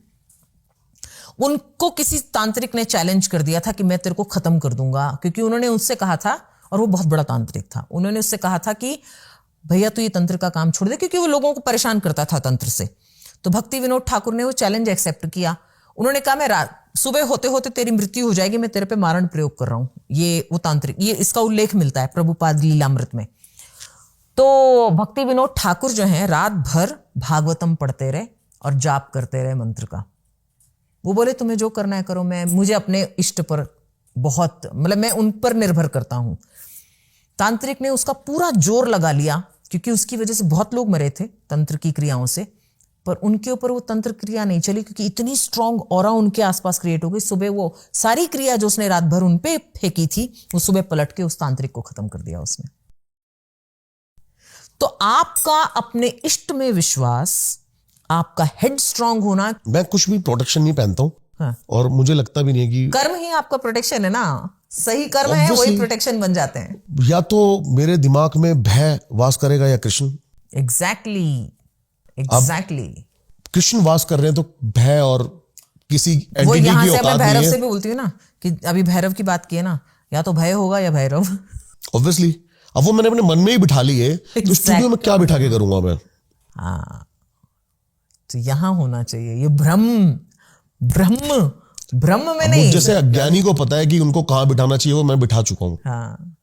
उनको किसी तांत्रिक ने चैलेंज कर दिया था कि मैं तेरे को खत्म कर दूंगा, क्योंकि उन्होंने उससे कहा था, और वो बहुत बड़ा तांत्रिक था, उन्होंने उससे कहा था कि भैया तू ये तंत्र का काम छोड़ दे, क्योंकि वो लोगों को परेशान करता था तंत्र से। तो भक्ति विनोद ठाकुर ने वो चैलेंज एक्सेप्ट किया। उन्होंने कहा मैं सुबह होते होते तेरी मृत्यु हो जाएगी, मैं तेरे पे मारण प्रयोग कर रहा हूं। ये वो तांत्रिक, ये इसका उल्लेख मिलता है प्रभुपाद लीलामृत में। तो भक्ति विनोद ठाकुर जो हैं रात भर भागवतम पढ़ते रहे और जाप करते रहे मंत्र का। वो बोले तुम्हें जो करना है करो, मुझे अपने इष्ट पर बहुत, मतलब मैं उन पर निर्भर करता हूं। तांत्रिक ने उसका पूरा जोर लगा लिया, क्योंकि उसकी वजह से बहुत लोग मरे थे तंत्र की क्रियाओं से, पर उनके ऊपर वो तंत्र क्रिया नहीं चली, क्योंकि इतनी स्ट्रांग ऑरा उनके आसपास क्रिएट हो गई। सुबह वो सारी क्रिया जो उसने रात भर उन पे फेंकी थी, वो सुबह पलट के उस तांत्रिक को खत्म कर दिया उसने। तो आपका अपने इष्ट में विश्वास, आपका हेड स्ट्रांग होना। मैं कुछ भी प्रोटेक्शन नहीं पहनता हूँ, हाँ। और मुझे लगता भी नहीं है कि कर्म ही आपका प्रोटेक्शन है ना, सही कर्म है वही प्रोटेक्शन बन जाते हैं। या तो मेरे दिमाग में भय वास करेगा या कृष्ण। एग्जैक्टली। कृष्ण वास कर रहे हैं तो भय और किसी वो एंटिटी यहां की से मैं औकात भैरव नहीं से है। भी बोलती हूँ ना, कि अभी भैरव की बात की है ना, या तो भय होगा या भैरव। ऑब्वियसली अब वो मैंने अपने मन में ही बिठा ली है, तो स्टूडियो में क्या बिठा के करूंगा मैं? हाँ, तो यहां होना चाहिए ये ब्रह्म ब्रह्म में मुझ नहीं। जैसे अज्ञानी को पता है कि उनको कहाँ बिठाना चाहिए, वो मैं बिठा चुका हूँ। हाँ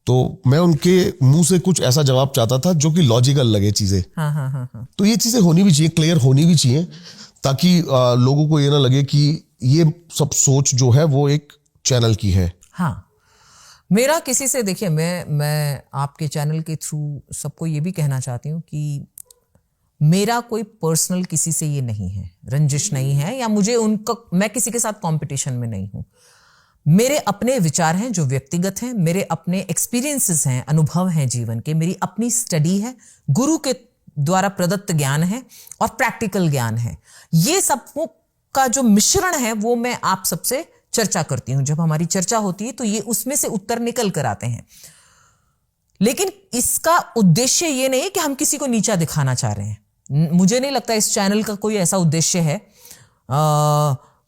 तो मैं उनके मुंह से कुछ ऐसा जवाब चाहता था जो कि लॉजिकल लगे चीजें। हाँ हाँ हाँ हाँ। तो ये चीजें होनी भी चाहिए, क्लियर होनी भी चाहिए, ताकि लोगों को ये ना लगे कि ये सब सोच जो है वो एक चैनल की है। हाँ, मेरा किसी से, देखिए मैं आपके चैनल के थ्रू सबको ये भी कहना चाहती हूँ कि मेरा कोई पर्सनल किसी से ये नहीं है, रंजिश नहीं है, या मुझे उनका, मैं किसी के साथ कंपटीशन में नहीं हूँ। मेरे अपने विचार हैं जो व्यक्तिगत हैं, मेरे अपने एक्सपीरियंसेस हैं, अनुभव हैं जीवन के, मेरी अपनी स्टडी है, गुरु के द्वारा प्रदत्त ज्ञान है और प्रैक्टिकल ज्ञान है। ये सब का जो मिश्रण है वो मैं आप सबसे चर्चा करती हूं। जब हमारी चर्चा होती है तो ये उसमें से उत्तर निकल कर आते हैं, लेकिन इसका उद्देश्य ये नहीं है कि हम किसी को नीचा दिखाना चाह रहे हैं। मुझे नहीं लगता इस चैनल का कोई ऐसा उद्देश्य है।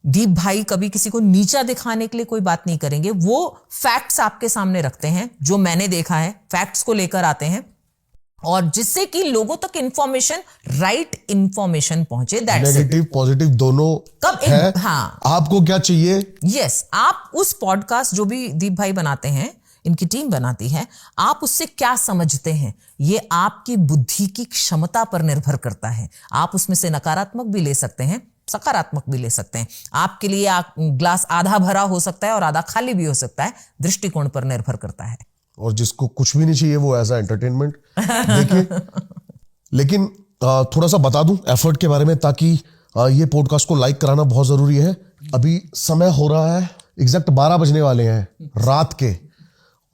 दीप भाई कभी किसी को नीचा दिखाने के लिए कोई बात नहीं करेंगे। वो फैक्ट्स आपके सामने रखते हैं, जो मैंने देखा है, फैक्ट्स को लेकर आते हैं, और जिससे कि लोगों तक इंफॉर्मेशन, राइट इंफॉर्मेशन पहुंचे। नेगेटिव पॉजिटिव दोनों कब है। हाँ, आपको क्या चाहिए? यस, आप उस पॉडकास्ट जो भी दीप भाई बनाते हैं, इनकी टीम बनाती है, आप उससे क्या समझते हैं, ये आपकी बुद्धि की क्षमता पर निर्भर करता है। आप उसमें से नकारात्मक भी ले सकते हैं, सकारात्मक भी ले सकते हैं। आपके लिए ग्लास आधा भरा हो सकता है और आधा खाली भी हो सकता है, दृष्टिकोण पर निर्भर करता है। और जिसको कुछ भी नहीं चाहिए वो ऐसा एंटरटेनमेंट देखिए। लेकिन थोड़ा सा बता दूं एफर्ट के बारे में, ताकि ये पॉडकास्ट को लाइक कराना बहुत जरूरी है। अभी समय हो रहा है एग्जैक्ट 12 बजने वाले हैं रात के,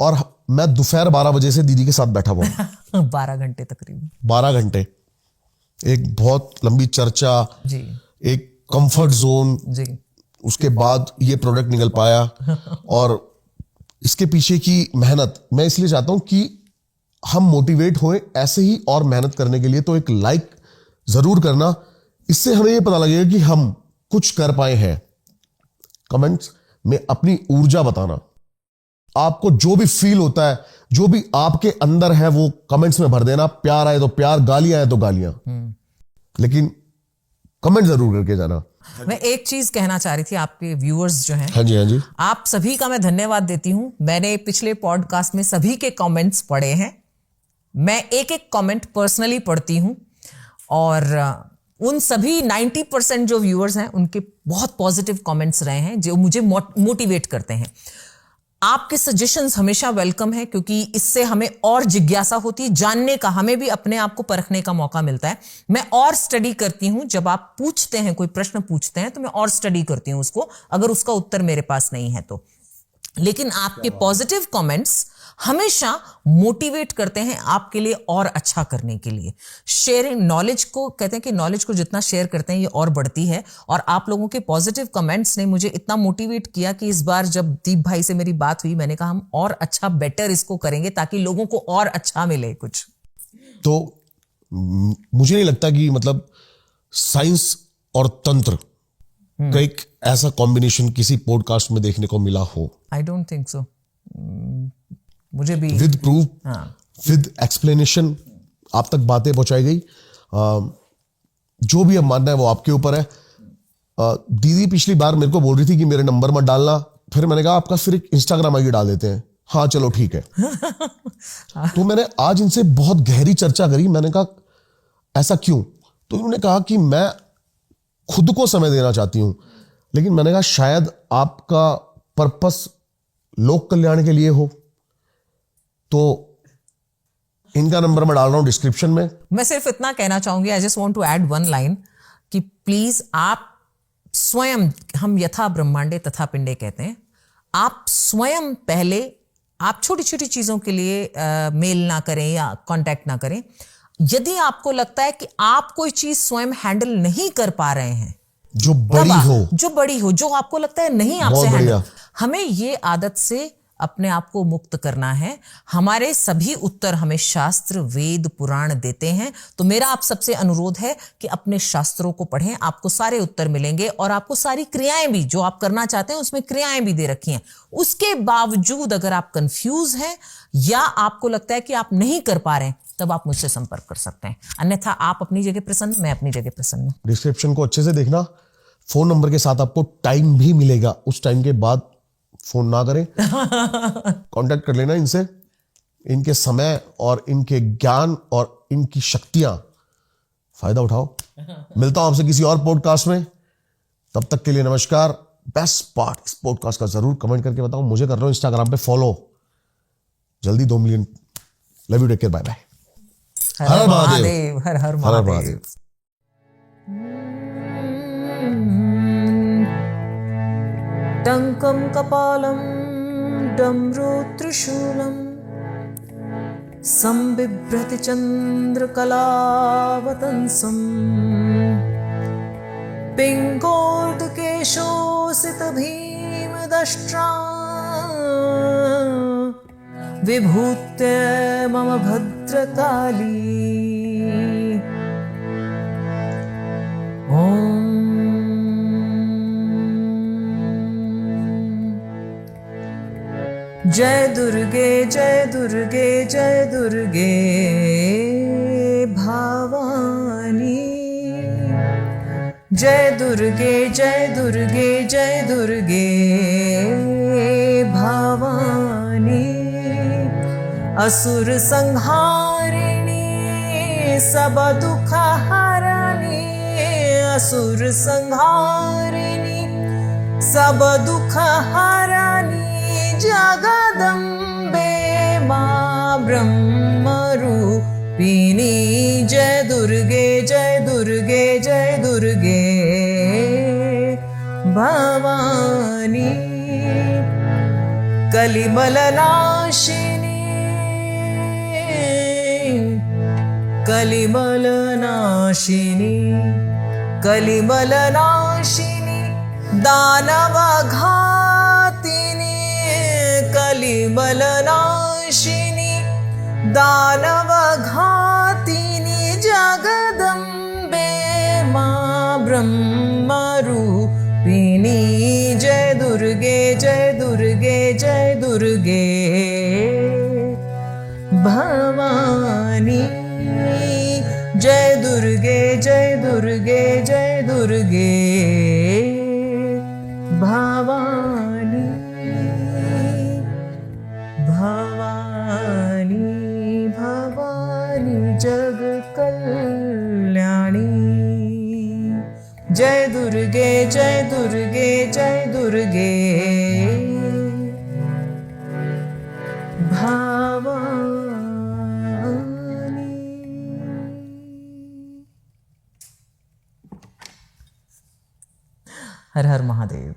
और मैं दोपहर 12 बजे से दीदी के साथ बैठा हुआ हूं। 12 घंटे तकरीबन, 12 घंटे, एक बहुत लंबी चर्चा जी, एक कंफर्ट जोन, जी, उसके बाद ये प्रोडक्ट निकल पाया। और इसके पीछे की मेहनत मैं इसलिए चाहता हूं कि हम मोटिवेट होएं ऐसे ही और मेहनत करने के लिए। तो एक लाइक जरूर करना, इससे हमें ये पता लगेगा कि हम कुछ कर पाए हैं। कमेंट्स में अपनी ऊर्जा बताना, आपको जो भी फील होता है, जो भी आपके अंदर है, वो कमेंट्स में भर देना। प्यार आए तो प्यार, गालियां आए तो गालियां, लेकिन कमेंट जरूर करके जाना। मैं एक चीज कहना चाह रही थी, आपके व्यूअर्स जो हैं, हाँ जी, हाँ जी, आप सभी का मैं धन्यवाद देती हूं। मैंने पिछले पॉडकास्ट में सभी के कमेंट्स पढ़े हैं। मैं एक एक कमेंट पर्सनली पढ़ती हूं, और उन सभी 90% जो व्यूअर्स हैं उनके बहुत पॉजिटिव कमेंट्स रहे हैं, जो मुझे मोटिवेट करते हैं। आपके सजेशंस हमेशा वेलकम है, क्योंकि इससे हमें और जिज्ञासा होती है जानने का, हमें भी अपने आप को परखने का मौका मिलता है। मैं और स्टडी करती हूं। जब आप पूछते हैं, कोई प्रश्न पूछते हैं, तो मैं और स्टडी करती हूं उसको, अगर उसका उत्तर मेरे पास नहीं है तो। लेकिन आपके पॉजिटिव कमेंट्स हमेशा मोटिवेट करते हैं आपके लिए और अच्छा करने के लिए। शेयरिंग नॉलेज को, कहते हैं कि नॉलेज को जितना शेयर करते हैं ये और बढ़ती है। और आप लोगों के पॉजिटिव कमेंट्स ने मुझे इतना मोटिवेट किया कि इस बार जब दीप भाई से मेरी बात हुई, मैंने कहा हम और अच्छा, बेटर इसको करेंगे ताकि लोगों को और अच्छा मिले कुछ। तो मुझे नहीं लगता कि मतलब साइंस और तंत्र का एक ऐसा कॉम्बिनेशन किसी पॉडकास्ट में देखने को मिला हो। I don't think so. मुझे भी विद प्रूफ, हाँ, विद एक्सप्लेनेशन आप तक बातें पहुंचाई गई। जो भी अब मानना है वो आपके ऊपर है। दीदी पिछली बार मेरे को बोल रही थी कि मेरे नंबर मत डालना, फिर मैंने कहा आपका फिर एक इंस्टाग्राम आईडी डाल देते हैं। हाँ चलो ठीक है। तो मैंने आज इनसे बहुत गहरी चर्चा करी। मैंने कहा ऐसा क्यों? तो इन्होंने कहा कि मैं खुद को समय देना चाहती हूं, लेकिन मैंने कहा शायद आपका पर्पस लोक कल्याण के लिए हो। तो इनका नंबर मैं डाल रहा हूं डिस्क्रिप्शन में। मैं सिर्फ इतना कहना चाहूंगी, I just want to add one line, कि प्लीज आप स्वयं, हम यथा ब्रह्मांडे तथा पिंडे कहते हैं, आप स्वयं पहले, आप छोटी छोटी चीजों के लिए मेल ना करें या कांटेक्ट ना करें। यदि आपको लगता है कि आप कोई चीज स्वयं हैंडल नहीं कर पा रहे हैं, जो बड़ी हो, जो आपको लगता है नहीं आपसे हैंडल, हमें ये आदत से अपने आप को मुक्त करना है। हमारे सभी उत्तर हमें शास्त्र, वेद, पुराण देते हैं। तो मेरा आप सबसे अनुरोध है कि अपने शास्त्रों को पढ़ें, आपको सारे उत्तर मिलेंगे, और आपको सारी क्रियाएं भी, जो आप करना चाहते हैं उसमें क्रियाएं भी दे रखी हैं। उसके बावजूद अगर आप कंफ्यूज हैं या आपको लगता है कि आप नहीं कर पा रहे हैं, तब आप मुझसे संपर्क कर सकते हैं। अन्यथा आप अपनी जगह प्रसन्न, मैं अपनी जगह प्रसन्न। डिस्क्रिप्शन को अच्छे से देखना, फोन नंबर के साथ आपको टाइम भी मिलेगा, उस टाइम के बाद फोन ना करें। कांटेक्ट कर लेना इनसे, इनके समय और इनके ज्ञान और इनकी शक्तियां फायदा उठाओ। मिलता हूं आपसे किसी और पॉडकास्ट में, तब तक के लिए नमस्कार। बेस्ट पार्ट इस पॉडकास्ट का जरूर कमेंट करके बताओ। मुझे कर रहे हो इंस्टाग्राम पे फॉलो, जल्दी 2 million. Love you, take care, bye bye. हर हर महादेव, हर हर हर हर महादेव। महादेव। टङ्कं कपालं डमरू त्रिशूलं संबिभ्रति चन्द्रकलावतंसं पिङ्गोर्धकेशोऽसितभीमदष्ट्रा विभूत्य मम भद्रकाली। जय दुर्गे जय दुर्गे जय दुर्गे भवानी। जय दुर्गे जय दुर्गे जय दुर्गे भवानी। असुर संहारिणी सब दुख हरणी। असुर संहारिणी सब दुख हरणी। जगदम्बे मां ब्रह्मरूपिणी। जय दुर्गे जय दुर्गे जय दुर्गे भवानी। कलिमलनाशिनी कलिमलनाशिनी कलिमलनाशिनी दानवघातिनी। कलिमलनाशिनी दानवघातिनी। जगदम्बे मां ब्रह्मरूपिणी। जय दुर्गे जय दुर्गे जय दुर्गे भवानी। जय दुर्गे जय दुर्गे जय दुर्गे भवानी। भवानी भवानी जग कल्याणी। जय दुर्गे जय दुर्गे जय दुर्गे भवानी। हर हर महादेव।